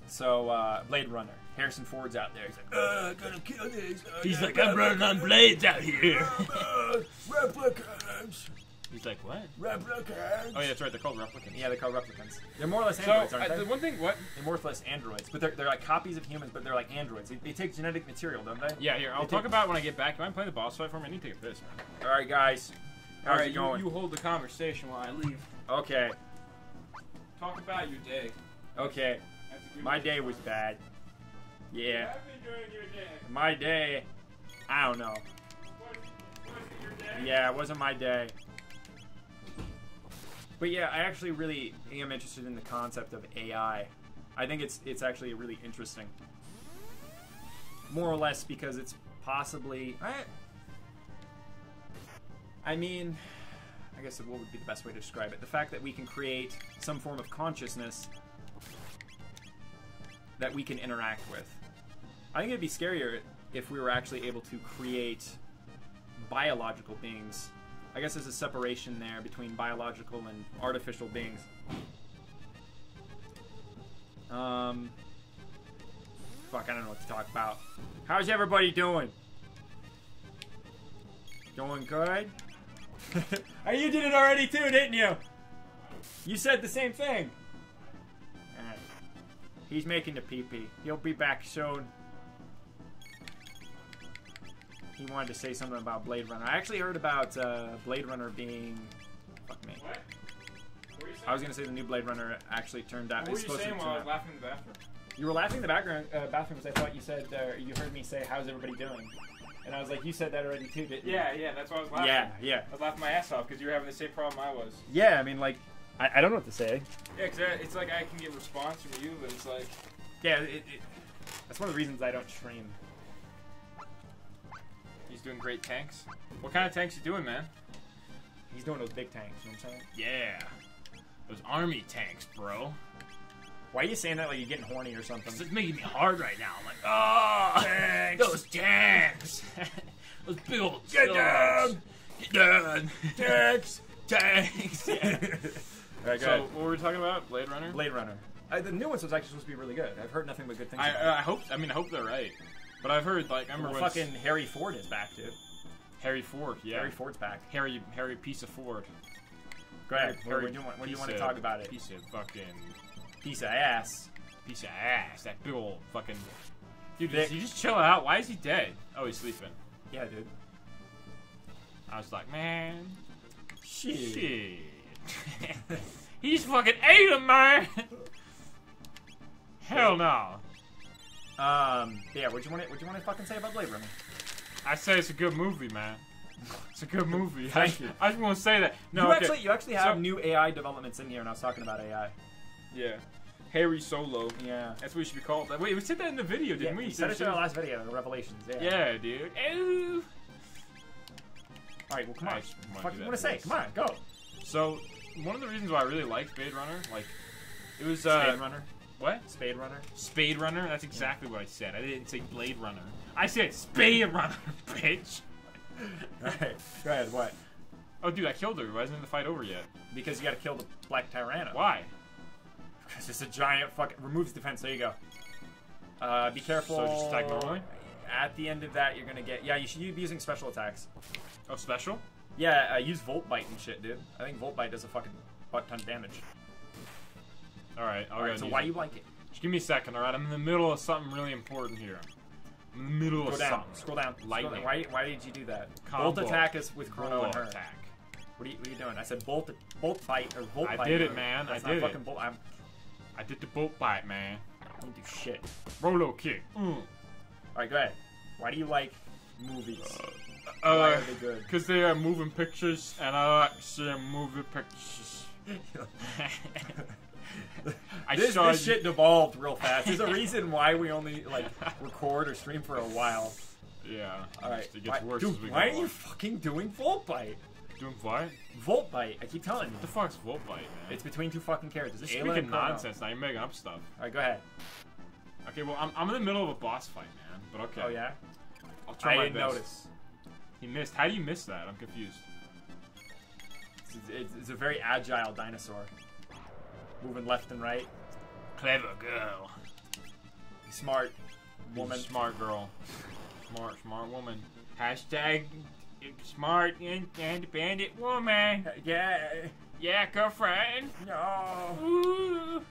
So, Blade Runner. Harrison Ford's out there. He's like, I'm gonna kill these. He's like, I'm running on blades out here. Replicants. He's like, what? Replicants. Oh, yeah, that's right. They're called replicants. Yeah, they're called replicants. They're more or less androids, aren't they? The one thing, what? They're more or less androids, but they're like copies of humans, but they're like androids. They take genetic material, don't they? Yeah, here, I'll talk about it when I get back. Am I playing the boss fight for me? I need to take a piss, man. All right, guys. How's it going? You hold the conversation while I leave. Okay. Talk about your day. Okay. My day was bad. Yeah. My day, I don't know. Yeah, it wasn't my day. But yeah, I actually really am interested in the concept of AI. I think it's actually really interesting. More or less because it's possibly... I mean, I guess what would be the best way to describe it? The fact that we can create some form of consciousness that we can interact with. I think it'd be scarier if we were actually able to create biological beings. I guess there's a separation there between biological and artificial beings. Fuck, I don't know what to talk about. How's everybody doing? Doing good? Oh, you did it already too, didn't you? You said the same thing. Alright. He's making the pee-pee. He'll be back soon. He wanted to say something about Blade Runner. I actually heard about Blade Runner being... Fuck me. What? What were you saying? I was going to say the new Blade Runner actually turned out... What were you saying while I was laughing in the bathroom? You were laughing in the bathroom because I thought you said... you heard me say, how's everybody doing? And I was like, you said that already too, didn't you? Yeah, that's why I was laughing. Yeah. I was laughing my ass off because you were having the same problem I was. Yeah, I mean, like... I don't know what to say. Yeah, because it's like I can get response from you, but it's like... Yeah, that's one of the reasons I don't stream. He's doing great tanks. What kind of tanks you doing, man? He's doing those big tanks, you know what I'm saying? Yeah. Those army tanks, bro. Why are you saying that like you're getting horny or something? It's making me hard right now. I'm like, oh, Tanks! those tanks. Those big old Get down! Get down! Tanks! Tanks! Yeah. Alright, So, what were we talking about? Blade Runner? Blade Runner. The new one was actually supposed to be really good. I've heard nothing but good things. I hope they're right. But I've heard, like, I remember when fucking Harry Ford is back, dude. Harry Ford, yeah. Harry Ford's back. Harry piece of Ford. Go ahead. Harry, When do you want to talk about it? Piece of fucking... Piece of ass. Piece of ass. That big old fucking... Dude, Dick. you just chill out. Why is he dead? Oh, he's sleeping. Yeah, dude. I was like, man... Shit. He just fucking ate him, man! Hell no. Yeah, what'd you want to fucking say about Blade Runner? I say it's a good movie, man. It's a good movie. Thank you. I just want to say that. No, You actually have new AI developments in here, and I was talking about AI. Yeah. Harry Solo. Yeah. That's what we should be called. Wait, we said that in the video, didn't we? We said it in our last video, the Revelations. Yeah. Yeah, dude. Ooh. Alright, well, come on. Nice. What do you want to say? Come on, go. So, one of the reasons why I really liked Blade Runner, like, it was, Spade Runner. What? Spade Runner. Spade Runner? That's exactly what I said. I didn't say Blade Runner. I said Spade Runner, bitch. Alright, go ahead, what? Oh, dude, I killed her. Why isn't the fight over yet? Because you gotta kill the Black Tyranno. Why? Because it's a giant fucking... Removes defense, there you go. Be careful. So just attack normally? At the end of that, you're gonna get... Yeah, you should be using special attacks. Oh, special? Yeah, use Volt Bite and shit, dude. I think Volt Bite does a fucking butt-ton of damage. Alright, I'll go Alright, so why you like it? Just give me a second, alright? I'm in the middle of something really important here. I'm in the middle of something. Scroll down. Lightning. Why did you do that? Combo. Bolt attack is with Chrono and her. Attack. What are you doing? I said bolt bite or volt I bite. did it, man. That's I did not it. fucking bolt. I did the bolt bite, man. I don't do shit. Rolo kick. Alright, go ahead. Why do you like movies? Why are they good? Because they are moving pictures, and I like seeing movie pictures. This shit devolved real fast. There's a reason why we only like record or stream for a while. Yeah. Alright. It gets worse Dude, as we go why are on. you fucking doing Volt Bite? Doing what? Volt Bite. I keep telling you. What the fuck's Volt Bite, man? It's between two fucking characters. This You're Ayla speaking and Chrono. nonsense now. You're making up stuff. Alright, go ahead. Okay, well, I'm in the middle of a boss fight, man. But okay. Oh, yeah? I'll try I my didn't best. notice. He missed. How do you miss that? I'm confused. It's a very agile dinosaur. Moving left and right. Clever girl. Smart woman. Smart girl. Smart woman. Hashtag smart independent woman. Yeah. Yeah, girlfriend. No. Ooh.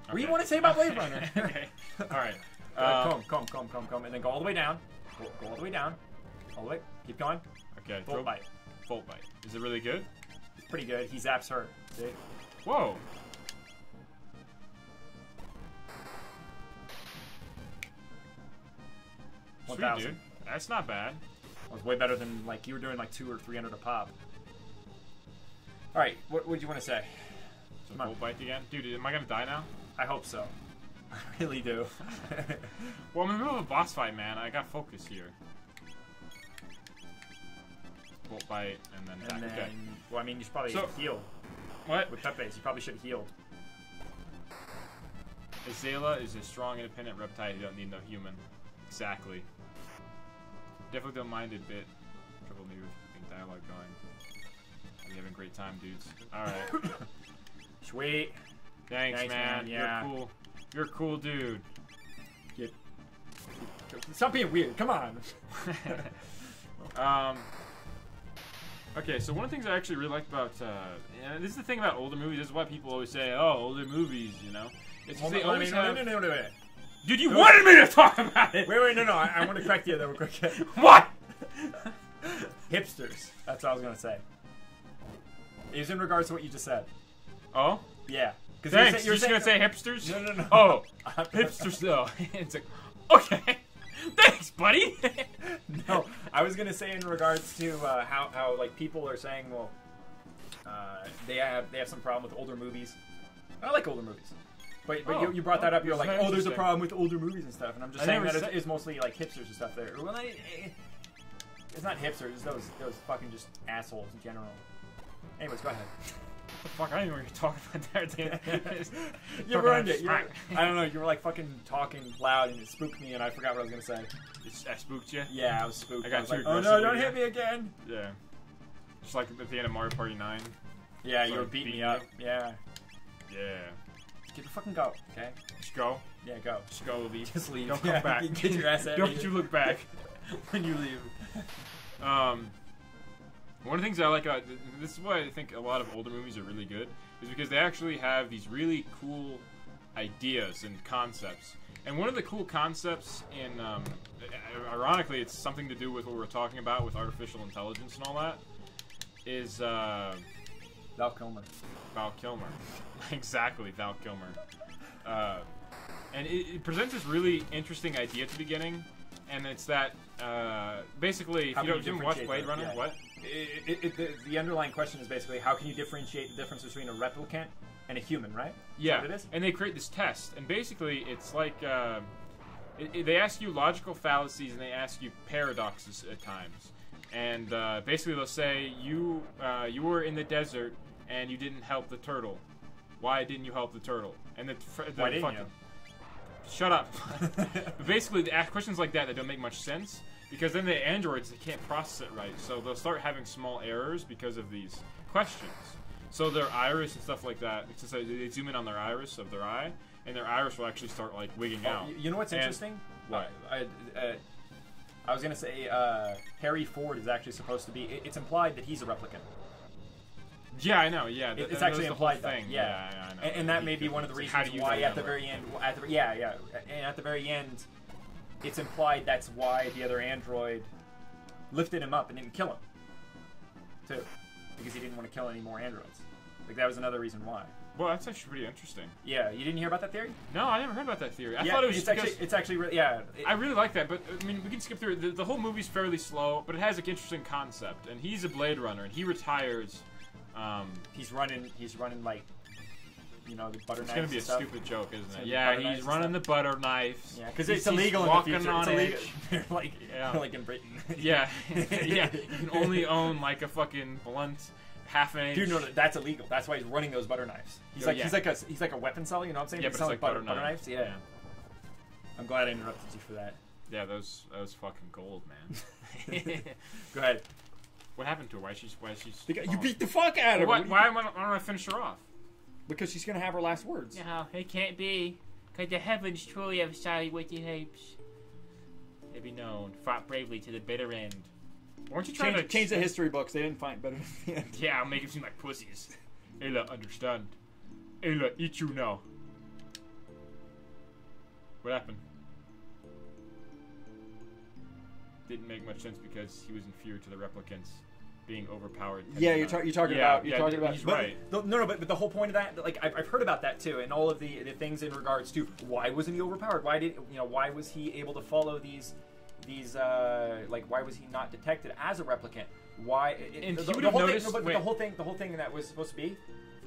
What do you want to say about Blade Runner? Okay. Alright. Come, and then go all the way down. Go all the way down. All the way. Keep going. Okay. Volt Bite. Volt Bite. Is it really good? It's pretty good. He zaps her. See? Whoa. Sweet, 1,000. dude. That's not bad. That was way better than, like, you were doing, like, 200 or 300 a pop. Alright, what would you want to say? So Come on. Volt Bite again? Dude, am I gonna die now? I hope so. I really do. Well, I'm in the middle of a boss fight, man. I got focus here. Volt Bite, and then attack. And then, Okay. well, I mean, you should probably So- heal. What? With Pepe's, you probably should have healed. Azela is a strong, independent reptile who don't need no human. Exactly. Definitely don't mind it bit. Trouble me with dialogue going. I'm having a great time, dudes. Alright. Sweet. Thanks, Thanks, man. man, yeah. You're cool. You're a cool dude. Stop being weird. Come on. Okay, so one of the things I actually really like about, this is the thing about older movies. This is why people always say, "Oh, older movies," you know. It's just they always have. No. Dude, you wanted me to talk about it. Wait, no. I want to correct you there real quick. What? Hipsters. That's what I was gonna say. It was in regards to what you just said. Oh? Yeah. Thanks. You're just gonna say hipsters? No. Oh, hipsters though. It's like, okay. Thanks, buddy. No, I was gonna say in regards to how like people are saying, well, they have some problem with older movies. I like older movies, but you brought that up. You're like, oh, there's a problem with older movies and stuff, and I'm just saying that it's mostly like hipsters and stuff there. Well, it's not hipsters. It's those fucking just assholes in general. Anyways, go ahead. What the fuck? I don't even know what you're talking about there, dude. You ruined it. I don't know. You were like fucking talking loud and it spooked me, and I forgot what I was gonna say. I spooked you? Yeah, I was spooked. I got like, oh no, don't hit me again. Yeah. Just like at the end of Mario Party 9. Yeah, you were beating me up. Yeah. Yeah. Get the fucking go, okay? Just go. Yeah, go. Just go, leave. Just leave. Don't come back. Get your ass out. Don't you look back when you leave. One of the things I like about this is why I think a lot of older movies are really good, is because they actually have these really cool ideas and concepts. And one of the cool concepts in, ironically, it's something to do with what we're talking about with artificial intelligence and all that, is Val Kilmer. Val Kilmer. Exactly, Val Kilmer. And it presents this really interesting idea at the beginning, and it's that, basically, if you don't watch Blade Runner, yeah. what? The underlying question is basically, how can you differentiate the difference between a replicant and a human, right? Yeah, what it is? And they create this test, and basically it's like, they ask you logical fallacies and they ask you paradoxes at times. And basically they'll say, you were in the desert and you didn't help the turtle. Why didn't you help the turtle? And why didn't you? Shut up. But basically, they ask questions like that don't make much sense, because then the androids, they can't process it right. So they'll start having small errors because of these questions. So their iris and stuff like that, it's just like they zoom in on their iris of their eye, and their iris will actually start like wigging out. You know what's interesting? What? I was gonna say Harry Ford is actually supposed to be. It's implied that he's a replicant. Yeah, I know. Yeah, it's actually implied thing. Yeah, I know. And that may be one of the reasons why at the very end, and at the very end, it's implied that's why the other android lifted him up and didn't kill him, too, because he didn't want to kill any more androids. Like that was another reason why. Well, that's actually pretty interesting. Yeah, you didn't hear about that theory? No, I never heard about that theory. I thought it was it's actually really, yeah. I really like that, but I mean, we can skip through it. The whole movie's fairly slow, but it has an interesting concept. And he's a Blade Runner, and he retires. He's running like, you know, the butter knives. It's gonna be a stuff. stupid joke, isn't it? Yeah, he's running the butter knives. Yeah, because it's illegal in the future. On it's illegal. like in Britain. Yeah, yeah. You can only own like a fucking blunt half an inch. Dude, no, that's illegal. That's why he's running those butter knives. He's he's like a weapon seller. You know what I'm saying? Yeah, he's but it's like butter knives. Yeah. I'm glad I interrupted you for that. Yeah, that was fucking gold, man. Go ahead. What happened to her? Why she's you beat the fuck out of her. Why don't I finish her off? Because she's gonna have her last words. No, it can't be. Because the heavens truly have sided with the apes. They be known, fought bravely to the bitter end. Weren't you trying to change the history books? They didn't find better. Yeah, I'll make them seem like pussies. Ayla, understand. Ayla, eat you now. What happened? Didn't make much sense because he was inferior to the replicants being overpowered. Yeah, you're talking about. He's right. But the whole point of that, like I've heard about that too, and all of the things in regards to why wasn't he overpowered? Why was he able to follow these like why was he not detected as a replicant? Why? The whole thing that was supposed to be.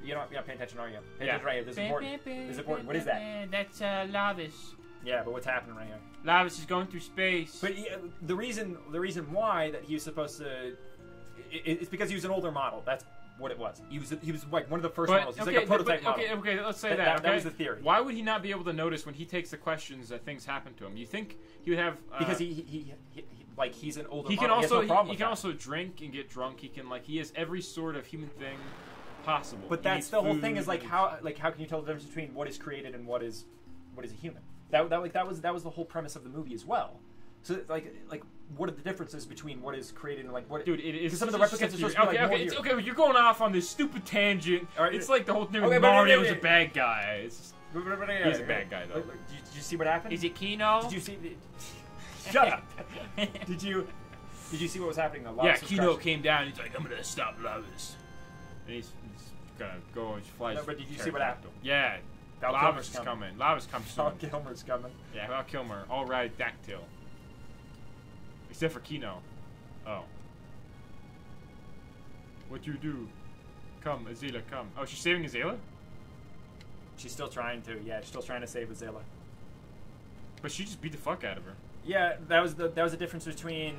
You're not paying attention, are you? Pay attention right here. This is important. This is important. What is that? That's Lavis. Yeah, but what's happening right here? Lavis is going through space. But the reason why that he was supposed to, it's because he was an older model. That's what it was. He was like one of the first models. He's like a prototype model. Okay, let's say that. That was the theory. Why would he not be able to notice when he takes the questions that things happen to him? You think he would have? Because he's an older. He can model. He can also drink and get drunk. He has every sort of human thing possible. But that's the whole thing. Is how can you tell the difference between what is created and what is a human? That was the whole premise of the movie as well. So like what are the differences between what is created and like what? Dude, it is. Some of the replicants are supposed to be okay. You're going off on this stupid tangent. All right, it's like the whole thing okay, with but Mario's a bad guy. It's just, he's a bad guy though. Did you see what happened? Is it Kino? Did you see? Shut up. Did you see what was happening? The yeah, Kino came down. He's like, I'm gonna stop Lavas, and he's gonna go and fly. No, but did you see what happened? Yeah, Val Lava's Kilmer's coming. Lava's coming soon. Val Kilmer's coming. Yeah, Val Kilmer. All right, Dactyl. Except for Kino. Oh. What you do? Come, Azela, come. Oh, she's saving Azela? She's still trying to. Yeah, she's still trying to save Azela. But she just beat the fuck out of her. Yeah, that was the difference between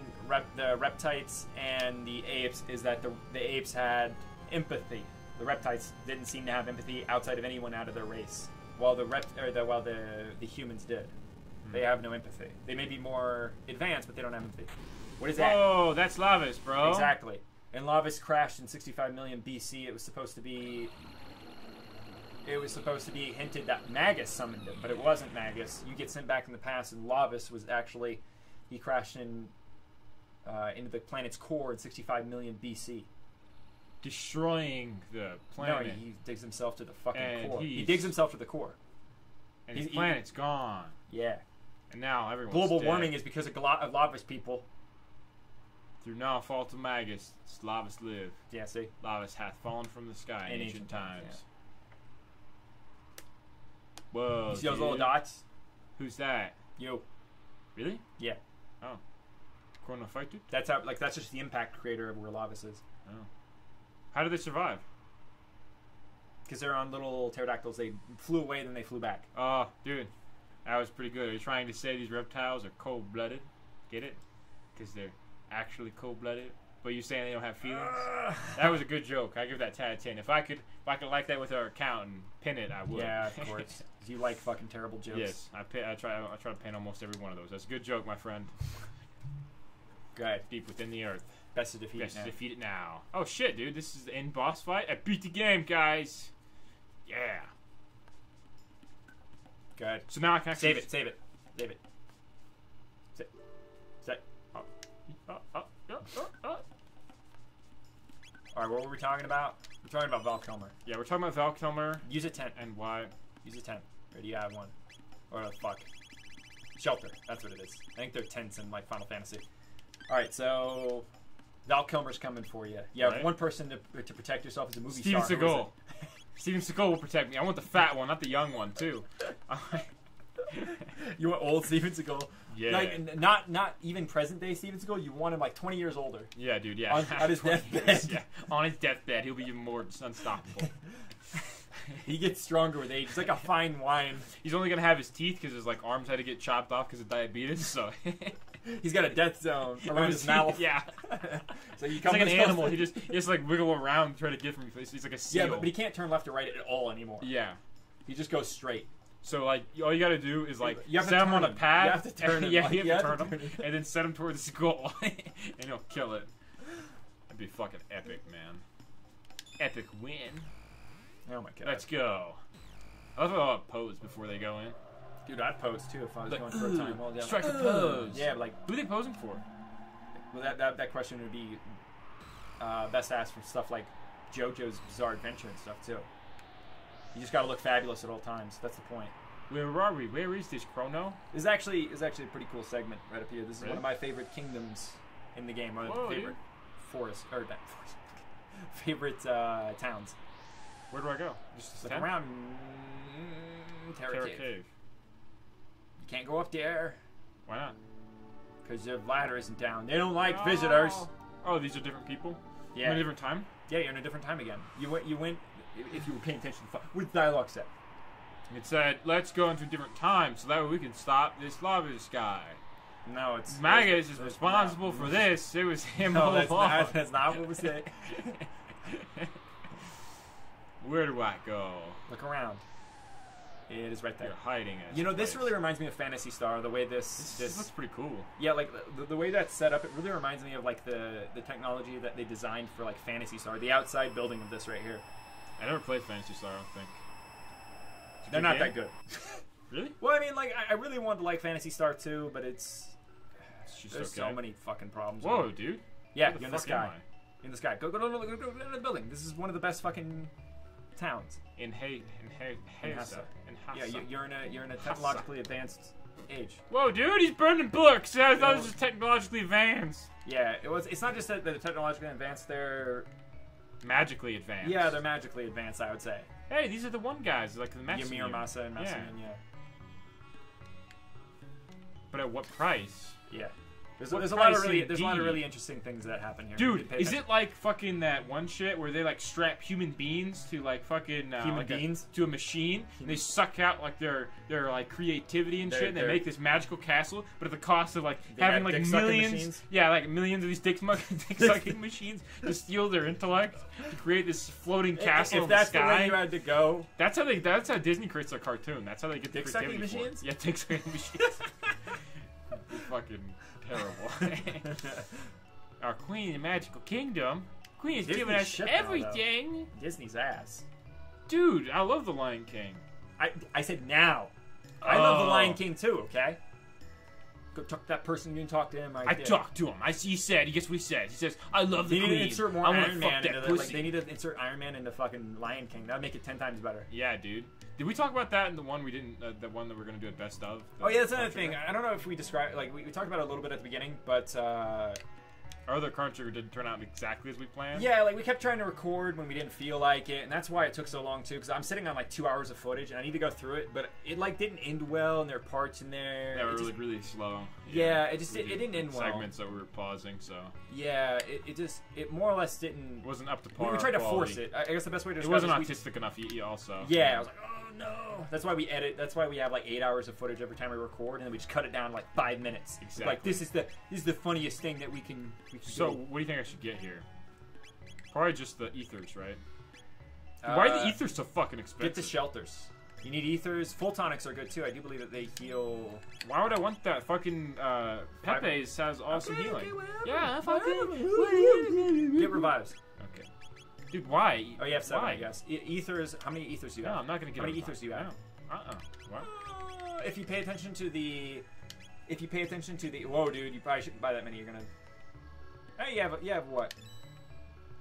the Reptites and the apes, is that the apes had empathy. The Reptites didn't seem to have empathy outside of anyone out of their race, while the humans did. They have no empathy. They may be more advanced, but they don't have empathy. What is that? Oh, that's Lavas, bro. Exactly. And Lavas crashed in 65 million BC. It was supposed to be hinted that Magus summoned him, but it wasn't Magus. You get sent back in the past, and Lavas was actually, he crashed into the planet's core in 65 million BC. Destroying the planet. No, he digs himself to the fucking And core. He digs himself to the core. And his planet's gone. Yeah. And now everyone's Global dead. warming is because of Lavas people. Through no fault of Magus, Lavas live. Yeah, see? Lavas hath fallen from the sky in ancient times. Yeah. Whoa, You see those little dots? Who's that? You. Really? Yeah. Oh. Chrono fighter? That's how. Like, that's just the impact crater of where Lavas is. Oh. How did they survive? Because they're on little pterodactyls. They flew away, then they flew back. Oh, dude. That was pretty good. Are you trying to say these reptiles are cold-blooded? Get it? Because they're actually cold-blooded? But you're saying they don't have feelings? That was a good joke. I give that 10 out of 10. If I could like that with our account and pin it, I would. Yeah, of course. You like fucking terrible jokes. Yes, I try to pin almost every one of those. That's a good joke, my friend. Good. Deep within the earth. Best to defeat Best now. to defeat it now. Oh shit, dude! This is the end boss fight. I beat the game, guys. Yeah. Good. So now I can actually Save it. Save it. Save it. Save. Save. Alright, what were we talking about? We're talking about Val Kilmer. Yeah, we're talking about Val Kilmer Use a tent. and why. Use a tent. Or do you have one? Or fuck. Shelter. That's what it is. I think they're tents in like Final Fantasy. Alright, so Val Kilmer's coming for you. You have Right. one person to protect yourself as a movie Steven star. Who is Seagal. Steven Seagal will protect me. I want the fat one, not the young one, too. it? You want old Steven Seagal? Yeah. Like, not even present day Steven Seagal. You want him like 20 years older. Yeah, dude. Yeah. On his deathbed. Yeah. On his deathbed, he'll be even more unstoppable. He gets stronger with age. It's like a fine wine. He's only gonna have his teeth because his like arms had to get chopped off because of diabetes. So He's got a death zone around his mouth. Yeah. So you He's come like an this close animal. to- He just like wiggle around and try to get from. He's like a seal. Yeah, but he can't turn left or right at all anymore. Yeah. He just goes straight. So like all you gotta do is like You have to set him turn on a him. pad. You have to turn him. Yeah, Like, you have to turn turn him him. and then set him towards his goal, and he'll kill it. That'd be fucking epic, man. Epic win. Oh my god. Let's go. I love how I'll pose before they go in. Dude, I'd pose too if I was Like, going for a time. Well, yeah, strike like, the pose. Yeah, but like, Who are they posing for? well, that question would be best asked for stuff like JoJo's Bizarre Adventure and stuff too. You just got to look fabulous at all times. That's the point. Where are we? Where is this Chrono? This is actually a pretty cool segment right up here. This is Really? one of my favorite kingdoms in the game. One of Whoa, the favorite forests or not forest, favorite towns. Where do I go? Just Look tent? around Terra Terra Cave. Cave. You can't go up there Why not? because the ladder isn't down. They don't like visitors. Oh, these are different people? Yeah. In a different time? Yeah, you're in a different time again. You went. If you were paying attention, with dialogue set. It said, let's go into a different time so that way we can stop this lava sky. No, it's Magus is it's responsible for this. It was him No, all that's along. that's not what we say. Where do I go? Look around. It is right there. You're hiding it. You know, this really reminds me of Phantasy Star. The way this looks pretty cool. yeah, like the way that's set up, it really reminds me of like the technology that they designed for like Phantasy Star. The outside building of this right here. I never played Phantasy Star, I don't think. They're not that good. Really? Well, I mean, like I really wanted to like Phantasy Star too, but it's She's There's okay. so many fucking problems. Whoa, dude. Yeah, Where the you're in the fuck am sky. In the sky. Go to the building. This is one of the best fucking towns. I? In Hassa. Hassa. Yeah, you're in a technologically advanced age. Whoa, dude, he's burning books. I thought it was just technologically advanced. Yeah, it's not just that they're technologically advanced. They're Magically advanced. yeah, they're magically advanced. I would say. Hey, these are the one guys, like the Mexican. Ymir, Masa, and Masa, yeah. But at what price? Yeah. There's What a lot of price really indeed? interesting things that happen here. Dude, is it like fucking that one shit where they like strap human beings to like fucking Human like beings? to a machine and they suck out like their like creativity and shit and they they're- make this magical castle, but at the cost of like They having have like dick-sucking millions, machines? yeah, like millions of these dick sucking machines to steal their intellect to create this floating castle If in the that's the sky. way you had to go, That's how Disney creates their cartoon. That's how they get the Dick-sucking creativity for it. machines? Yeah, dick-sucking machines. Fucking terrible. Our queen in the magical kingdom. Queen is Disney giving us shit now, everything. Disney's ass. Dude, I love the Lion King. I said now. I love the Oh. Lion King too. Okay. Go talk to that person. You didn't talk to him. I did. talked to him. He said. Guess what he said? He says, "I love the They need queen. to insert more I want to Iron fuck Man that into pussy." like they need to insert Iron Man into fucking Lion King. That would make it 10 times better. Yeah, dude. Did we talk about that in the one we didn't? The one that we're gonna do at best of? Oh yeah, that's another Chrono thing. Trigger? I don't know if we described like we talked about it a little bit at the beginning, but Our other Chrono Trigger didn't turn out exactly as we planned. yeah, like we kept trying to record when we didn't feel like it, and that's why it took so long too. Because I'm sitting on like 2 hours of footage, and I need to go through it, but it like didn't end well, and there are parts in there. They were It just- really slow. Yeah, it just- We it did didn't end well. Segments that we were pausing, so yeah, it more or less didn't. it wasn't up to par. We tried to quality. force it. I guess the best way to It describe wasn't it is autistic enough. Also. yeah, I was like, oh no. That's why we edit. That's why we have like 8 hours of footage every time we record, and then we just cut it down to like 5 minutes. It's like Exactly. this is the funniest thing that we can. So, do. what do you think I should get here? Probably just the ethers, right? Why are the ethers so fucking expensive? Get the shelters. You need ethers. Full tonics are good too. I do believe that they heal. Why would I want that? Fucking Pepe's has awesome healing. Yeah, fucking. Get revives. Okay. Dude, why? Oh, you have 7, Why? I guess. Ethers. How many ethers do you No, have? I'm not gonna get How many a ethers do you have? No. What? If you pay attention to the, whoa, dude, you probably shouldn't buy that many. You're gonna. Hey, you have what?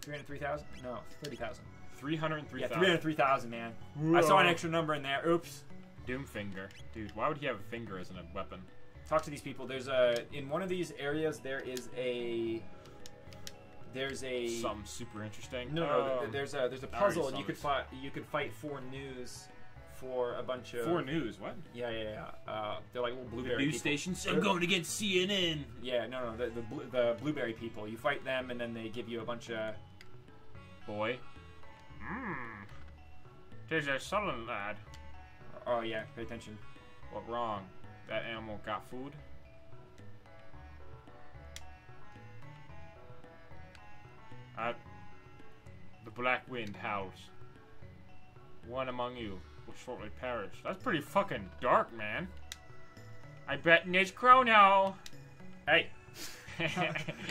303,000? No, 30,000. 303,000. Yeah, 303,000, man. I saw an extra number in there. Oops. Doomfinger. Dude, why would he have a finger as a weapon? Talk to these people. There's in one of these areas there's a Something super interesting. no, there's a puzzle, and saw you could this. you could fight 4 news for a bunch of 4 News. What? Yeah. They're like little The blueberry news people. stations. I'm going against CNN. Yeah, no, the blueberry people. You fight them, and then they give you a bunch of. Boy. There's a sullen lad. Oh yeah, pay attention. What wrong? That animal got food? The black wind howls. One among you will shortly perish. That's pretty fucking dark, man. I bet it's Chrono. Hey,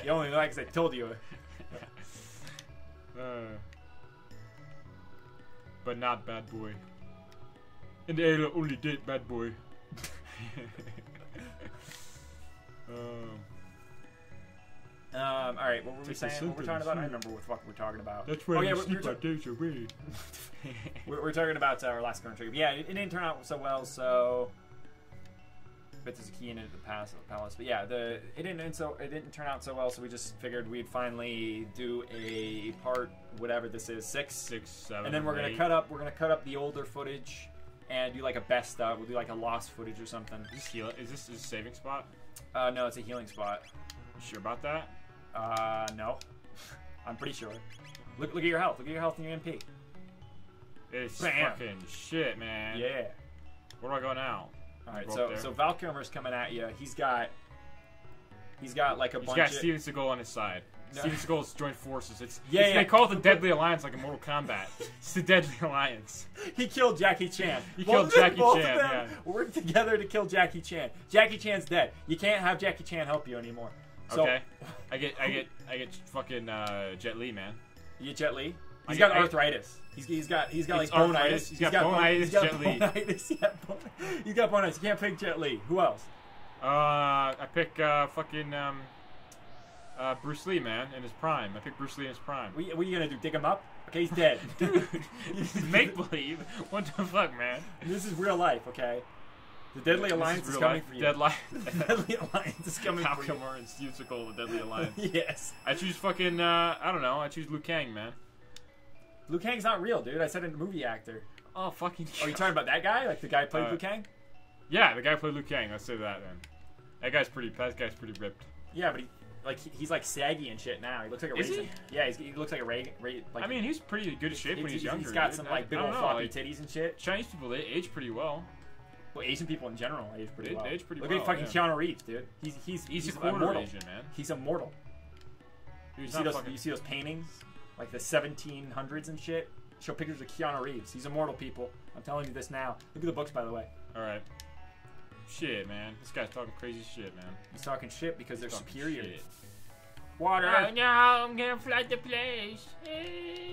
you only know because I told you. But not bad boy. And Ayla only date bad boy. All right, what were we Take the saying? What we're talking sentence, about? I yeah. remember what the fuck we're talking about. That's Oh, why yeah, you we're sleep ta- our days away. We're talking about our last Chrono Trigger. Yeah, it didn't turn out so well. So, but there's a key in it at the palace. But yeah, it didn't turn out so well. So we just figured we'd finally do a part whatever this is 6, 6, 7, and then we're gonna 8. cut up the older footage and do like a best of. We'll do like a lost footage or something. Is this a saving spot? No, it's a healing spot. You sure about that? No, I'm pretty sure. Look at your health. Look at your health and your MP. It's Bam. fucking shit, man. Yeah. Where do I go now? All right, Go so up there. so Valkymer's coming at you. He's got like a He's bunch got of Steven Seagal on his side. No. Steven Seagal's joined forces. Yeah. They call it the Deadly Alliance, like in Mortal Kombat. It's the Deadly Alliance. He killed Jackie Chan. He killed Jackie both Chan, of them yeah. worked together to kill Jackie Chan. Jackie Chan's dead. You can't have Jackie Chan help you anymore. So, Okay. I get fucking Jet Li, man. You get Jet Li. He's I got get- I- arthritis. He's got like It's arthritis. bonitis. He's got bonitis, Jet Li. He's got bonitis. He can't pick Jet Li. Who else? I pick fucking Bruce Lee, man, in his prime. I pick Bruce Lee in his prime. What are you gonna do? Dig him up? Okay, he's dead. Dude, make believe. What the fuck, man? This is real life, okay? The Deadly Alliance is coming for you. Deadly Alliance is coming for you. Malcolm and Steve Seagal, the Deadly Alliance. Yes. I choose fucking, I don't know. I choose Liu Kang, man. Liu Kang's not real, dude. I said a movie actor. Oh, fucking Are you talking about that guy? Like the guy who played Liu Kang? Yeah, the guy who played Liu Kang. Let's say that, then. That guy's pretty ripped. Yeah, but he's like saggy and shit now. He looks like a raisin. Yeah, he looks like a like. I mean, he's pretty good shape when he's younger. He's got dude. some like big old floppy titties and shit. Chinese people, they age pretty well. Well, Asian people in general age pretty well. Age pretty Look well. at fucking Keanu Reeves, dude. He's a quarter immortal. Asian, man. He's immortal. Dude, You see those paintings, like the 1700s and shit. Show pictures of Keanu Reeves. He's immortal, people. I'm telling you this now. Look at the books, by the way. All right. Shit, man. This guy's talking crazy shit, man. He's talking shit because they're superior. Shit. Water. Oh no, I'm gonna flood the place.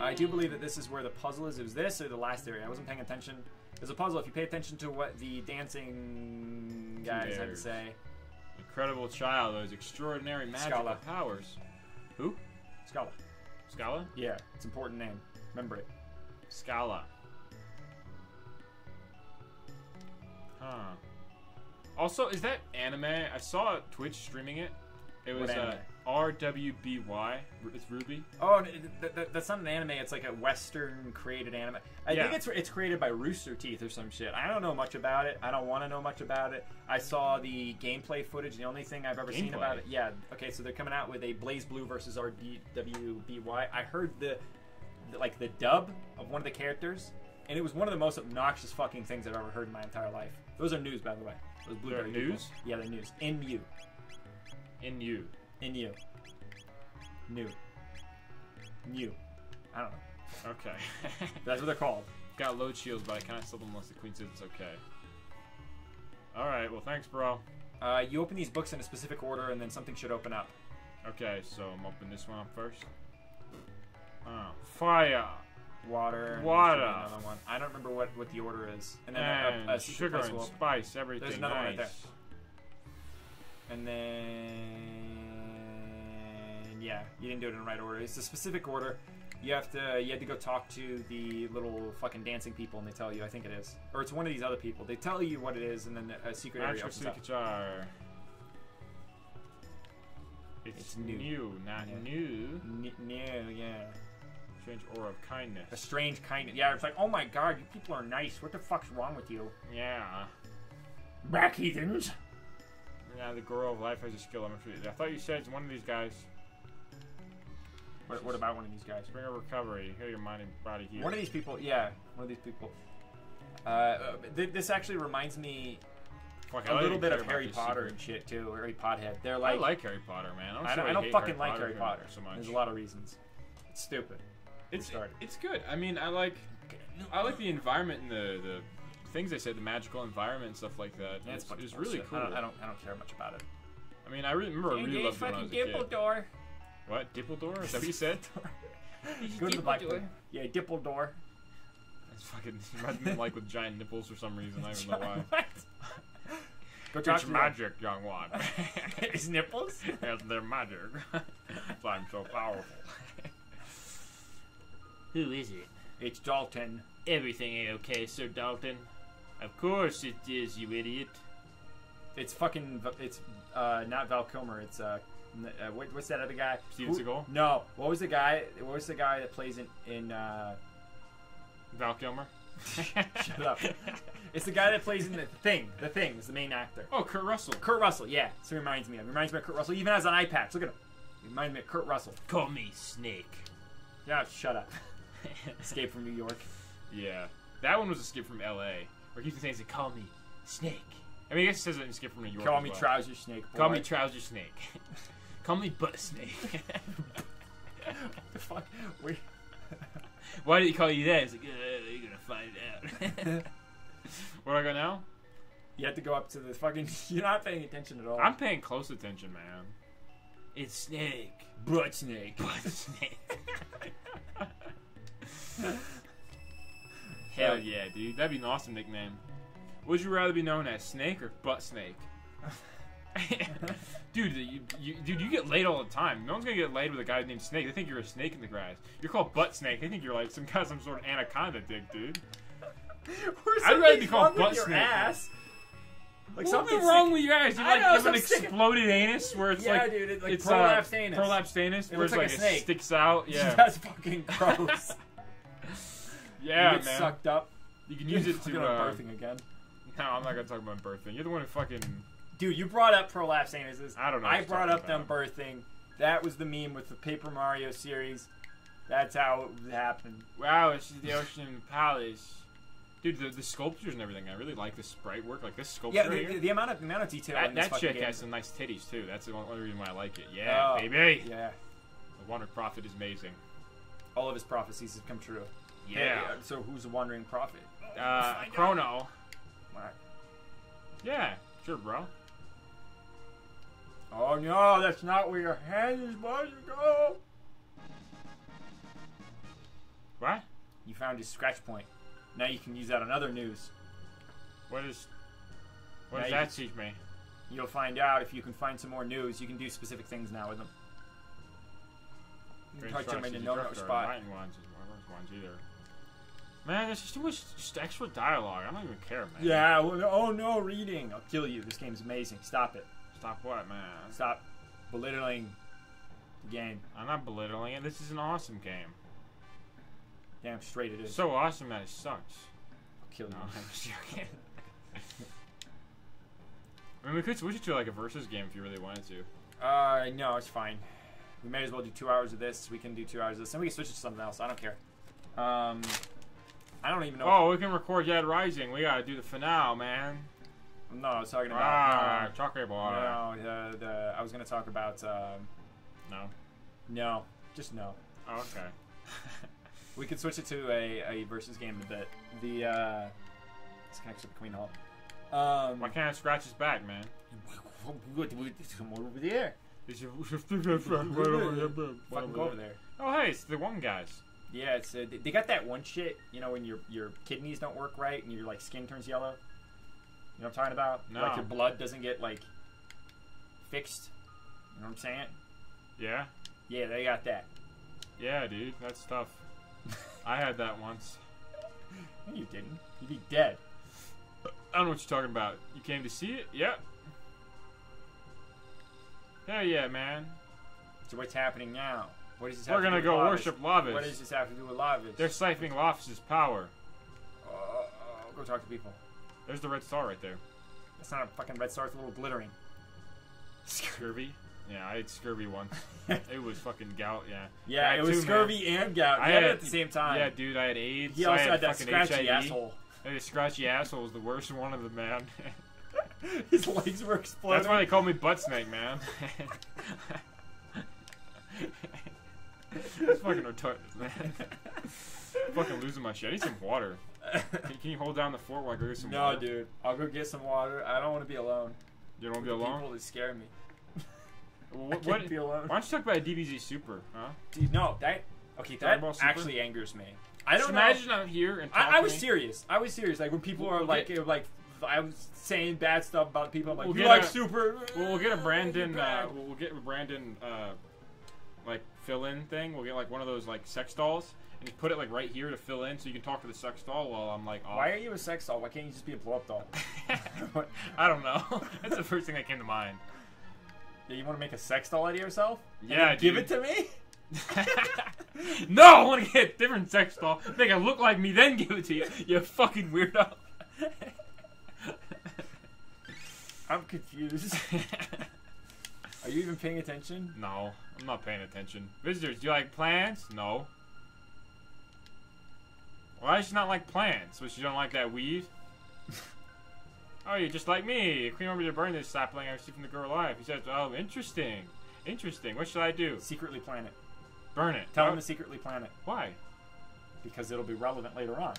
I do believe that this is where the puzzle is. It was this or the last area. I wasn't paying attention. There's a puzzle. If you pay attention to what the dancing guys had to say. Incredible child, those extraordinary magical Scala. powers. Who? Scala. Scala? Yeah, it's an important name. Remember it. Scala. Huh. Also, is that anime? I saw Twitch streaming it. It was RWBY. It's Ruby. Oh, that's not an anime. It's like a Western created anime. I think it's created by Rooster Teeth or some shit. I don't know much about it. I don't want to know much about it. I saw the gameplay footage. The only thing I've ever seen about it. Yeah. Okay, so they're coming out with a Blaze Blue versus RWBY. I heard the dub of one of the characters, and it was one of the most obnoxious fucking things I've ever heard in my entire life. Those are news, by the way. Those Blueberry news? People. Yeah, they're news. In you. In you. In you. New. New. I don't know. Okay. That's what they're called. Got load shields, but I can't sell them unless the queen says it's okay. Alright, well thanks, bro. You open these books in a specific order, and then something should open up. Okay, so I'm opening this one up first. Oh, fire. Water. Water. Another one. I don't remember what the order is. And then a sugar and spice, everything. There's another nice. one right there. And then, yeah, you didn't do it in the right order. It's a specific order. You had to go talk to the little fucking dancing people, and they tell you. I think it is, or it's one of these other people. They tell you what it is, and then a secret area opens up. It's new, not new. New, yeah. Strange aura of kindness. A strange kindness. Yeah, it's like, oh my god, you people are nice. What the fuck's wrong with you? Yeah. Back heathens. Yeah, the girl of life has a skill. I thought you said it's one of these guys. What about one of these guys? Bring a recovery. Heal your mind and body here. One of these people, yeah. One of these people. This actually reminds me a little bit of Harry Potter and shit, too. Or Harry Pothead. They're like, I like Harry Potter, man. I don't fucking like Harry Potter so much. There's a lot of reasons. It's stupid. It's good. I mean, I like the environment and the things they said, the magical environment and stuff like that. Yeah, it's really cool. I don't care much about it. I mean, I remember I really loved it when I was a kid. Dippledore. What? Dippledore? Is that what you said? Go to the blackboard. Yeah, Dippledore. It's fucking reminds me like with giant nipples for some reason. I don't know why. What? Go talk it's to magic, young one. His nipples? Yes, they're magic. So I'm so powerful. Who is it? It's Dalton. Everything ain't okay, Sir Dalton. Of course it is, you idiot. It's fucking. It's not Val Kilmer. It's what's that other guy? Steven Seagal? No. What was the guy that plays in Val Kilmer? Shut up. It's the guy that plays in The Thing. The Thing is the main actor. Oh, Kurt Russell. Kurt Russell, yeah. So it reminds me of Kurt Russell. He even has an eye patch. Look at him. He reminds me of Kurt Russell. Call me Snake. Yeah, shut up. Escape from New York. Yeah. That one was Escape from L.A. Where he's saying, call me Snake. I mean, I guess it says it in Escape from New York. Call me Trouser Snake. Boy. Call me Trouser Snake. Call me Butt Snake. What the fuck? Wait. Why did he call you that? He's like, you're gonna find out. Where do I go now? You have to go up to the fucking... You're not paying attention at all. I'm paying close attention, man. It's Snake. Butt Snake. Butt Snake. Hell yeah, dude. That'd be an awesome nickname. Would you rather be known as Snake or Butt Snake? Dude, you get laid all the time. No one's gonna get laid with a guy named Snake. They think you're a snake in the grass. You're called Butt Snake. They think you're like some sort of anaconda dick, dude. I'd rather be called Butt Snake. Ass. Like what's wrong with your ass? You like have an exploded anus where it's like dude, it's like it's prolapsed anus. Prolapsed anus where it's like a it sticks out. Yeah, that's fucking gross. Yeah, you get man. Sucked up. You can use it to birthing again. No, I'm not gonna talk about birthing. You're the one who fucking. Dude, you brought up prolapsed anuses. I don't know. I brought up them birthing. That was the meme with the Paper Mario series. That's how it happened. Wow, this is the Ocean Palace. Dude, the sculptures and everything. I really like the sprite work. Like this sculpture. Yeah, the amount of detail. in this that chick game. has some nice titties too. That's the only reason why I like it. Yeah, baby. Yeah. The Wandering Prophet is amazing. All of his prophecies have come true. Yeah. Hey, so who's the Wandering Prophet? Chrono. Right. Yeah, sure, bro. Oh no, that's not where your hand is supposed to go. What? You found his scratch point. Now you can use that on other news. What does that teach me? You'll find out if you can find some more news. You can do specific things now with them. You can touch them in a no-no spot. Either. Man, there's just too much extra dialogue. I don't even care, man. Yeah, well, oh no, reading. I'll kill you. This game's amazing. Stop it. Stop what, man? Stop belittling the game. I'm not belittling it. This is an awesome game. Damn straight it is. So awesome that it sucks. I'll kill you. No, I'm just joking. I mean, we could switch it to like a versus game if you really wanted to. No, it's fine. We may as well do 2 hours of this. We can do 2 hours of this, and we can switch it to something else. I don't care. I don't even know. Oh, we can record Dead Rising. We gotta do the finale, man. No, I was talking about. Chocolate boy. No, I was gonna talk about. No. No, just no. Oh, okay. We could switch it to a versus game in a bit. This connects with the Queen Hall. Why can't I scratch his back, man? Come over there. Fucking go over there. Oh, hey, it's the one guys. Yeah, it's they got that one shit. You know, when your kidneys don't work right and your like skin turns yellow. You know what I'm talking about? No. Like your blood doesn't get like fixed. You know what I'm saying? Yeah. Yeah, they got that. Yeah, dude, that's tough. I had that once. No, you didn't. You'd be dead. I don't know what you're talking about. You came to see it? Yep. Hell yeah, man. So what's happening now? What does this have We're to gonna do go with worship Lavis. What does this have to do with Lavis? They're siphoning Lavis' power. Go talk to people. There's the red star right there. That's not a fucking red star. It's a little glittering. Scurvy? Yeah, I had scurvy once. It was fucking gout, yeah. Yeah, it was scurvy and gout. I had it at the same time. Yeah, dude, I had AIDS. He also I had that fucking scratchy HIV. asshole. The scratchy asshole was the worst one of them, man. His legs were exploding. That's why they call me Butt Snake, man. It's fucking retarded, man. I'm fucking losing my shit. I need some water. Can you hold down the fort while I go get some water? No, dude. I'll go get some water. I don't want to be alone. You don't want to be alone? People that scare me. What? Be alone. Why don't you talk about a DBZ Super, huh? Dude, no, that actually angers me. I don't know. Imagine I'm here and I was serious. I was serious. Like when people are like, I was saying bad stuff about people. I'm like, you like Super? We'll get a Brandon. We'll get a Brandon like fill-in thing. We'll get like one of those like sex dolls and just put it like right here to fill in, so you can talk to the sex doll while I'm like off. Why are you a sex doll? Why can't you just be a blow-up doll? I don't know. That's the first thing that came to mind. Yeah, you want to make a sex doll out of yourself? Yeah, give it to me. No, I want to get a different sex doll. Make it look like me, then give it to you. You fucking weirdo. I'm confused. Are you even paying attention? No, I'm not paying attention. Visitors, do you like plants? No. Why does she not like plants? So she don't like that weed? Oh, you're just like me. Queen wanted me to burn this sapling I received from the girl alive. He says, oh, interesting. Interesting. What should I do? Secretly plant it. Burn it. Tell him to secretly plant it. Why? Because it'll be relevant later on.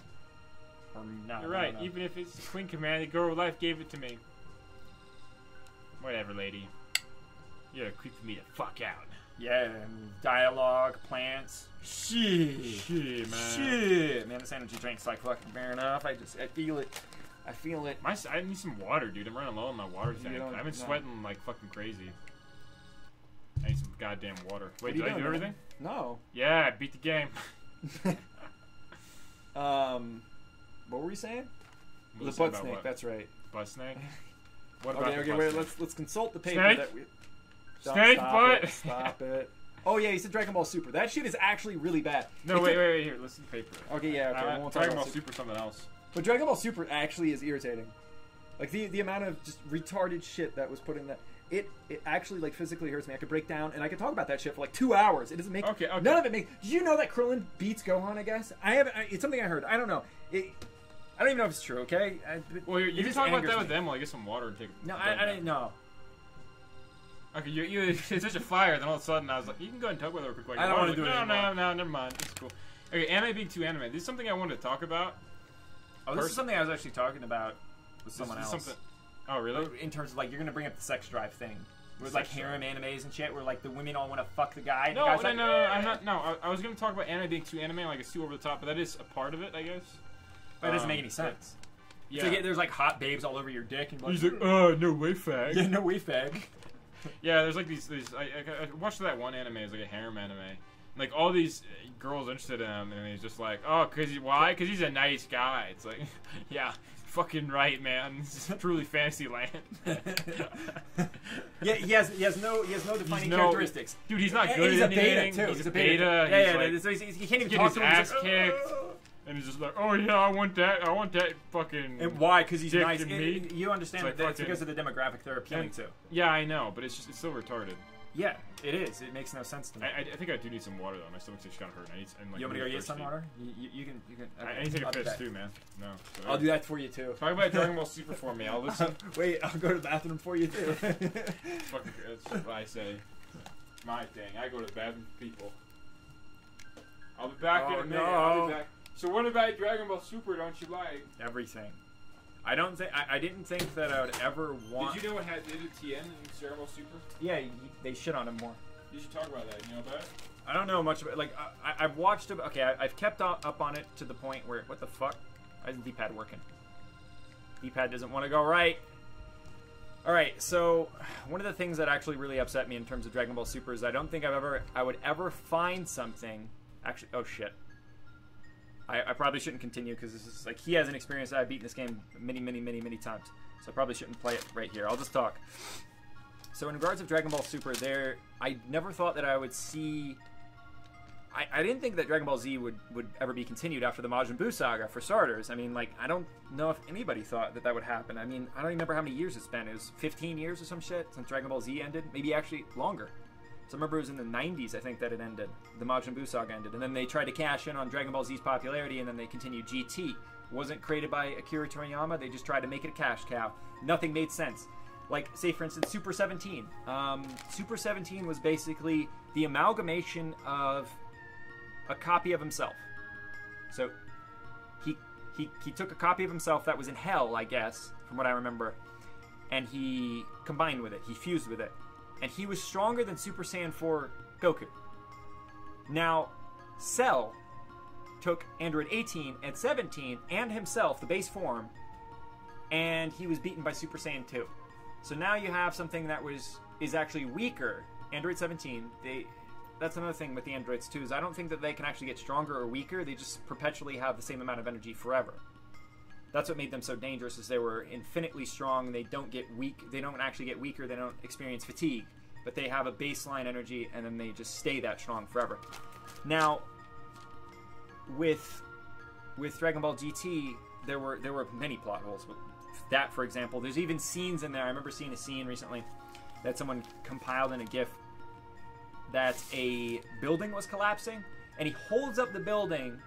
Or no. You're right. No. Even if it's the Queen command, the girl alive gave it to me. Whatever, lady. You're creeping me the fuck out. Yeah, dialogue, plants. Shit, man. Shit. Man, this energy drink's like fucking bearing up. I feel it. I feel it. I need some water, dude. I'm running low on my water tank. don't- I've been no. sweating like fucking crazy. I need some goddamn water. Wait, What are you did I doing, do man? everything? No. Yeah, I beat the game. What were we saying? What The was I butt saying snake. about That's right. what? Butt snake? What about Okay, the okay, butt wait. snake? Let's consult the paper Snake? that we. Snake stop butt. It, stop it. Oh yeah, he said Dragon Ball Super. That shit is actually really bad. No, It wait, took- wait, here. Listen to the paper. Okay, yeah, okay. we won't talk Dragon about Ball Super something else. But Dragon Ball Super actually is irritating. Like the amount of just retarded shit that was put in that. It actually like physically hurts me. I could break down and I could talk about that shit for like 2 hours. It doesn't make Okay. none of it makes. Did you know that Krillin beats Gohan? I guess I haven't. It's something I heard. I don't know. I don't even know if it's true. Okay. Well, you it can just talk about angers that with me. them while I get some water and take. No, a I dump. didn't know. Okay, you it's such a fire. Then all of a sudden I was like, you can go ahead and talk about it real quick. Like, I don't water. wanna do it No, anymore. no, never mind. It's cool. Okay, anime being too anime. This is something I wanted to talk about. Oh, this is something I was actually talking about with someone This is else. something. Oh, really? In terms of like, you're gonna bring up the sex drive thing. Where it's Sex like harem animes and shit, where like the women all want to fuck the guy. And No, the guy's no, like, no, I'm not. No, I was going to talk about anime being too anime, like it's too over the top, but that is a part of it, I guess. That doesn't make any sense. Yeah. So there's like hot babes all over your dick, and you're He's like, oh, no way, fag. yeah, no way, fag. Yeah, there's like these. I watched that one anime. It's like a harem anime. Like all these girls interested in him, and he's just like, oh, why? Because he's a nice guy. It's like, yeah, fucking right, man. This is truly fantasy land. Yeah, he has no defining no- characteristics. Dude, he's not And good he's at a beta anything. too. He's a beta. Yeah, Yeah, he's so like, he can't even getting talk his to him. He's ass like, kicked. And he's just like, oh yeah, I want that fucking. and why? Because he's dick nice. and me. You understand It's that like it's because of the demographic they're appealing to. Yeah, I know, but it's still retarded. Yeah, it is. It makes no sense to me. I think I do need some water though. My stomach's just kind of hurting. I'm, like, You want me to go really get some thirsty. water? You can. I need to take I'll a do piss that. too, man. No. So I'll do that for you too. Talk about Dragon Ball Super for me. I'll listen. Wait, I'll go to the bathroom for you too. Fucking, that's what I say. My thing. I go to the bathroom for people. I'll be back in a minute. I'll no. be back. So what about Dragon Ball Super? Don't you like? Everything. I don't think. I didn't think that I would ever want. Did you know what had did Tien in Dragon Ball Super? Yeah, they shit on him more. You should talk about that. You know about it? I don't know much about. Like I've watched it. Okay, I've kept up on it to the point where what the fuck? Why isn't D-pad working? D-pad doesn't want to go right. All right, so one of the things that actually really upset me in terms of Dragon Ball Super is I don't think I would ever find something. Actually, oh shit. I probably shouldn't continue because this is like he has an experience that I've beaten this game many times, so I probably shouldn't play it right here. I'll just talk. So in regards of Dragon Ball Super, I never thought that I would see. I didn't think that Dragon Ball Z would ever be continued after the Majin Buu saga, for starters. I mean, like, I don't know if anybody thought that would happen. I mean, I don't even remember how many years it's been. It was 15 years or some shit since Dragon Ball Z ended. Maybe actually longer. So I remember it was in the 90s, I think, that it ended. The Majin Buu saga ended. And then they tried to cash in on Dragon Ball Z's popularity, and then they continued GT. It wasn't created by Akira Toriyama. They just tried to make it a cash cow. Nothing made sense. Like, say, for instance, Super 17. Super 17 was basically the amalgamation of a copy of himself. So he took a copy of himself that was in hell, I guess, from what I remember, and he combined with it. He fused with it. And he was stronger than Super Saiyan 4 Goku. Now, Cell took Android 18 and 17 and himself, the base form, and he was beaten by Super Saiyan 2. So now you have something that is actually weaker. Android 17, that's another thing with the androids too, is I don't think that they can actually get stronger or weaker. They just perpetually have the same amount of energy forever. That's what made them so dangerous, is they were infinitely strong. They don't get weak. They don't actually get weaker. They don't experience fatigue. But they have a baseline energy, and then they just stay that strong forever. Now, with Dragon Ball GT, there were many plot holes. That, for example, there's even scenes in there. I remember seeing a scene recently that someone compiled in a GIF that a building was collapsing, and he holds up the building.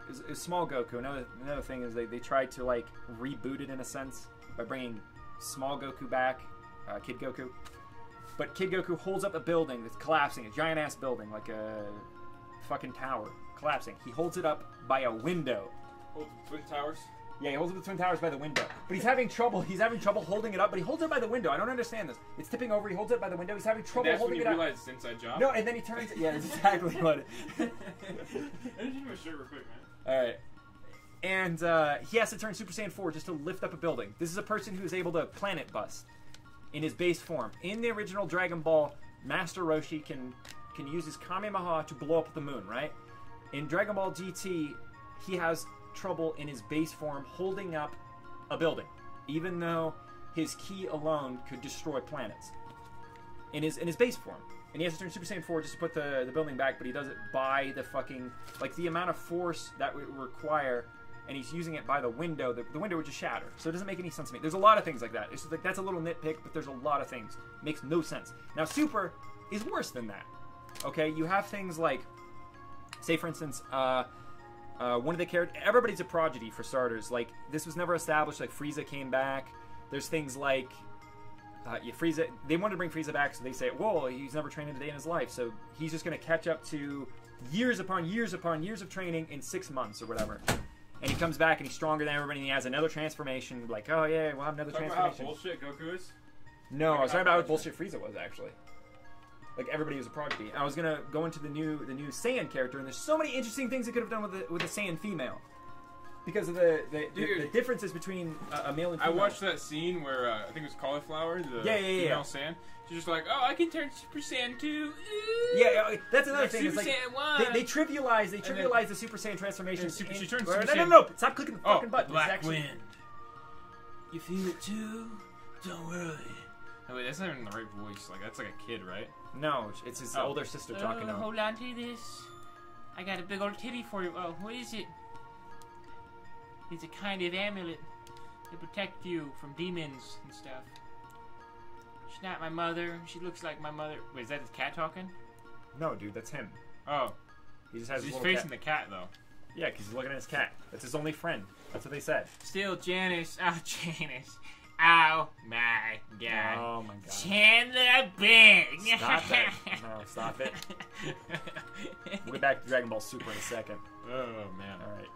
It was Small Goku. Another thing is they tried to like reboot it in a sense by bringing Small Goku back, Kid Goku. But Kid Goku holds up a building that's collapsing, a giant ass building, like a fucking tower collapsing. He holds it up by a window. Oh, Twin Towers. Yeah, he holds up the Twin Towers by the window. But he's having trouble. He's having trouble holding it up, but he holds it by the window. I don't understand this. It's tipping over. He holds it by the window. He's having trouble That's when holding you it up. realize it's inside job. No, and then he turns. Yeah, that's exactly what. I didn't do my shirt real quick, man. All right. And he has to turn Super Saiyan 4 just to lift up a building. This is a person who is able to planet bust in his base form. In the original Dragon Ball, Master Roshi can use his Kamehameha to blow up the moon, right? In Dragon Ball GT, he has trouble in his base form holding up a building, even though his ki alone could destroy planets. In his base form. And he has to turn Super Saiyan 4 just to put the building back, but he does it by the fucking... Like, the amount of force that would require, and he's using it by the window, the window would just shatter. So it doesn't make any sense to me. There's a lot of things like that. It's just like, that's a little nitpick, but there's a lot of things. It makes no sense. Now, Super is worse than that. Okay? You have things like... Say, for instance, one of the characters... Everybody's a prodigy, for starters. Like, this was never established. Like, Frieza came back. There's things like... Frieza, they wanted to bring Frieza back, so they say, whoa, he's never trained a day in his life, so he's just going to catch up to years upon years upon years of training in 6 months or whatever. And he comes back and he's stronger than everybody, and he has another transformation, like, oh yeah, we'll have another transformation. About how bullshit Goku is? No, I was talking about how bullshit Frieza was, actually. Like, everybody was a prodigy. I was going to go into the new Saiyan character, and there's so many interesting things they could have done with a Saiyan female. Because of the differences between a male and female. I watched that scene where, I think it was Cauliflower, the female Saiyan. She's just like, oh, I can turn Super Saiyan 2. Ooh. Yeah, that's another like thing. Super It's like, Saiyan 1. they trivialize the Super Saiyan transformation. She turns No, Super no, Saiyan... no, stop clicking the fucking button. Black Wind. You feel it too? Don't worry. Oh, wait, that's not even the right voice. Like, that's like a kid, right? No, it's his older sister talking to him. Hold on to this. I got a big old titty for you. Oh, what is it? It's a kind of amulet to protect you from demons and stuff. She's not my mother. She looks like my mother. Wait, is that his cat talking? No, dude, that's him. Oh. He just has He's his facing cat. the cat, though. Yeah, because he's looking at his cat. That's his only friend. That's what they said. Still, Janice. Oh, Janice. Oh, my God. Oh, my God. Chandler Bing. Stop that. No, stop it. We'll get back to Dragon Ball Super in a second. Oh, man. All right.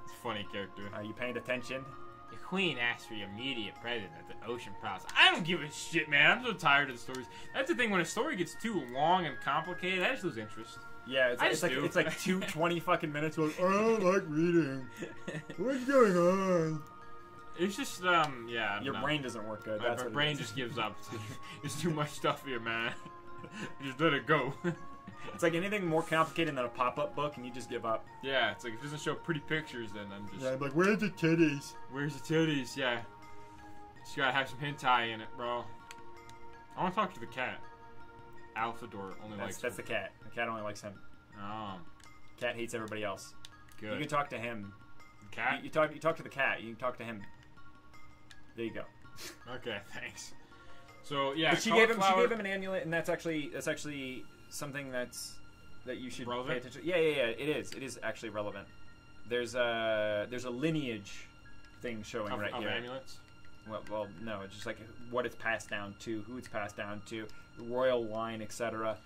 It's a funny character. Are you paying attention? The Queen asked for your immediate presence at the Ocean Palace. I don't give a shit, man. I'm so tired of the stories. That's the thing. When a story gets too long and complicated, I just lose interest. Yeah, it's like 20 fucking minutes. Like, I don't like reading. What's going on? It's just, yeah. Your brain doesn't work good. My brain just gives up. There's too much stuff here, man. Just let it go. It's like anything more complicated than a pop-up book, and you just give up. Yeah, it's like if it doesn't show pretty pictures, then I'm just... Yeah, I'm like, where's the titties? Where's the titties? Yeah. Just gotta have some hentai in it, bro. I want to talk to the cat. Alphador only likes That's the cat. The cat only likes him. Oh. Cat hates everybody else. Good. You can talk to him. The cat? You talk to the cat. You can talk to him. There you go. Okay, thanks. So, yeah, but she gave him an amulet, and that's actually something that you should relevant? pay attention. Yeah, it is actually relevant. There's a lineage thing showing right here. Of amulets? Well, no, it's just like what it's passed down to, who it's passed down to, the royal line, etc.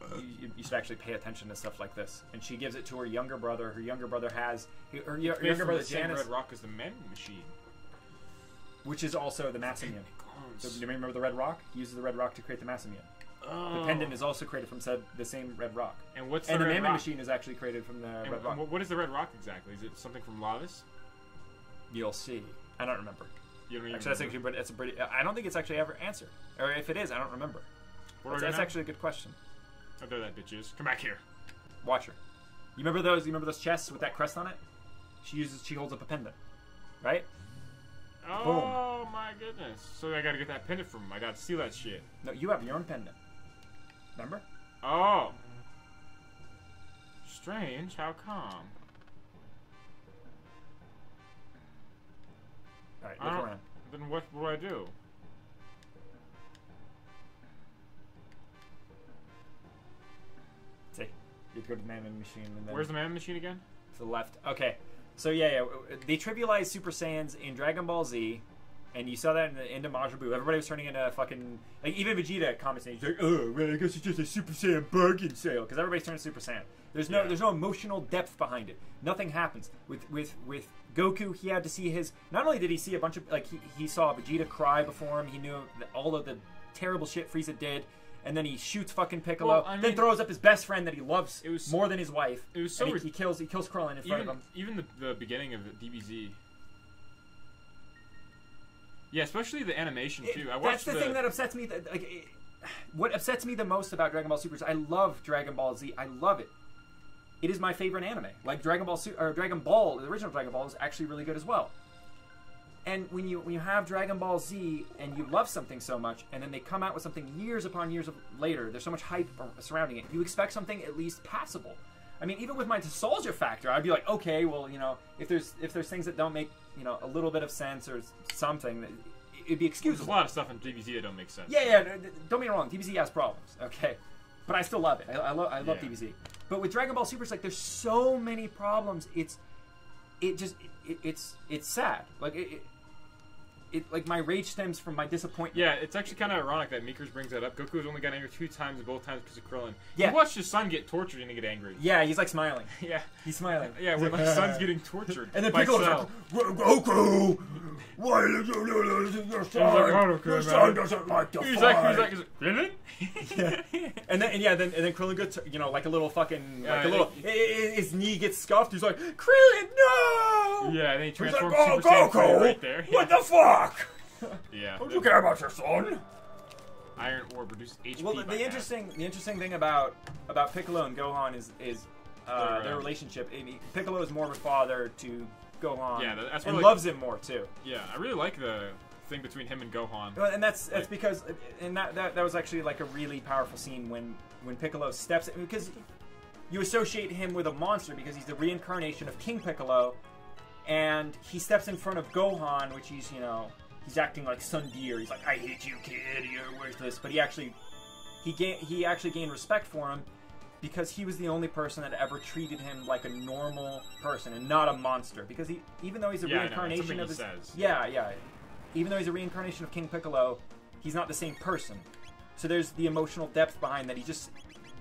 You should actually pay attention to stuff like this. And she gives it to her younger brother. Her younger brother has her younger brother Janice. Red Rock is the men machine, which is also the Massimian. So do you remember the Red Rock? He uses the Red Rock to create the Massimian. Oh. The pendant is also created from the same Red Rock. And what's the Red Mammon Rock? Machine is actually created from the Red Rock. What is the Red Rock exactly? Is it something from Lavis? You'll see. I don't remember. You don't even actually, that's a pretty. I don't think it's actually ever answered. Or if it is, I don't remember. That's actually a good question. Oh, there that bitch is. Come back here. Watch her. You remember those? You remember those chests with that crest on it? She holds up a pendant, right? Oh Boom. My goodness! So I gotta get that pendant from him. I gotta steal that shit. No, you have your own pendant. Remember? Oh. Strange. How come? All right, look around. Then what do I do? See, you have to go to the Mammon Machine. And then Where's the Mammon Machine again? to the left. Okay, so yeah, they trivialized Super Saiyans in Dragon Ball Z, and you saw that in the end of Majin Buu. Everybody was turning into fucking like even Vegeta comments and he's like, "Oh, well, I guess it's just a Super Saiyan bargain sale," because everybody's turning Super Saiyan. There's no emotional depth behind it. Nothing happens with Goku. He had to see his. Not only did he see a bunch of he saw Vegeta cry before him. He knew that all of the terrible shit Frieza did. and then he shoots fucking Piccolo, Well, I then mean, throws up his best friend that he loves it was- more than his wife. It was so and he kills Krillin in front of him. even the beginning of DBZ. Yeah, especially the animation too. I watched That's the thing that upsets me. What upsets me the most about Dragon Ball Super is I love Dragon Ball Z. I love it. It is my favorite anime. Like Dragon Ball, or Dragon Ball, the original Dragon Ball is actually really good as well. And when you have Dragon Ball Z and you love something so much, and then they come out with something years upon years later, there's so much hype surrounding it. You expect something at least passable. I mean, even with my nostalgia factor, I'd be like, okay, well, you know, if there's things that don't make, you know, a little bit of sense or something, it'd be excusable. There's a lot of stuff in DBZ that don't make sense. Yeah. Don't get me wrong, DBZ has problems, okay, but I still love it. I love DBZ. But with Dragon Ball Super, it's like there's so many problems. It's sad. Like my rage stems from my disappointment. Yeah, it's actually kind of ironic that Mikers brings that up. Goku's only got angry 2 times, and both times because of Krillin. Yeah. He watched his son get tortured and he get angry. Yeah, he's like smiling. Yeah. He's smiling. Yeah, when my son's getting tortured. And then by Piccolo's Cell. like, Goku, why did you your son? Your son doesn't like to He's fight. like, Krillin? Yeah. And then Krillin gets, you know, like a little fucking, his knee gets scuffed. He's like, Krillin, no! Yeah, and then he He's transforms like, Super Saiyan 3 Goku, right there. what the fuck? Yeah. Don't you care about your son? Iron Ore reduces HP. Well, by the half. interesting thing about Piccolo and Gohan is their relationship. I mean, Piccolo is more of a father to Gohan, Yeah, that's and what, loves him more too. Yeah, I really like the thing between him and Gohan. Well, and that's because, and that was actually like a really powerful scene when Piccolo steps, because you associate him with a monster because he's the reincarnation of King Piccolo, and he steps in front of Gohan, which he's, you know, he's acting like Sun Deer. He's like, I hate you, kid, you're worthless. But he actually gained respect for him because he was the only person that ever treated him like a normal person and not a monster. Because even though he's a reincarnation of his, even though he's a reincarnation of King Piccolo, he's not the same person. So there's the emotional depth behind that. He just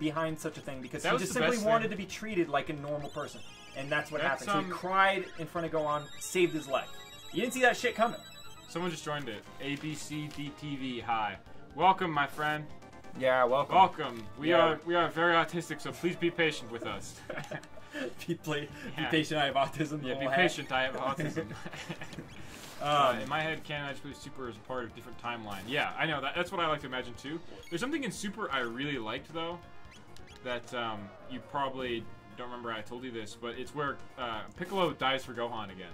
behind such a thing because he just simply wanted to be treated like a normal person, and that's what happened. So he cried in front of Gohan, saved his life. You didn't see that shit coming. Someone just joined it. ABCDTV. Hi, welcome, my friend. Yeah, welcome. Welcome. We are very autistic, so please be patient with us. Be patient. I have autism. Yeah, be patient. I have autism. In my head, canon, I just believe Super is part of a different timeline. Yeah, I know. That's what I like to imagine, too. There's something in Super I really liked, though, that you probably don't remember I told you this, but it's where Piccolo dies for Gohan again.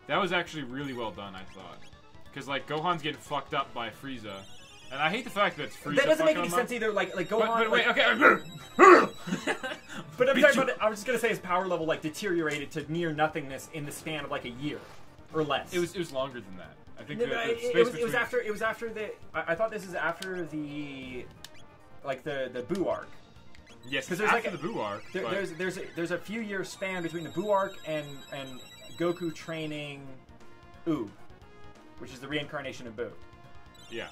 That was actually really well done, I thought. Because, like, Gohan's getting fucked up by Frieza. And I hate the fact that it's Frieza. That doesn't make any sense either. Like Gohan. But wait, okay. But I'm talking about. I was just gonna say his power level like deteriorated to near nothingness in the span of like a year or less. It was longer than that. I think it was after the. I thought this is after the, like the Buu arc. Yes, because there's after like the Buu arc. There's a few years span between the Buu arc and Goku training Oob, which is the reincarnation of Buu. Yeah.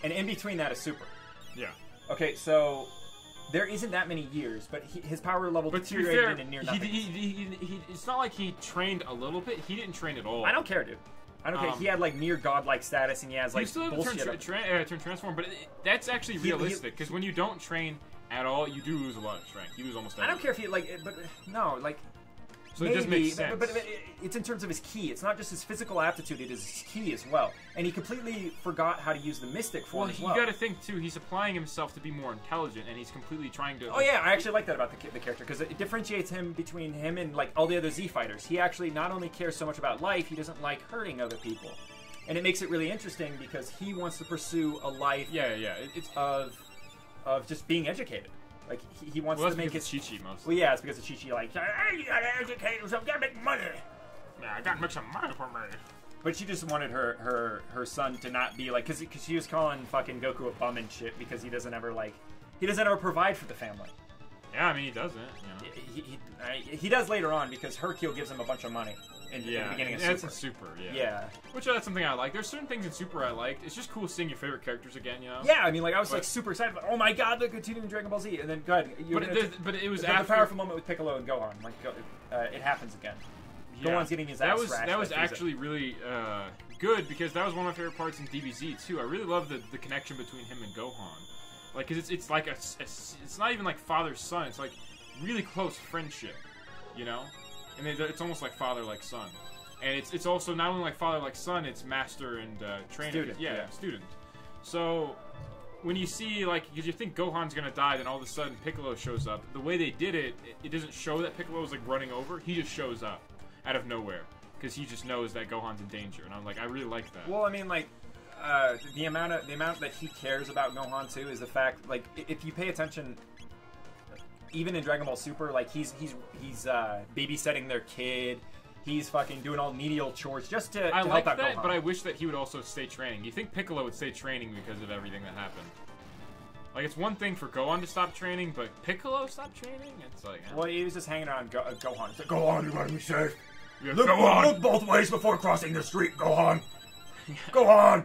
And in between that is Super. Yeah. Okay, so there isn't that many years, but his power level deteriorated in near nothing. It's not like he trained a little bit. He didn't train at all. I don't care, dude. I don't care. He had like near godlike status, and he has like still have bullshit. Turn transform, but that's actually realistic because when you don't train at all, you do lose a lot of strength. You lose almost everything. I don't care if he but no, like. So maybe, it does make sense. But it's in terms of his ki. It's not just his physical aptitude; it is his ki as well. And he completely forgot how to use the mystic form as well. You got to think too. He's applying himself to be more intelligent, and he's completely trying to. Oh yeah, I actually like that about the character because it differentiates him between him and like all the other Z fighters. He actually not only cares so much about life, he doesn't like hurting other people, and it makes it really interesting because he wants to pursue a life. It's of just being educated. Like he wants to make it Chi-Chi mostly. Well, yeah, it's because of Chi-Chi. Like, hey, you gotta educate yourself. You gotta make money. Yeah, I gotta make some money for me. But she just wanted her son to not be like, because she was calling fucking Goku a bum and shit because he doesn't ever provide for the family. Yeah, I mean he doesn't. You know. He does later on because Hercule gives him a bunch of money in the beginning of Super. That's in Super. Yeah. Which that's something I like. There's certain things in Super I liked. It's just cool seeing your favorite characters again. You know. Yeah, I mean, like I was like super excited. Like, oh my god, they're continuing Dragon Ball Z, and then go ahead. But it was after the powerful moment with Piccolo and Gohan. Like it happens again. Yeah. Gohan's getting his ass thrashed. That was actually really good because that was one of my favorite parts in DBZ too. I really love the connection between him and Gohan. Like, 'cause it's like it's not even like father son. It's like really close friendship, you know. And it's almost like father like son. And it's also not only like father like son. It's master and trainer. Student, yeah. Student. So when you see, like, because you think Gohan's gonna die, then all of a sudden Piccolo shows up. The way they did it, it doesn't show that Piccolo was like running over. He just shows up out of nowhere because he just knows that Gohan's in danger. And I'm like, I really like that. Well, I mean, like, the amount that he cares about Gohan too is the fact, like, if you pay attention, even in Dragon Ball Super, like, he's babysitting their kid. He's fucking doing all menial chores just to I help like out that, Gohan. but I wish that he would also stay training. You think Piccolo would stay training because of everything that happened? Like, it's one thing for Gohan to stop training, but Piccolo stop training? It's like... Well, he was just hanging around Gohan. It's like, Gohan, you gotta be safe. Yeah, Look both ways before crossing the street, Gohan. Gohan.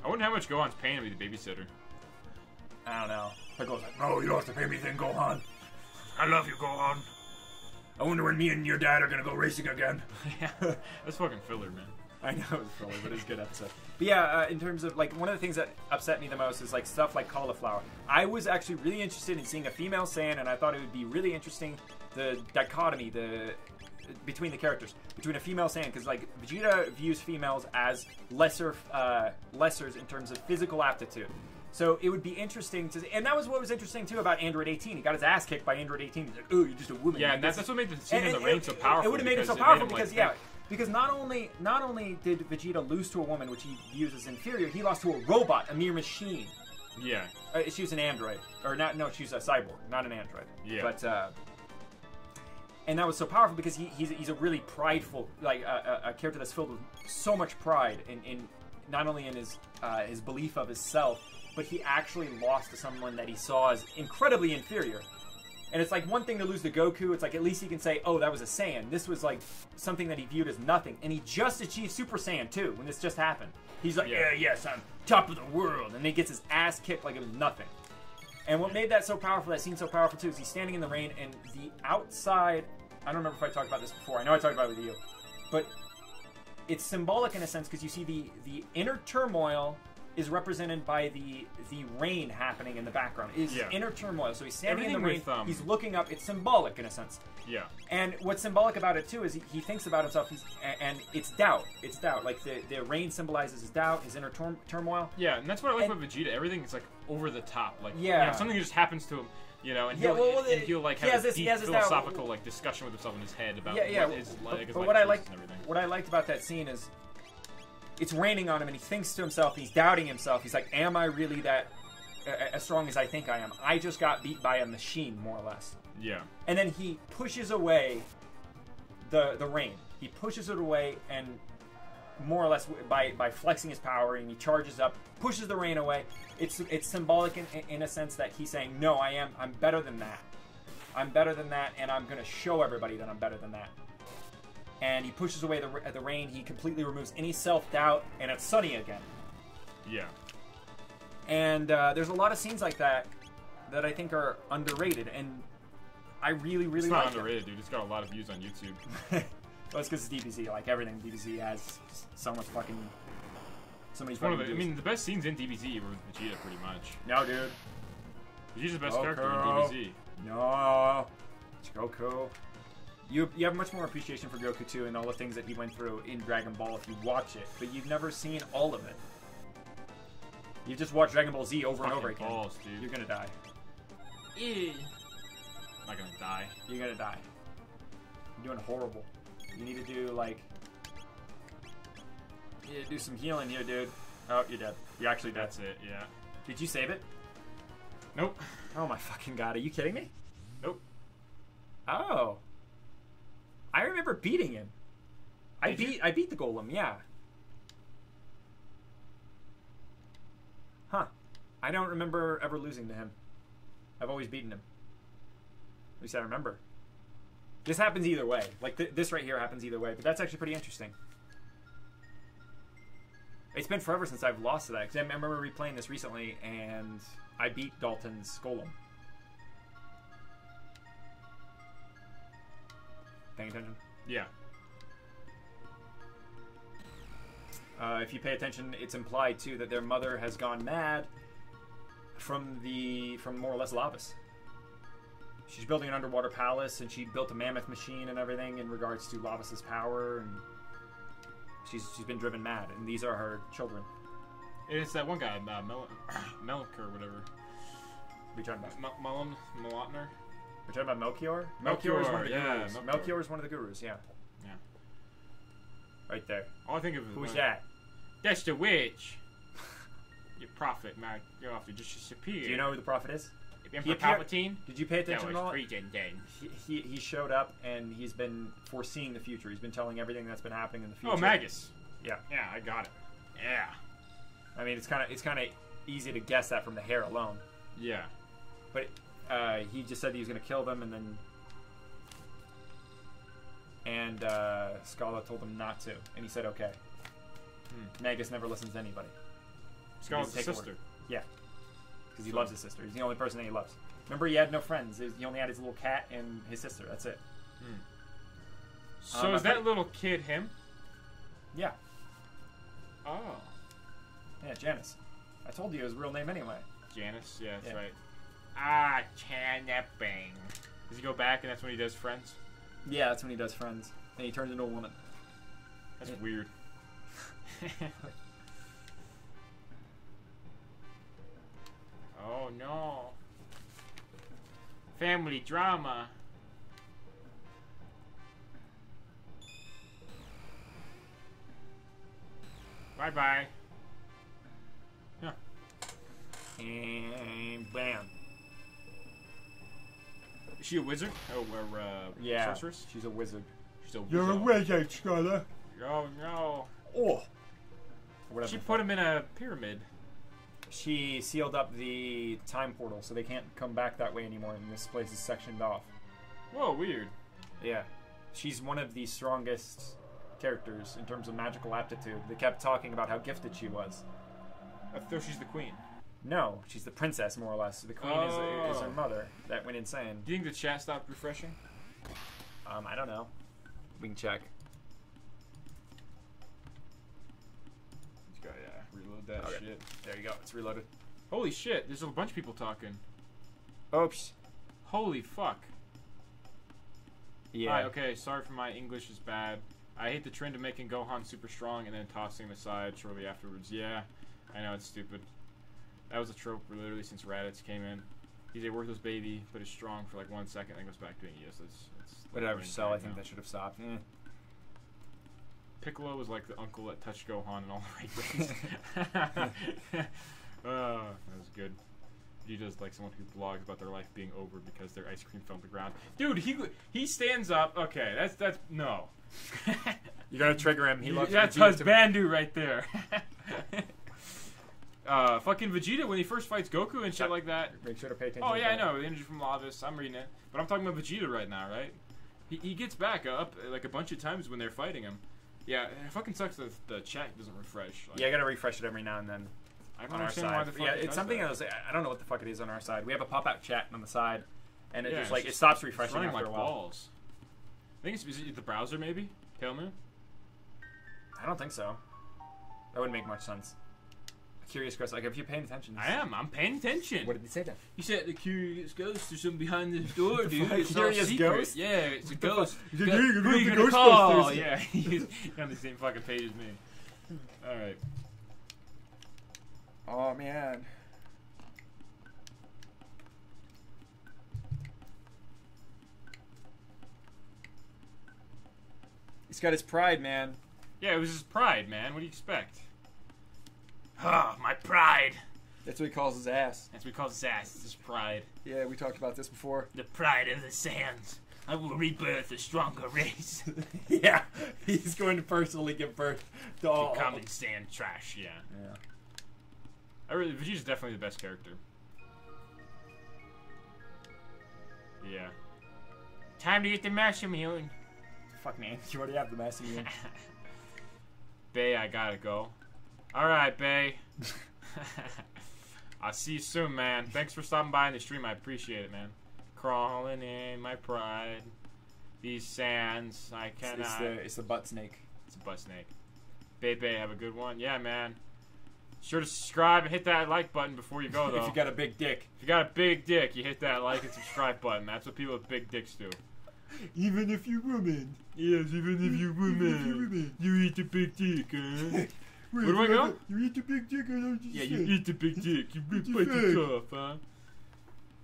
I wonder how much Gohan's paying to be the babysitter. I don't know. Piccolo's like, no, you don't have to pay me anything, Gohan. I love you, Gohan. I wonder when me and your dad are gonna go racing again. Yeah, that's fucking filler, man. I know it was filler, but it's a good episode. But yeah, in terms of, like, one of the things that upset me the most is, like, stuff like cauliflower. I was actually really interested in seeing a female Saiyan, and I thought it would be really interesting, the dichotomy, between the characters, between a female Saiyan, because, like, Vegeta views females as lessers in terms of physical aptitude. So it would be interesting to, and that was what was interesting too about Android 18. He got his ass kicked by Android 18. He's like, "Oh, you're just a woman." Yeah, and that's what made the scene in the ring so powerful. It would have made it so because powerful made him, because like, because not only did Vegeta lose to a woman, which he views as inferior, he lost to a robot, a mere machine. Yeah. She was an android, or not? No, she's a cyborg, not an android. Yeah. But and that was so powerful because he's a really prideful, like a character that's filled with so much pride in not only in his belief of himself, but he actually lost to someone that he saw as incredibly inferior. And it's like one thing to lose to Goku. It's like at least he can say, "Oh, that was a Saiyan." This was like something that he viewed as nothing, and he just achieved Super Saiyan 2 when this just happened. He's like, Yeah. yes, I'm top of the world," and then he gets his ass kicked like it was nothing. And what made that so powerful, that scene so powerful too, is he's standing in the rain, and the outside. I don't remember if I talked about this before. I know I talked about it with you, but it's symbolic in a sense because you see the inner turmoil is represented by the rain happening in the background. Is inner turmoil. So he's standing in the rain. He's looking up. It's symbolic in a sense. Yeah. And what's symbolic about it too is he thinks about himself. And it's doubt. It's doubt. Like the rain symbolizes his doubt, his inner turmoil. Yeah, and that's what I like about Vegeta. Everything is like over the top. Like Yeah. something just happens to him. You know, and Yeah, he'll like he have has a this- deep he has this philosophical like discussion with himself in his head about Yeah, yeah. what his like his But life what I choices liked, and everything. what I liked about that scene is, it's raining on him, and he thinks to himself, he's doubting himself. He's like, "Am I really that as strong as I think I am? I just got beat by a machine, more or less." Yeah. And then he pushes away the rain. He pushes it away, and more or less by flexing his power, and he charges up, pushes the rain away. It's symbolic in a sense that he's saying, "No, I'm better than that. I'm better than that, and I'm going to show everybody that I'm better than that." And he pushes away the rain. He completely removes any self-doubt, and it's sunny again. Yeah. And there's a lot of scenes like that I think are underrated, and I really, really It's not like underrated, dude. It's got a lot of views on YouTube. Well, it's because it's DBZ. Like, everything DBZ has so much fucking... So many It's one of fucking the, I views. mean, the best scenes in DBZ were with Vegeta, pretty much. No, dude. Vegeta's the best character in Goku. DBZ. No. It's Goku. You have much more appreciation for Goku, too, and all the things that he went through in Dragon Ball if you watch it. But you've never seen all of it. You've just watched Dragon Ball Z over and over Fucking again. balls, dude. You're gonna die. Ew. I'm not gonna die. You're gonna die. You're doing horrible. You need to do, like... You need to do some healing here, dude. Oh, you're dead. You're actually dead. That's it, yeah. Did you save it? Nope. Oh my fucking god, are you kidding me? Nope. Oh. I remember beating him. I beat the golem, yeah. Huh. I don't remember ever losing to him. I've always beaten him. At least I remember. This happens either way. Like, this right here happens either way, but that's actually pretty interesting. It's been forever since I've lost to that, because I remember replaying this recently, and I beat Dalton's golem. Paying attention? Yeah. If you pay attention, it's implied, too, that their mother has gone mad. from more or less Lavas. She's building an underwater palace, and she built a mammoth machine and everything in regards to Lavas's power, and she's been driven mad. And these are her children. It's that one guy, Melik or whatever. What are you talking about? Melotner? We're talking about Melchior? Melchior is one of the yeah, gurus. Melchior is one of the gurus, yeah. Yeah. Right there. All I think of is... Who's that? That's the witch. Your prophet, man. You're off to just disappear. Do you know who the prophet is? Emperor Palpatine? Did you pay attention that at all? was freaking dead. He showed up, and he's been foreseeing the future. He's been telling everything that's been happening in the future. Oh, Magus. Yeah. Yeah, I got it. Yeah. I mean, it's kind of easy to guess that from the hair alone. Yeah. But he just said he was going to kill them, and Scala told him not to, and he said okay. Magus never listens to anybody. Scala's sister. Yeah, because he loves his sister. He's the only person that he loves. Remember, he had no friends. He only had his little cat and his sister. That's it. So is that little kid him? Yeah. Oh. Yeah, Janice. I told you his real name anyway. Janice? Yeah, that's right. Ah, Chanaping. Does he go back and that's when he does Friends? Yeah, that's when he does Friends. And he turns into a woman. That's weird. Oh, no. Family drama. Bye-bye. Yeah. And bam. Is she a wizard? Oh, we're yeah, sorceress? she's a wizard. She's a wizard. You're a wizard, Scholar. Oh, no. Oh. Whatever. She put him in a pyramid. She sealed up the time portal, so they can't come back that way anymore, and this place is sectioned off. Whoa, weird. Yeah. She's one of the strongest characters in terms of magical aptitude. They kept talking about how gifted she was. I thought she's the queen. No, she's the princess, more or less. The queen is her mother that went insane. Do you think the chat stopped refreshing? I don't know. We can check. Just gotta reload that shit. There you go. It's reloaded. Holy shit, there's a bunch of people talking. Oops. Holy fuck. Yeah. Hi, okay, sorry for my English is bad. I hate the trend of making Gohan super strong and then tossing him aside shortly afterwards. Yeah, I know, it's stupid. That was a trope literally since Raditz came in. He's a worthless baby, but is strong for like 1 second and goes back to being useless. Whatever, Cell, I think that should have stopped. Piccolo was like the uncle that touched Gohan in all the right ways. That was good. Vegeta's like someone who blogs about their life being over because their ice cream fell on the ground. Dude, he stands up. Okay, that's no. You gotta trigger him. He loves that's husbandu right there. Fucking Vegeta when he first fights Goku and shit like that. Make sure to pay attention. Oh yeah, I know. The energy from Lavas. I'm reading it, but I'm talking about Vegeta right now, right? He gets back up like a bunch of times when they're fighting him. Yeah, it fucking sucks that the chat doesn't refresh. Like, yeah, I gotta refresh it every now and then. I don't on our understand side. why the fuck yeah, it it's does something that. else. I don't know what the fuck it is on our side. We have a pop-out chat on the side, and it Yeah, just like it's it stops It's refreshing running after like a while. balls. I think it's the browser maybe. Tailmoon. I don't think so. That wouldn't make much sense. Curious Ghost, like if you're paying attention. I am. I'm paying attention. What did he say then? He said the curious ghost or something behind this door, dude. It's Curious all secret. ghost? Yeah, it's a ghost. He's like, Who "Hey, are you the gonna call? Ghostbusters." Yeah, he's on the same fucking page as me. All right. Oh man. He's got his pride, man. Yeah, it was his pride, man. What do you expect? Ah, my pride. That's what he calls his ass. That's what he calls his ass. It's his pride. Yeah, we talked about this before. The pride of the sands. I will rebirth a stronger race. Yeah, he's going to personally give birth to all. Common sand trash. Yeah. Yeah. Vegeta's definitely the best character. Yeah. Time to get the Massimilian. Fuck man, you already have the messy. Bay, I gotta go. Alright, Bay. I'll see you soon, man. Thanks for stopping by in the stream. I appreciate it, man. Crawling in my pride. These sands, I cannot. It's the butt snake. It's a butt snake. Bay, have a good one. Yeah, man. Sure to subscribe and hit that like button before you go, though. If you got a big dick. If you got a big dick, you hit that like and subscribe button. That's what people with big dicks do. Even if you're woman. Yes, even if you're woman. You eat the big dick, huh? Where do I go? You eat the big dick, or don't you Yeah, say? You eat the big dick. You What's bite your the cuff, huh?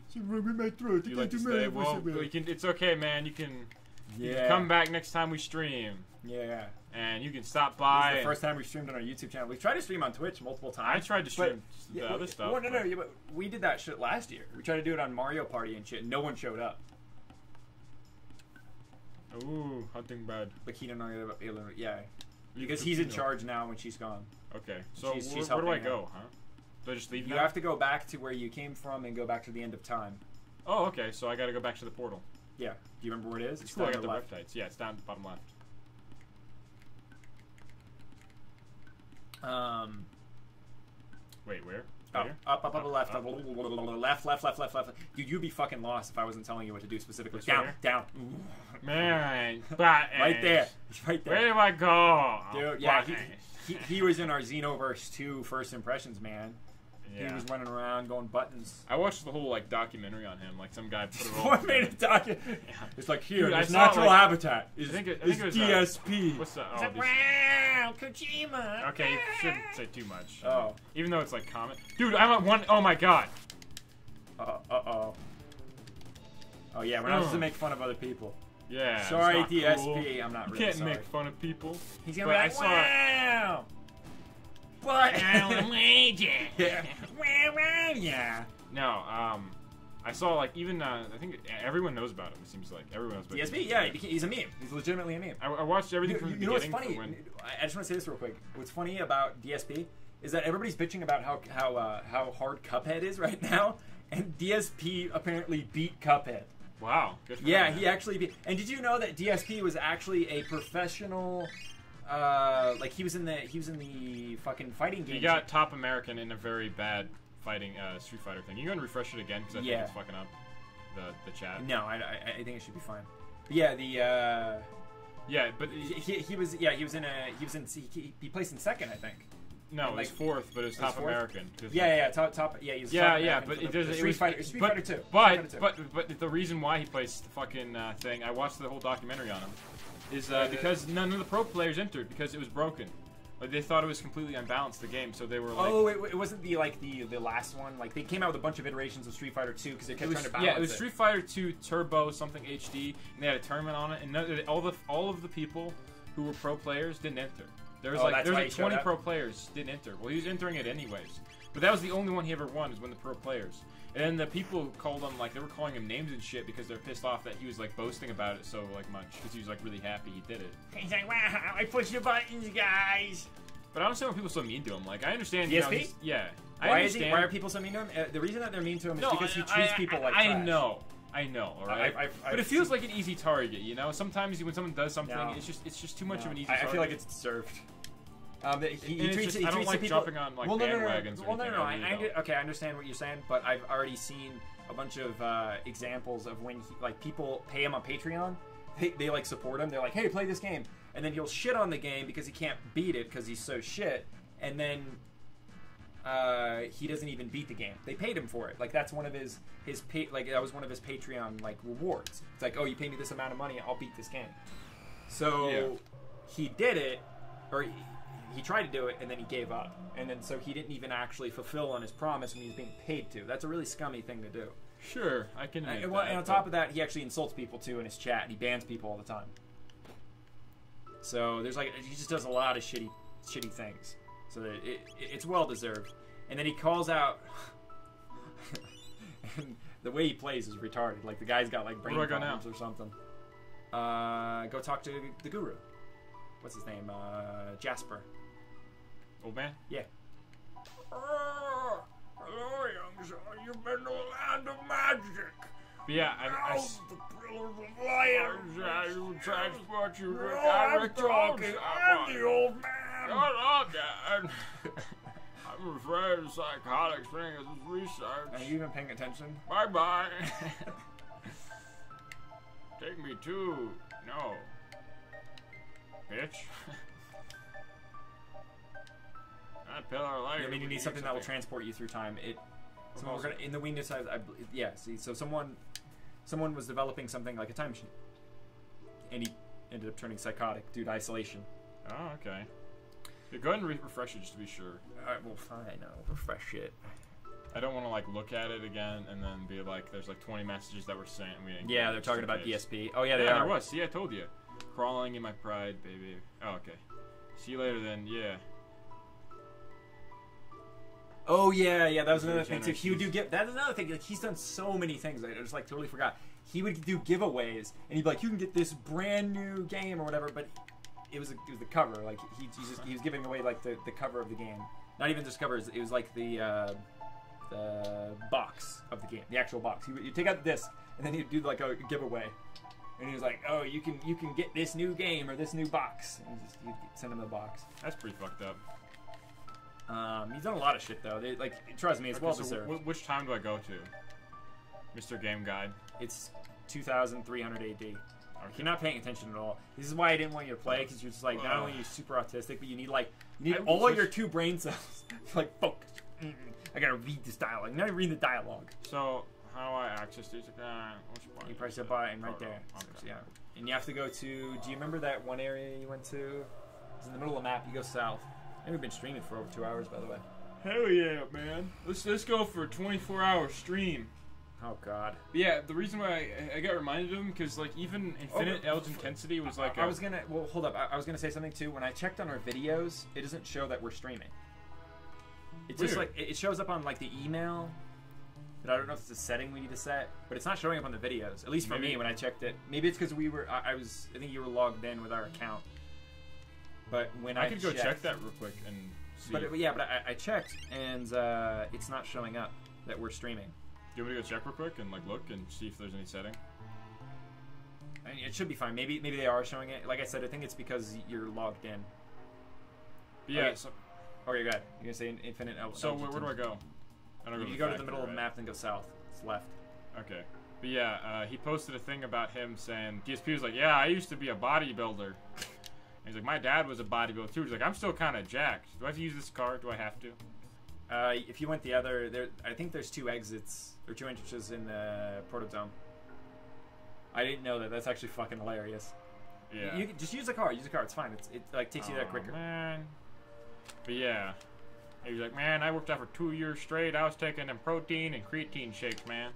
Something wrong with my throat. You like to stay? Well, it's okay, man. You can come back next time we stream. Yeah. And you can stop This by. is the first time we streamed on our YouTube channel. We've tried to stream on Twitch multiple I times. tried to stream the other stuff. Well, no, but we did that shit last year. We tried to do it on Mario Party and shit. No one showed up. Ooh, hunting bad. But yeah. Because he's in charge now when she's gone. Okay, so She's where do I helping go, huh? Do I just leave You now? have to go back to where you came from and go back to the end of time. Oh, okay, so I gotta go back to the portal. Yeah. Do you remember where it is? It's cool, I got down the left. reptites. Yeah, it's down at the bottom left. Wait, where? Up, Here? up, left, up. left. Dude, you'd be fucking lost if I wasn't telling you what to do specifically. This Down, right down. Man, Right there. Right there. Where do I go? Dude, yeah, he was in our Xenoverse 2 first impressions, man. Yeah. He was running around going buttons. I watched the whole like documentary on him. Like some guy put it all. What made it document? Yeah. It's like here, Dude, I his saw, natural like- habitat is, I think it was DSP. What's that? It's Oh, like, this- wow, Kojima. okay, you shouldn't say too much. Oh. Even though it's like common. Dude, I'm at one. Oh my god. Uh-oh. Oh yeah, we're not supposed to make fun of other people. Yeah. it's Sorry, not DSP. cool. I'm not You really can't sorry. make fun of people. He's gonna But be I like, saw- wow. But Yeah. yeah. No, I saw like even I think everyone knows about him. It seems like everyone knows about DSP, yeah, he's a meme. He's legitimately a meme. I watched everything from the You know what's beginning. funny? When, I just want to say this real quick. What's funny about DSP is that everybody's bitching about how hard Cuphead is right now, and DSP apparently beat Cuphead. wow. Good for Yeah, him, he man. actually beat. And did you know that DSP was actually a professional? Like he was in the fucking fighting game. He got top American in a very bad fighting Street Fighter thing. You go and refresh it again because I think it's fucking up the chat. No, I think it should be fine. But yeah, Yeah, but he placed in second, I think. no, it was like- fourth, but it was it was top fourth? American. 'cause Yeah, top. Yeah, he's Yeah, top yeah, American but for it the does. Street It was, Fighter, Street but, Fighter 2. But the reason why he plays the fucking thing, I watched the whole documentary on him, is because none of the pro players entered because it was broken. Like they thought it was completely unbalanced the game, so they were like, Oh, it wasn't the last one. Like they came out with a bunch of iterations of Street Fighter 2 because they kept trying to balance yeah, it was Street Fighter 2 Turbo something HD, and they had a tournament on it, and all of the people who were pro players didn't enter. There was that's why he 20 showed up? pro players didn't enter. Well, he was entering it anyways, but that was the only one he ever won, is when the pro players. And then the people called him like they were calling him names and shit because they're pissed off that he was like boasting about it so like much because he was like really happy he did it. He's like, wow, I pushed the buttons, guys. But I don't understand why people are so mean to him. Like I understand, DSP? Yeah, I Why understand. Why are people so mean to him? The reason that they're mean to him is No, because he treats people like trash. I know, all right. But I've it feels like an easy target, you know. Sometimes when someone does something, No. it's just too much of an easy I target. feel like it's deserved. He And treats, it's he just- treats I don't the like people. jumping on like well, bandwagons. Well, no. or anything. I really don't. Okay, I understand what you're saying, but I've already seen a bunch of examples of when people pay him on Patreon. They like support him. They're like, "Hey, play this game," and then he'll shit on the game because he can't beat it because he's so shit, and then he doesn't even beat the game. They paid him for it. Like that's one of his that was one of his Patreon like rewards. It's like, oh, you pay me this amount of money, I'll beat this game. So he did it, or he tried to do it, and then he gave up. And then so he didn't even actually fulfill on his promise when he was being paid to. That's a really scummy thing to do. Sure, I can. And on top of that, he actually insults people too in his chat, and he bans people all the time. So there's he just does a lot of shitty things. So that it's well deserved. And then he calls out, and the way he plays is retarded. Like the guy's got like brain Where do I go problems or something. Go talk to the guru. What's his name? Jasper. Old man. Yeah. Hello, young son. You've been to a land of magic. But yeah, I The pillars of light. I will transport you to No, the I'm direct talking. I'm the old man. Shut up, Dad. I'm afraid of psychotics thing as Are research. you even paying attention? Bye bye. Take me to no, bitch. Not pillar of light. I mean, you need something that will transport you through time. Someone we're gonna in the Windows side. Yeah. See, so someone was developing something like a time machine, and he ended up turning psychotic due to isolation. Oh, okay. Yeah, go ahead and refresh it just to be sure. Alright, well, fine. I'll refresh it. I don't want to like look at it again and then be like, there's like 20 messages that were sent. And we didn't Yeah, get they're it, talking just in about case. ESP. Oh yeah, they Yeah, are. there was. See, I told you. Crawling in my pride, baby. Oh, okay. See you later then. Yeah. Oh yeah, that was another thing too. Generations. He would do that's another thing. Like he's done so many things. I just like totally forgot. He would do giveaways, and he'd be like, "You can get this brand new game or whatever." But it was the cover. Like he was giving away like the cover of the game. Not even just covers. It was like the box of the game, the actual box. You take out the disc, and then he'd do like a giveaway. And he was like, "Oh, you can get this new game or this new box." And he'd send him the box. That's pretty fucked up. He's done a lot of shit though. Trust me, it's well so deserved. Which time do I go to? Mr. Game Guide. It's 2300 AD. You're not paying attention at all. This is why I didn't want you to play, because you're just like, not only are you super autistic, but you need all your 2 brain cells to like focus. I gotta read this dialogue. Now you read the dialogue. So how do I access these? You press the button right there. Okay. So, yeah. And you have to go to. Do you remember that one area you went to? It's in the middle of the map. You go south. And we've been streaming for over 2 hours, by the way. Hell yeah, man. Let's go for a 24-hour stream. Oh God. Yeah, the reason why I got reminded of him because like even Infinite Edge Intensity was like. I was gonna. Well, hold up. I was gonna say something too. When I checked on our videos, it doesn't show that we're streaming. It's just like it shows up on like the email. But I don't know if it's a setting we need to set. But it's not showing up on the videos. At least for me when I checked it. Maybe it's because we were. I think you were logged in with our account. But when I could go check that real quick and see. But I checked and it's not showing up that we're streaming. Do you want me to go check real quick and like look and see if there's any setting? I mean, it should be fine. Maybe they are showing it. Like I said, I think it's because you're logged in. But yeah. Okay. So, okay, go ahead. You're gonna say Infinite. So where do I go? I don't go. You go to the middle of the map, then go south. It's left. Okay. But yeah, he posted a thing about him saying DSP was like, yeah, I used to be a bodybuilder. He's like, my dad was a bodybuilder too. He's like, I'm still kind of jacked. Do I have to use this car? Do I have to? If you went the other, I think there's 2 exits or 2 entrances in the Protodome. I didn't know that. That's actually fucking hilarious. Yeah. You just use the car. Use the car. It's fine. It like takes you there quicker. Man. But yeah, he was like, man, I worked out for 2 years straight. I was taking them protein and creatine shakes, man.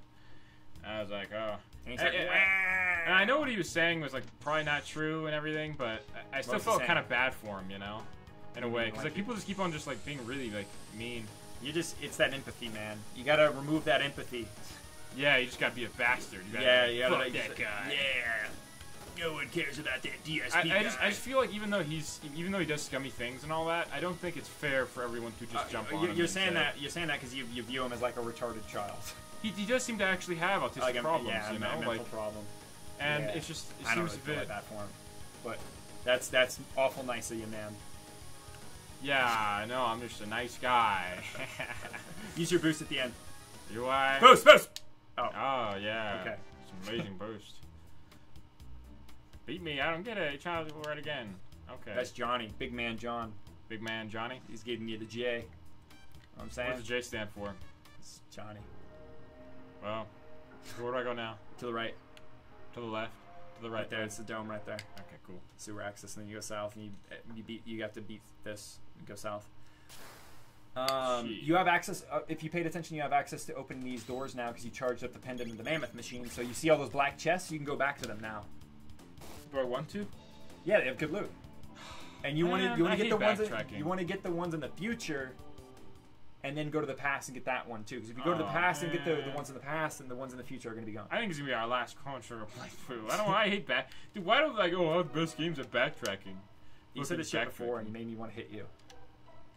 I was like, oh. And he's like, and I know what he was saying was like probably not true and everything, but I still felt kind of bad for him, you know, in a way, because like people just keep on just like being really like mean. It's that empathy, man. You gotta remove that empathy. Yeah, you just gotta be a bastard. You gotta fuck that guy. Yeah. No one cares about that DSP guy. I just feel like even though he does scummy things and all that, I don't think it's fair for everyone to just jump on him. You're saying that because you view him as like a retarded child. He does seem to actually have autistic problems, you know, mental like problem. And it's just it seems a bit bad for him. But that's awful nice of you, man. Yeah, I know. I'm just a nice guy. Use your boost at the end. Do I? Boost! Oh. Oh yeah. Okay. It's an amazing boost. Beat me. I don't get it. Try to right again. Okay. That's Johnny. Big man John. Big man Johnny. He's giving you the J. Know what I'm saying? What does the J stand for? It's Johnny. Well, so where do I go now? To the right. To the left? To the right? Right there. It's the dome right there. Okay, cool. Sewer access, and then you go south, and you have to beat this and go south. You have access. If you paid attention, you have access to opening these doors now because you charged up the pendant and the mammoth machine. So you see all those black chests. You can go back to them now. Do I want to? Yeah, they have good loot. And you want to get the ones. You want to get the ones in the future, and then go to the past and get that one too. Because if you go to the past and get the ones in the past, then the ones in the future are going to be gone. I think it's gonna be our last Chrono playthrough. I hate back. Dude, why don't I go? Oh, the best games at backtracking. You said this shit before, and you made me want to hit you.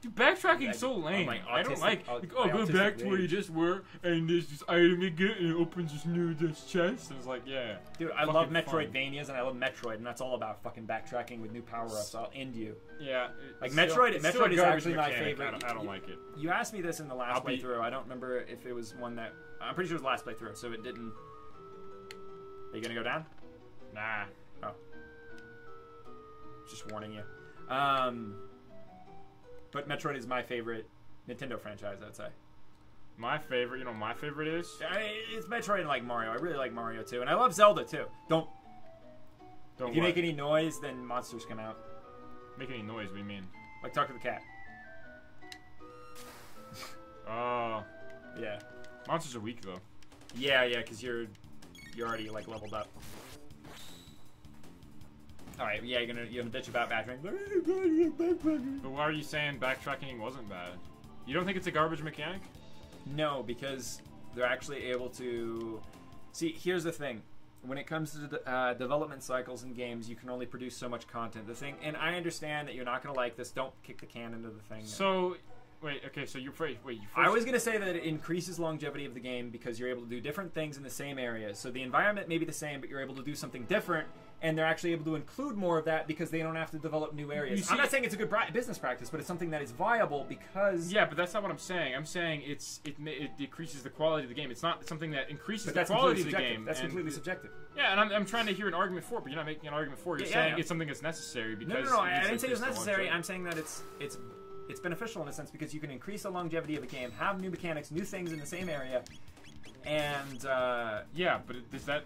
Dude, backtracking's so lame. I don't like go back to where you just were, and there's this item you get, and it opens this new chest. And it's like, yeah. Dude, I love Metroidvanias, and I love Metroid, and that's all about fucking backtracking with new power-ups. I'll end you. Yeah. Like, Metroid is actually my favorite. I don't like it. You asked me this in the last playthrough. I don't remember if it was one that... I'm pretty sure it was the last playthrough, so it didn't... Are you gonna go down? Nah. Oh. Just warning you. but Metroid is my favorite Nintendo franchise, I'd say. My favorite, you know, my favorite is. It's Metroid and like Mario. I really like Mario too, and I love Zelda too. Don't if you what? make any noise, then monsters come out. Make any noise? What do you mean? Like talk to the cat. Oh, Yeah. monsters are weak though. Yeah, because you're already like leveled up. All right, yeah, you're gonna bitch about backtracking. But why are you saying backtracking wasn't bad? You don't think it's a garbage mechanic? No, because they're actually able to. See, here's the thing. When it comes to development cycles in games, you can only produce so much content. The thing, and I understand that you're not gonna like this. Don't kick the can into the thing. So, wait, okay, so you're wait, you first. I was going to say that it increases longevity of the game because you're able to do different things in the same area. So the environment may be the same, but you're able to do something different, and they're actually able to include more of that because they don't have to develop new areas. I'm not saying it's a good business practice, but it's something that is viable because... Yeah, but that's not what I'm saying. I'm saying it decreases the quality of the game. It's not something that increases But the that's quality of the subjective. game. That's completely subjective. Yeah, and I'm trying to hear an argument for it, but you're not making an argument for it. You're saying it's something that's necessary because... No, I didn't say it was necessary. I'm saying that it's beneficial in a sense because you can increase the longevity of a game, have new mechanics, new things in the same area, and yeah, but does that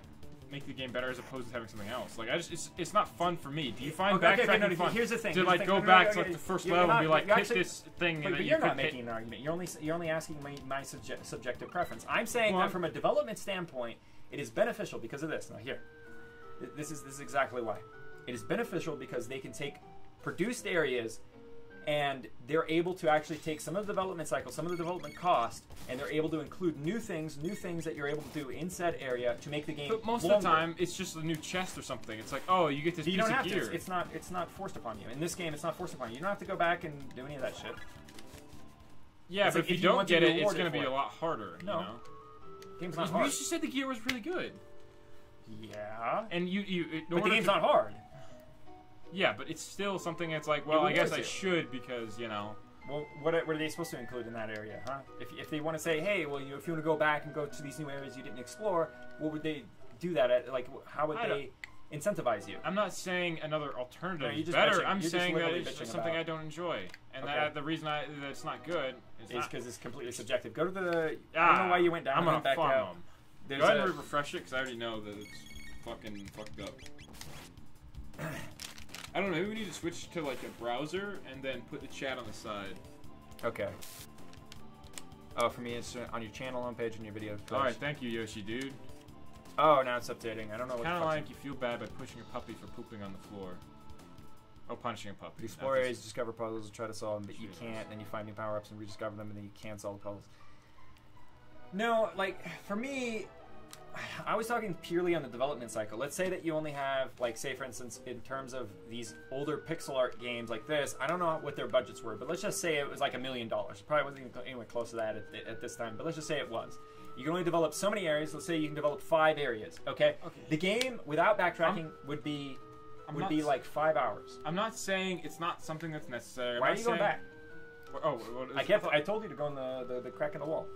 make the game better as opposed to having something else? Like, it's not fun for me. Do you find backtracking fun? Here's the thing. To like go back to like the first level and be like, hit this thing, and but you're not making an argument. You're only asking my subjective preference. I'm saying that from a development standpoint, it is beneficial because of this. Now here, this is exactly why. It is beneficial because they can take produced areas. And they're able to actually take some of the development cycle, some of the development cost, and they're able to include new things that you're able to do in said area to make the game. But most of the time, it's just a new chest or something. It's like, oh, you get this piece of gear. It's not forced upon you. In this game, it's not forced upon you. You don't have to go back and do any of that shit. Yeah, but if you don't get it, it's going to be a lot harder. No, you know? Game's not hard. You just said the gear was really good. Yeah, and but the game's not hard. Yeah, but it's still something that's like, well, I guess I should because, you know. Well, what are they supposed to include in that area, huh? If they want to say, hey, well, if you want to go back and go to these new areas you didn't explore, what would they do that at? Like, how would they incentivize you? I'm not saying another alternative is better. I'm saying that it's just something I don't enjoy. And that the reason that it's not good is because it's completely subjective. Go to the... I don't know why you went down. I'm going to back out. Go ahead and refresh it because I already know that it's fucking fucked up. I don't know, maybe we need to switch to like a browser and then put the chat on the side. Okay. Oh, for me it's on your channel homepage and your video. Alright, thank you, Yoshi, dude. Oh, now it's updating. I don't know what kind of like you feel bad by pushing a puppy for pooping on the floor. Oh, punishing a puppy. Explore areas, discover puzzles, and try to solve them, but you can't, then you find new power-ups and rediscover them, and then you can't solve the puzzles. No, like, for me... I was talking purely on the development cycle. Let's say that you only have, like, say for instance, in terms of these older pixel art games like this, I don't know what their budgets were, but let's just say it was like $1 million. Probably wasn't even anywhere close to that at this time, but let's just say it was. You can only develop so many areas. Let's say you can develop 5 areas, okay? The game, without backtracking, would be like 5 hours. I'm not saying it's not something that's necessary. Why are you going back? Oh, I told you to go in the crack in the wall.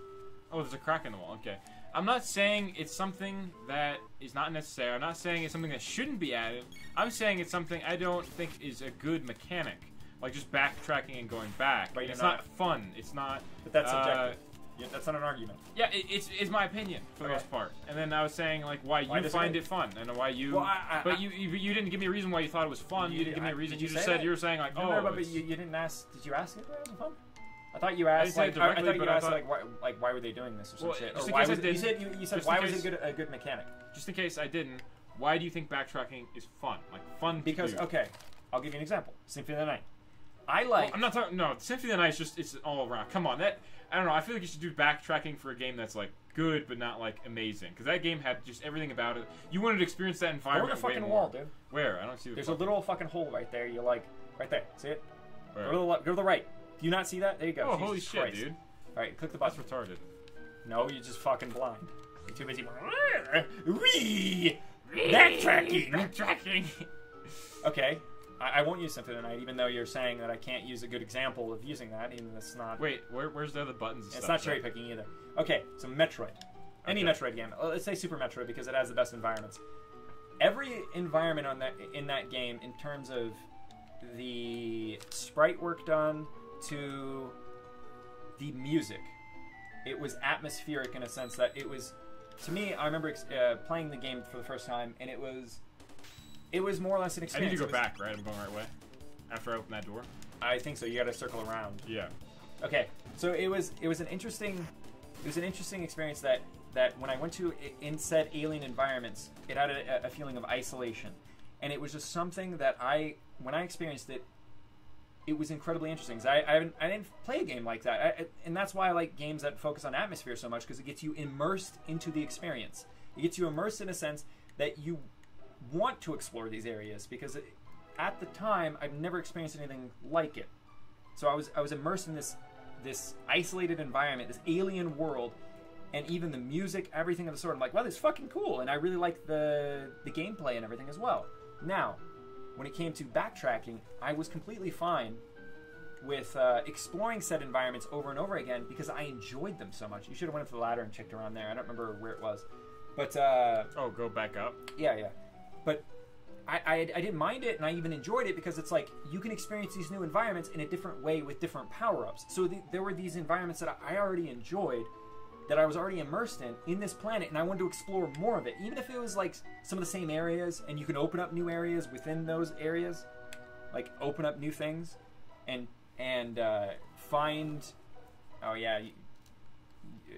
Oh, there's a crack in the wall, okay. I'm not saying it's something that is not necessary. I'm not saying it's something that shouldn't be added. I'm saying it's something I don't think is a good mechanic. Like just backtracking and going back. But it's not fun. It's not... But that's subjective. Yeah, that's not an argument. Yeah, it's my opinion for the most part. And then I was saying like why you find it fun and why you... Well, but you didn't give me a reason why you thought it was fun. You didn't give me a reason. You just said you were saying like, oh... No, but you didn't ask... Did you ask if it was fun? I thought you asked like why were they doing this or some shit? Or why was you said why was it a good mechanic? Just in case I didn't, why do you think backtracking is fun? Like fun because to do? Okay, I'll give you an example. Symphony of the Night. I like. Well, I'm not talking. No, Symphony of the Night is just it's all around. Come on, that I don't know. I feel like you should do backtracking for a game that's like good but not like amazing because that game had just everything about it. You wanted to experience that environment. Go to the fucking wall, dude. Where? I don't see. There's a little fucking hole right there. You like right there. See it? Where? Go to the right. Do you not see that? There you go. Oh, holy shit, dude. Alright, click the button. That's retarded. No, you're just fucking blind. You're too busy. Backtracking. Okay, I won't use Symphony of the Night, even though you're saying that I can't use a good example of using that, even that's not... Wait, where's the other buttons and stuff? It's not cherry-picking either. Okay, so Metroid. Any Metroid game. Let's say Super Metroid, because it has the best environments. Every environment in that game, in terms of the sprite work done, to the music. It was atmospheric in a sense that it was, to me, I remember playing the game for the first time, and it was more or less an I experience. need to go back, right? I'm going the right way. After I open that door. I think so. You got to circle around. Yeah. Okay, so it was an interesting experience that when I went to in said alien environments, it had a feeling of isolation, and it was just something that when I experienced it, it was incredibly interesting. 'Cause I didn't play a game like that, and that's why I like games that focus on atmosphere so much, because it gets you immersed into the experience. It gets you immersed in a sense that you want to explore these areas, because at the time I've never experienced anything like it. So I was immersed in this isolated environment, this alien world, and even the music, everything of the sort. I'm like, wow, this is fucking cool, and I really like the gameplay and everything as well. Now, when it came to backtracking, I was completely fine with exploring said environments over and over again because I enjoyed them so much. You should have went up to the ladder and checked around there. I don't remember where it was, but oh, go back up. Yeah. But I didn't mind it, and I even enjoyed it because it's like you can experience these new environments in a different way with different power-ups. So there were these environments that I already enjoyed, that I was already immersed in this planet, and I wanted to explore more of it, even if it was like some of the same areas, and you can open up new areas within those areas, like open up new things, and find. Oh yeah,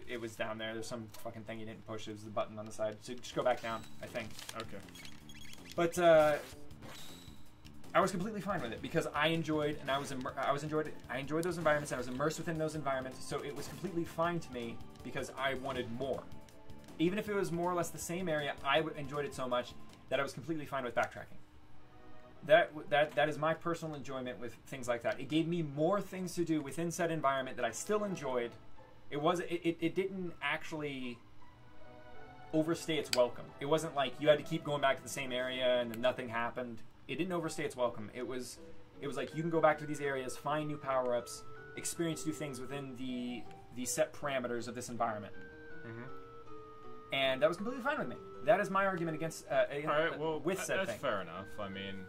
it was down there. There's some fucking thing you didn't push. It was the button on the side. So just go back down, I think. Okay. But I was completely fine with it because I enjoyed, and I enjoyed those environments. And I was immersed within those environments, so it was completely fine to me because I wanted more. Even if it was more or less the same area, I enjoyed it so much that I was completely fine with backtracking. That is my personal enjoyment with things like that. It gave me more things to do within said environment that I still enjoyed. It didn't actually overstay its welcome. It wasn't like you had to keep going back to the same area and then nothing happened. It didn't overstay its welcome. It was like you can go back to these areas, find new power-ups, experience new things within the set parameters of this environment. Mm-hmm. And that was completely fine with me. That is my argument against all right, well, with said that's thing. fair enough. I mean,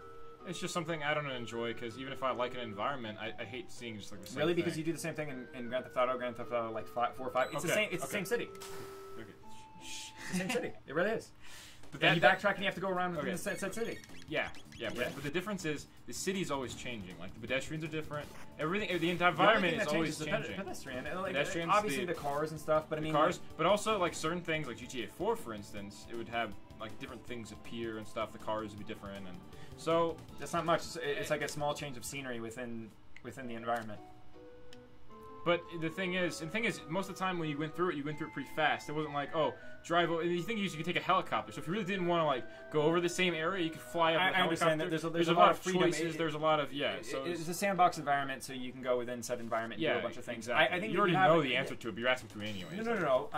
it's just something I don't enjoy because even if I like an environment, I hate seeing just like the same Really, thing. because you do the same thing in Grand Theft Auto like 4 or 5. It's the same. It's the same city. Okay. It's the same city. It really is. But And you backtrack and you have to go around within the said city. Yeah. But the difference is the city's always changing. Like the pedestrians are different. Everything, the entire The only environment thing is that always changes changing. is the pedestrian. And, like, Pedestrians, obviously the cars and stuff, but I mean cars, but also like certain things, like GTA 4, for instance, it would have like different things appear and stuff. The cars would be different, and so that's not much. It's like a small change of scenery within the environment. But the thing is, most of the time when you went through it pretty fast. It wasn't like, oh, drive over. You think you could take a helicopter. So if you really didn't want to like go over the same area, you could fly up. I understand that there's a lot of freedom. Choices. There's a lot of So it's a sandbox environment, so you can go within said environment and do a bunch of things. Exactly. I think you already know the answer to it, but you're asking me anyway. No.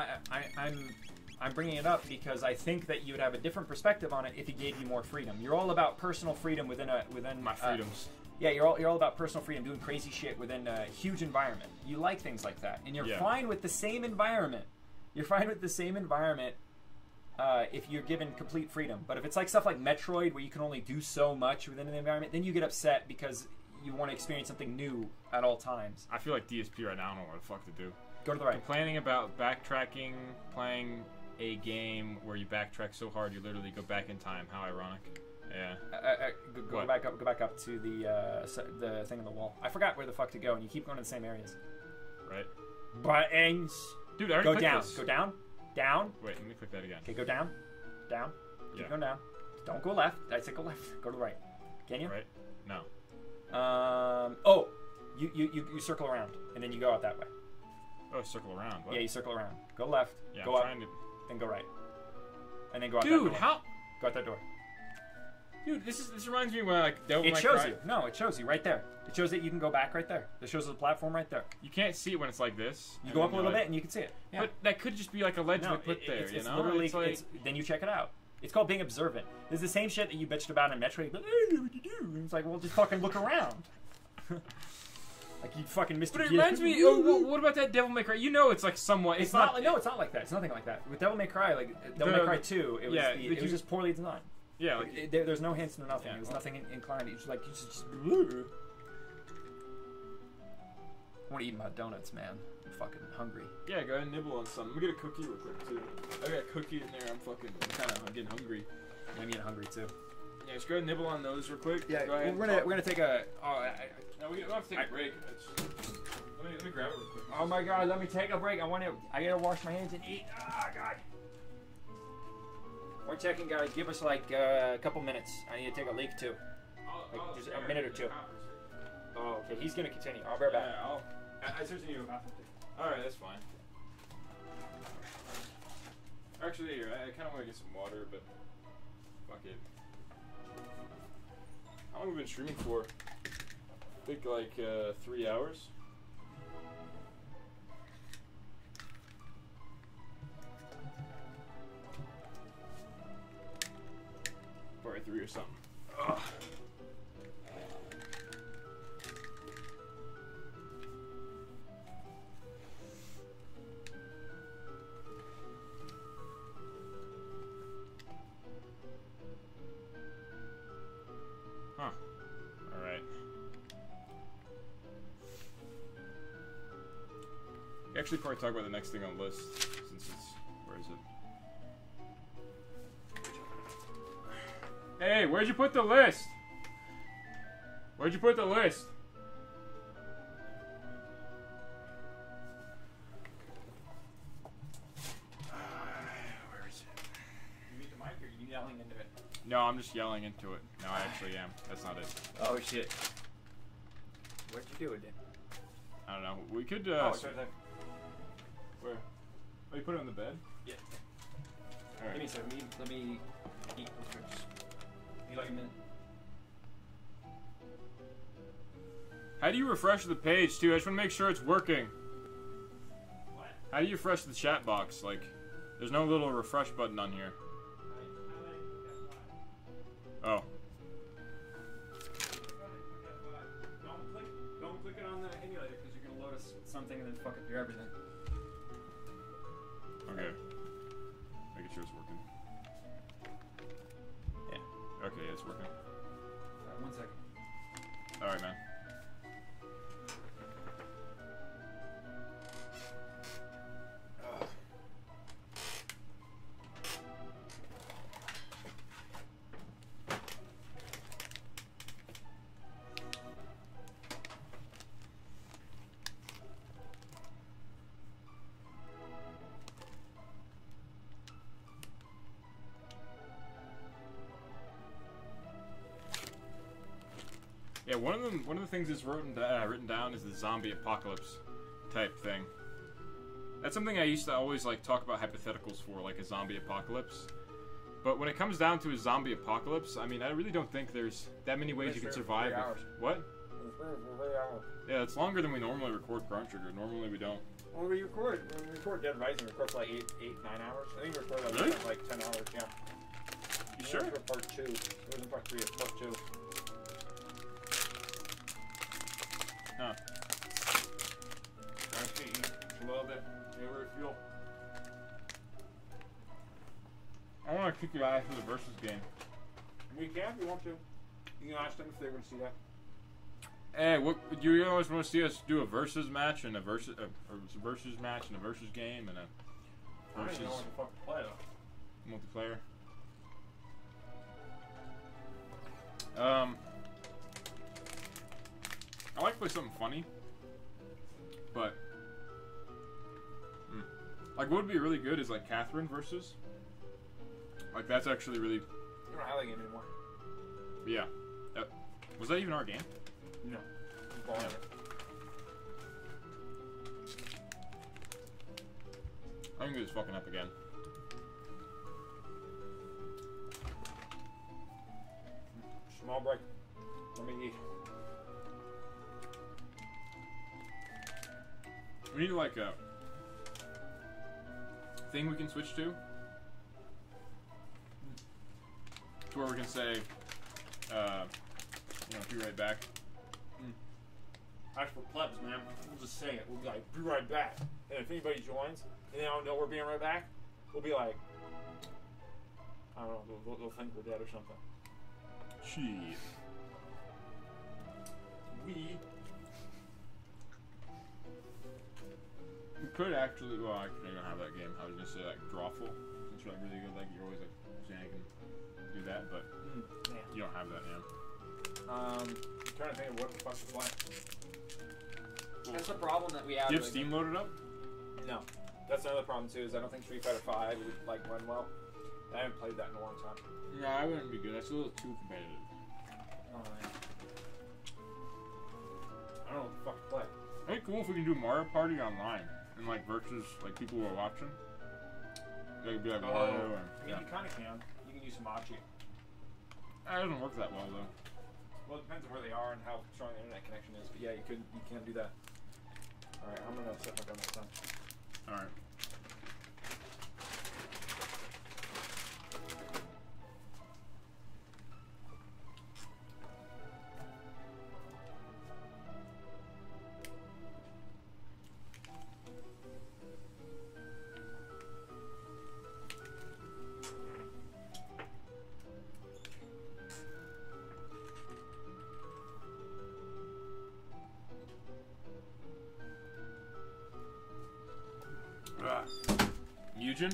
I'm bringing it up because I think that you would have a different perspective on it if it gave you more freedom. You're all about personal freedom within my freedoms. Yeah, you're all about personal freedom, doing crazy shit within a huge environment. You like things like that, and you're fine with the same environment. You're fine with the same environment if you're given complete freedom. But if it's like stuff like Metroid, where you can only do so much within an environment, then you get upset because you want to experience something new at all times. I feel like DSP right now. I don't know what the fuck to do. Go to the right. Complaining about backtracking, playing a game where you backtrack so hard you literally go back in time. How ironic. Yeah. Go back up to the thing on the wall. I forgot where the fuck to go, and you keep going to the same areas. Right. Buttons. Dude, I already go down. This. Go down. Down. Wait, let me click that again. Okay, go down. Down. Keep going down. Don't go left. I said go left. Go to the right. Can you? Right. No. Oh, you circle around, and then you go out that way. Oh, circle around. What? Yeah, you circle around. Go left. Yeah, go I'm up. trying to... Then go right. And then go out that Dude, door. how? Go out that door. Dude, this reminds me when like Devil May Cry. It shows you. No, it shows you right there. It shows that you can go back right there. It shows the platform right there. You can't see it when it's like this. You go up a little bit and you can see it. Yeah. But that could just be like a ledge they put there, it's you know? Literally, it's like... then you check it out. It's called being observant. It's the same shit that you bitched about in Metroid. But, hey, what do you do? And it's like, well, just fucking look around. Like you fucking Mr. But it reminds me. Oh, what about that Devil May Cry? You know, it's like somewhat. It's not. No, it's not like that. It's nothing like that. With Devil May Cry, like Devil May Cry 2, it was just poorly designed. Yeah, like, there's no hints, no nothing. There's nothing inclined. It's like you just. I want to eat my donuts, man. I'm fucking hungry. Yeah, go ahead and nibble on some. Let me get a cookie real quick too. I got a cookie in there. I'm getting hungry. I'm getting hungry too. Yeah, just go ahead and nibble on those real quick. Yeah, go ahead. we're gonna take a. No, we don't have to take a break. Let me grab it real quick. Oh my god, let me take a break. I gotta wash my hands and eat. Ah, god. We're checking, guys. Give us like a couple minutes. I need to take a leak too. Like just a minute or two. Oh, okay. He's gonna continue. I'll be right back. Yeah, I seriously need a bathroom. Alright, that's fine. Actually, here, I kind of want to get some water, but fuck it. How long have we been streaming for? I think like 3 hours. Probably 3 or something. Ugh. Huh. Alright. We actually probably talk about the next thing on the list, since it's... Where is it? Hey, where'd you put the list? Where'd you put the list? Where is it? You need the mic or are you yelling into it? No, I'm just yelling into it. No, I actually am. That's not it. Oh shit. What'd you do with it? I don't know. We could, Oh, it's right there. Where? Oh, you put it on the bed? Yeah. Alright. Give me a second. Let me eat. You like a minute? How do you refresh the page, too? I just want to make sure it's working. What? How do you refresh the chat box? Like, there's no little refresh button on here. Oh. Don't click it on the emulator because you're gonna load us something and then fuck up your everything. Okay. Making sure it's working. Yeah. Okay, it's working. 1 second. Alright, man. Yeah, one of the things that's written down is the zombie apocalypse type thing. That's something I used to always like talk about hypotheticals for, like a zombie apocalypse. But when it comes down to a zombie apocalypse, I mean, I really don't think there's that many ways you can survive. What? Yeah, it's longer than we normally record Chrono Trigger. Normally we don't. When we record Dead Rising, we record for like 9 hours. I think we record Really? like 10 hours, yeah. You sure? For part 2. It wasn't part 3, it's part 2. Huh. Nice to eat a little bit. Favorite fuel. I want to kick your ass for the versus game. We can if you want to. You can ask them if they want to see that. Hey, what do you always want to see us do a versus match and a versus match and a versus game and a I don't versus even know what the fuck to play though. multiplayer? I like to play something funny, but like what would be really good is like Catherine versus. Like that's actually really. You don't have that game anymore. Yeah. Was that even our game? No. I'm gonna get this fucking up again. Small break. Let me eat. We need like a thing we can switch to where we can say, be right back. That's for plebs, man. We'll just say it. We'll be like, be right back. And if anybody joins and they don't know we're being right back, we'll be like, I don't know, they'll think we're dead or something. Shit. We could actually. Well, I don't have that game. I was gonna say like Drawful. It's like really good. Like you're always like saying I can do that, but Yeah. you don't have that now. I'm trying to think of what the fuck to play. That's the problem that we have. Do you have like- Steam loaded up? No. That's another problem too, is I don't think Street Fighter 5 would like run well. I haven't played that in a long time. No, I wouldn't be good. That's a little too competitive. Oh, yeah. I don't know what the fuck to play. It'd be cool if we can do Mario Party online and like versus like people who are watching. Like it'd be like Mario and I mean, you kind of can. You can use Hamachi. That doesn't work that well though. Well, it depends on where they are and how strong the internet connection is. But yeah, you can do that. All right, I'm gonna set my gun next time. All right. Mugen?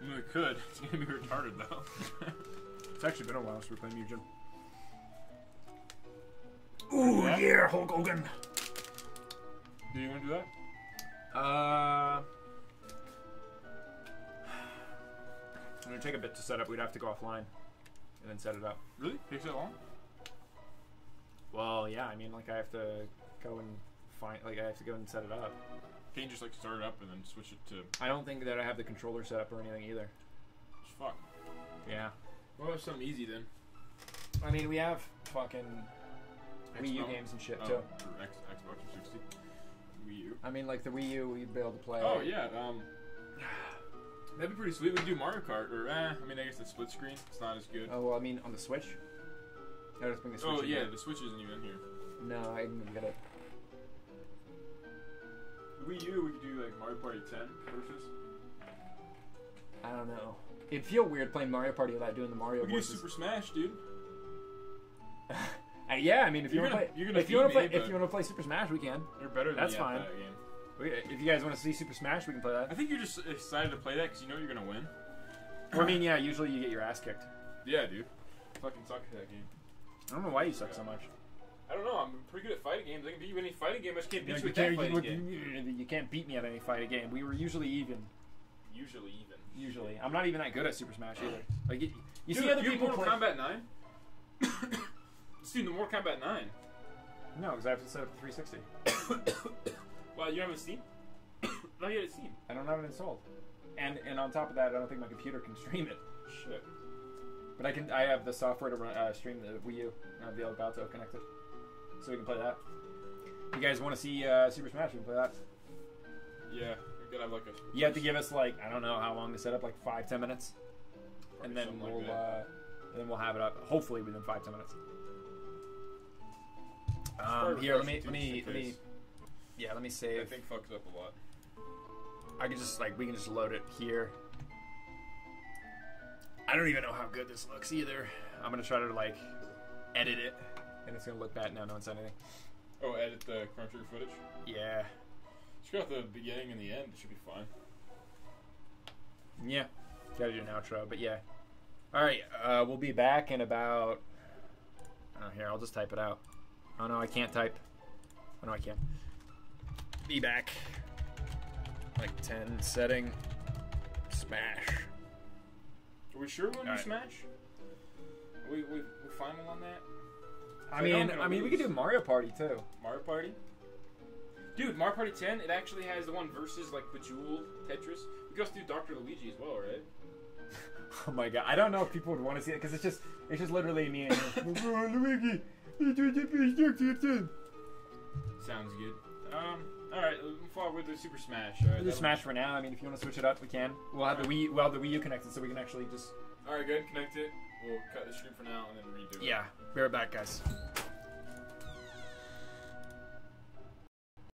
I mean, we could. It's gonna be retarded though. It's actually been a while since we played Mugen. Ooh, Yeah? yeah, Hulk Hogan. Do you want to do that? It's gonna take a bit to set up. We'd have to go offline and then set it up. Really? Takes that long? Well, yeah. I mean, like I have to go and find. Like I have to go and set it up. Can't you just like start it up and then switch it to? I don't think that I have the controller set up or anything either. Fuck. Yeah. Well, it's something easy then. I mean, we have fucking Wii U XCOM? games and shit Oh, too. or Xbox 360. Wii U. I mean, like the Wii U, we'd be able to play. Oh yeah. That'd be pretty sweet. We could do Mario Kart, or I mean, I guess the split screen. It's not as good. Oh well, I mean, on the Switch. I just bring the Switch. Oh in yeah, here. the Switch isn't even in here. No, I didn't get it. The Wii U, we could do like Mario Party 10 versus. I don't know. It'd feel weird playing Mario Party without doing the Mario We could do voices. Super Smash, dude. Yeah, I mean, if you want to play, you're gonna if you want to feed play, me, if you want to play Super Smash, we can. You're better than That's me at fine. that game. If you guys want to see Super Smash, we can play I that. think you're just excited to play that because you know you're gonna win. I mean, yeah, usually you get your ass kicked. Yeah, dude. Fucking suck at that game. I don't know why you suck so much. I don't know. I'm pretty good at fighting games. I can beat you in any fighting game. I just can't beat Like, you you, at that can't, fighting you, game. you can't beat me at any fighting game. We were usually even. Usually even. Usually, I'm not even that good at Super Smash either. Like you Dude, see other you people Mortal play. Kombat 9? Dude, the Mortal Kombat 9. No, because I have to set up the 360. Wow, you don't have a Steam? Not yet a Steam. I don't have it installed. And on top of that, I don't think my computer can stream it. Shit. But I can. I have the software to run, stream the Wii U. I have the Elgato connected, so we can play that. You guys want to see Super Smash? We can play that. Yeah, we gotta have like a. You have to give us like I don't know how long to set up, like 5-10 minutes, and then something we'll like that. we'll have it up. Hopefully within 5-10 minutes. Start Here, let me refreshing too, just in case. yeah, let me That save. thing fucks up a lot. I can just we can just load it here. I don't even know how good this looks either. I'm gonna try to like edit it, and it's gonna look bad now. No one said anything. Oh, edit the Chrono Trigger footage? Yeah, Just got the beginning and the end. It should be fine. yeah. Gotta do an outro, but yeah. All right, we'll be back in about. Oh, here I'll just type it out. Oh no, I can't type. Oh no, I can't. Be back. Like 10 setting. Smash. Are we sure we're gonna Alright. do Smash? We're final on that? I know I'm mean, gonna we could do lose. Mario Party too. Mario Party? Dude, Mario Party 10, it actually has the one versus like Bejeweled Tetris. We could also do Dr. Luigi as well, right? Oh my god, I don't know if people would want to see it because it's just literally me and Luigi. Sounds good. Alright, moving forward with the Super Smash. Alright, We'll do Smash for now. I mean, if you want to switch it up, we can. We'll have the Wii U connected, so we can actually just. Alright, good. Connect it. We'll cut the stream for now and then redo it. Yeah, be right back, guys.